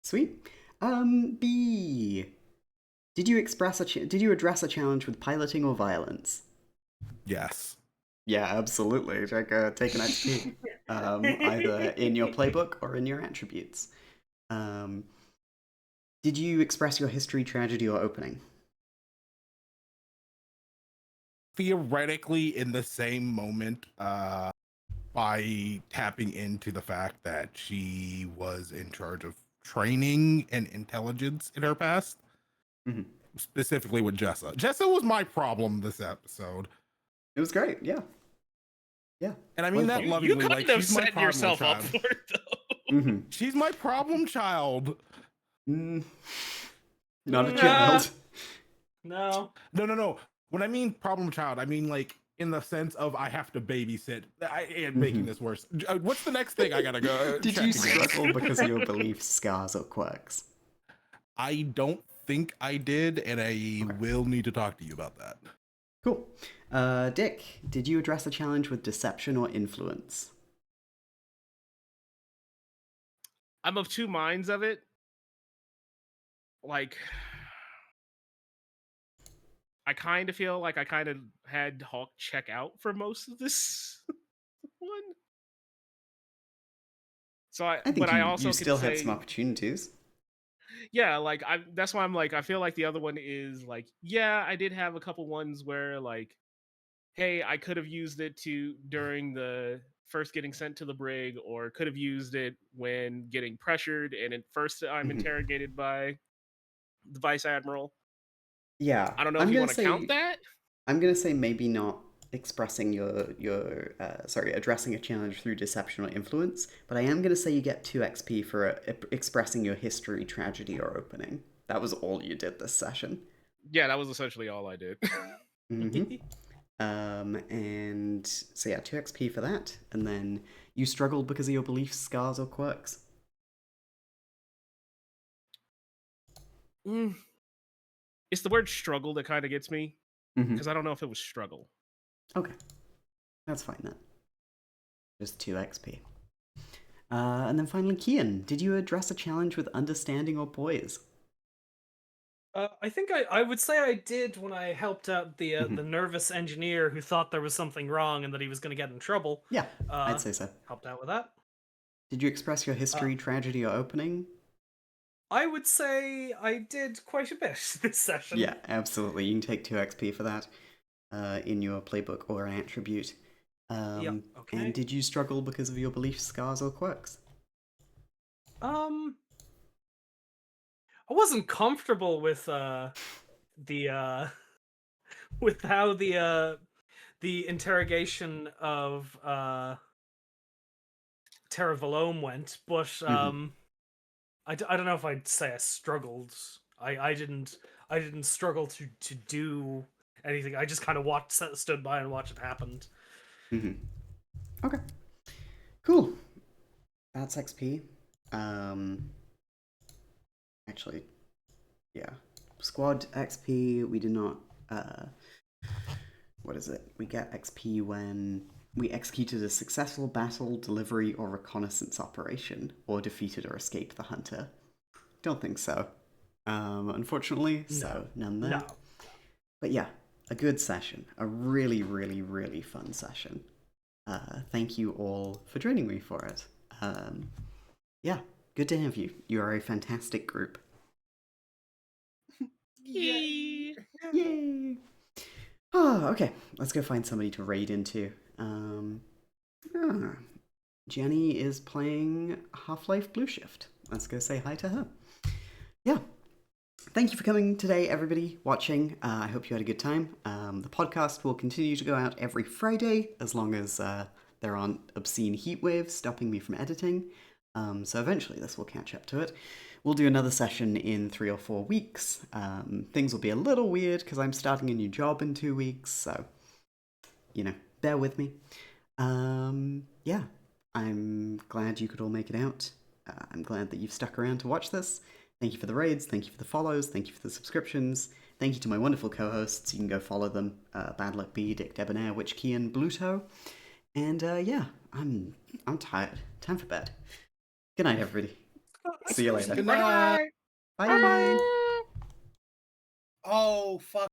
Sweet. B. Did you address a challenge with piloting or violence? Yes. Yeah, absolutely. Take an XP. Either in your playbook or in your attributes. Did you express your history, tragedy, or opening? Theoretically, in the same moment, by tapping into the fact that she was in charge of training and intelligence in her past, specifically with Jessa. Jessa was my problem this episode. It was great, yeah. Yeah. And I mean that lovingly. You kind of set yourself up for it, though. She's my problem child. Not a child. No. No. When I mean problem child, I mean like in the sense of I have to babysit. I am making this worse. What's the next thing I gotta go? Did you struggle because of your beliefs, scars, or quirks? I don't think I did, and I will need to talk to you about that. Cool. Dick, did you address a challenge with deception or influence? I'm of two minds of it. Like, I kind of feel like I kind of had Hawk check out for most of this one. So I think but I also you still could had say, some opportunities. Yeah, like that's why I'm like, I feel like the other one is like, yeah, I did have a couple ones where like, hey, I could have used it during the first getting sent to the brig, or could have used it when getting pressured and at first I'm interrogated by the vice admiral. Yeah. I don't know if you want to count that. I'm gonna say maybe not expressing addressing a challenge through deception or influence, but I am gonna say you get 2 XP for expressing your history, tragedy, or opening. That was all you did this session. Yeah, that was essentially all I did. And so yeah, 2 XP for that, and then you struggled because of your beliefs, scars, or quirks. It's the word struggle that kind of gets me, because I don't know if it was struggle. Okay, that's fine then. Just 2 XP. And then finally, Kian, did you address a challenge with understanding or poise? I think I would say I did when I helped out the nervous engineer who thought there was something wrong and that he was going to get in trouble. Yeah, I'd say so. Helped out with that. Did you express your history, tragedy, or opening? I would say I did quite a bit this session. Yeah, absolutely. You can take 2 XP for that in your playbook or an attribute. Okay. And did you struggle because of your beliefs, scars, or quirks? I wasn't comfortable with with how the interrogation of Terra Valome went, but I don't know if I'd say I struggled. I didn't struggle to do anything. I just kind of stood by and watched it happen. Okay. Cool. That's XP. Actually, yeah. Squad XP, we did not, what is it? We get XP when we executed a successful battle, delivery, or reconnaissance operation, or defeated or escaped the hunter. Don't think so. Unfortunately, so none there. No. But yeah, a good session. A really, really, really fun session. Thank you all for joining me for it. Yeah, good to have you. You are a fantastic group. Yay! Yay! Oh, okay. Let's go find somebody to raid into. Ah, Jenny is playing Half-Life Blue Shift. Let's go say hi to her. Yeah. Thank you for coming today, everybody watching. I hope you had a good time. The podcast will continue to go out every Friday, as long as there aren't obscene heat waves stopping me from editing. So eventually this will catch up to it. We'll do another session in 3 or 4 weeks. Things will be a little weird because I'm starting a new job in 2 weeks, so, bear with me. Yeah, I'm glad you could all make it out. I'm glad that you've stuck around to watch this. Thank you for the raids, thank you for the follows, thank you for the subscriptions, thank you to my wonderful co-hosts. You can go follow them, BadLuckBee, DickDebonair, WitchCian, Bluto. And yeah, I'm tired. Time for bed. Good night, everybody. See you later. Good night. Bye. Oh, fuck.